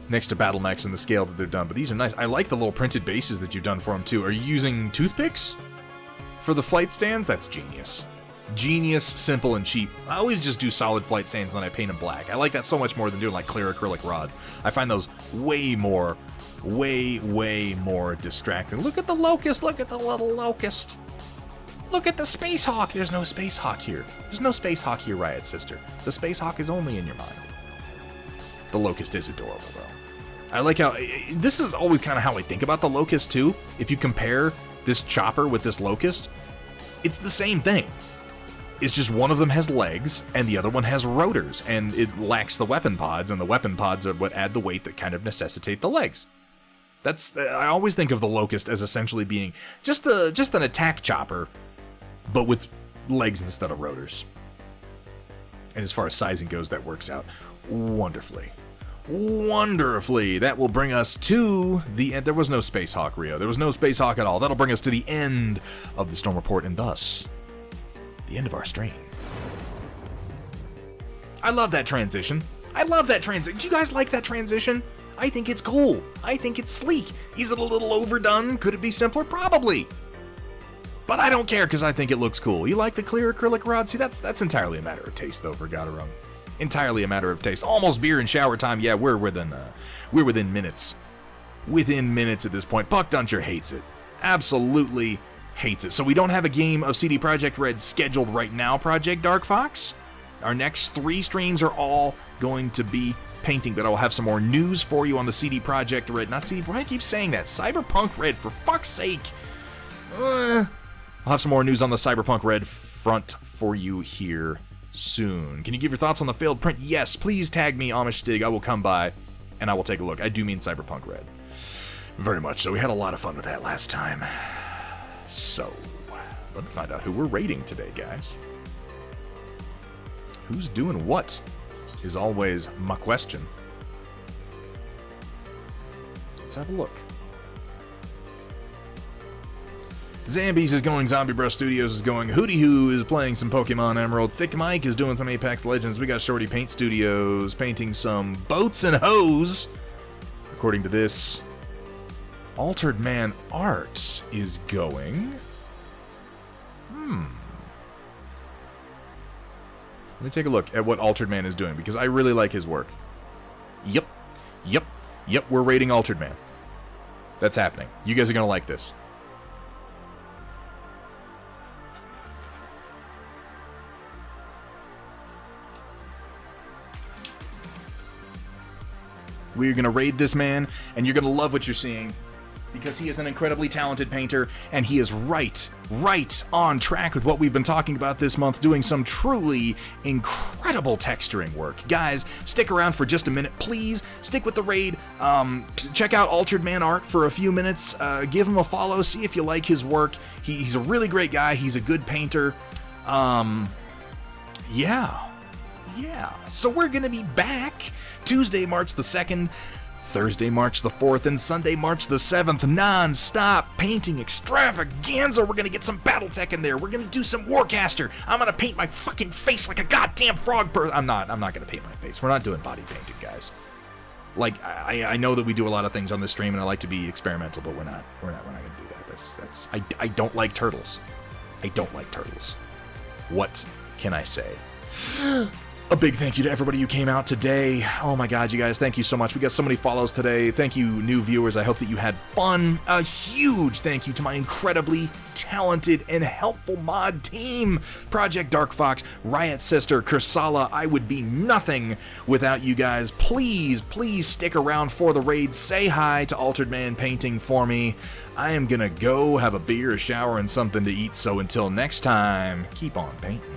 next to battle mechs in the scale that they're done, but these are nice. I like the little printed bases that you've done for them too. Are you using toothpicks for the flight stands? That's genius. Genius, simple, and cheap. I always just do solid flight stands and then I paint them black. I like that so much more than doing like clear acrylic rods. I find those way more distracting. Look at the locust, look at the little locust. Look at the Space Hawk. There's no Space Hawk here. There's no Space Hawk here, Riot Sister. The Space Hawk is only in your mind. The locust is adorable, though. I like how... This is always kind of how I think about the locust, too. If you compare this chopper with this locust, it's the same thing. It's just one of them has legs, and the other one has rotors, and it lacks the weapon pods, and the weapon pods are what add the weight that kind of necessitate the legs. I always think of the locust as essentially being just an attack chopper, but with legs instead of rotors. And as far as sizing goes, that works out wonderfully. Wonderfully. That will bring us to the end. There was no Space Hawk, Rio. There was no Space Hawk at all. That'll bring us to the end of the Storm Report, and thus, the end of our stream. I love that transition. I love that transition. Do you guys like that transition? I think it's cool. I think it's sleek. Is it a little overdone? Could it be simpler? Probably. But I don't care because I think it looks cool. You like the clear acrylic rod? See, that's entirely a matter of taste, though, for Gatorung. Entirely a matter of taste. Almost beer and shower time. Yeah, we're within minutes. Within minutes at this point. Puck Duncher hates it. Absolutely hates it. So we don't have a game of CD Projekt Red scheduled right now, Project Dark Fox. Our next 3 streams are all going to be painting, but I will have some more news for you on the CD Projekt Red. Not CD, I keep saying that. Cyberpunk Red, for fuck's sake. I'll have some more news on the Cyberpunk Red front for you here soon. Can you give your thoughts on the failed print? Yes, please tag me, Amish Stig. I will come by and I will take a look. I do mean Cyberpunk Red. Very much so. We had a lot of fun with that last time. So, let me find out who we're rating today, guys. Who's doing what is always my question. Let's have a look. Zambies is going, Zombie Bro Studios is going, Hootie Hoo is playing some Pokemon Emerald, Thick Mike is doing some Apex Legends, we got Shorty Paint Studios painting some boats and hoes. According to this, Altered Man Art is going. Let me take a look at what Altered Man is doing, because I really like his work. Yep, we're rating Altered Man. That's happening. You guys are going to like this. We're going to raid this man, and you're going to love what you're seeing, because he is an incredibly talented painter, and he is right on track with what we've been talking about this month, doing some truly incredible texturing work. Guys, stick around for just a minute, please. Stick with the raid. Check out Altered Man Art for a few minutes. Give him a follow. See if you like his work. He's a really great guy. He's a good painter. Yeah. So we're going to be back Tuesday, March the 2nd, Thursday, March the 4th, and Sunday, March the 7th, non-stop painting extravaganza. We're going to get some Battletech in there. We're going to do some Warcaster. I'm going to paint my fucking face like a goddamn frog person. I'm not going to paint my face. We're not doing body painting, guys. Like, I know that we do a lot of things on this stream, and I like to be experimental, but we're not going to do that. I don't like turtles. I don't like turtles. What can I say? A big thank you to everybody who came out today. Oh my god, you guys, thank you so much. We got so many follows today. Thank you, new viewers. I hope that you had fun. A huge thank you to my incredibly talented and helpful mod team. Project Dark Fox, Riot Sister, Kursala. I would be nothing without you guys. Please, please stick around for the raid. Say hi to Altered Man Painting for me. I am gonna go have a beer, a shower, and something to eat. So until next time, keep on painting.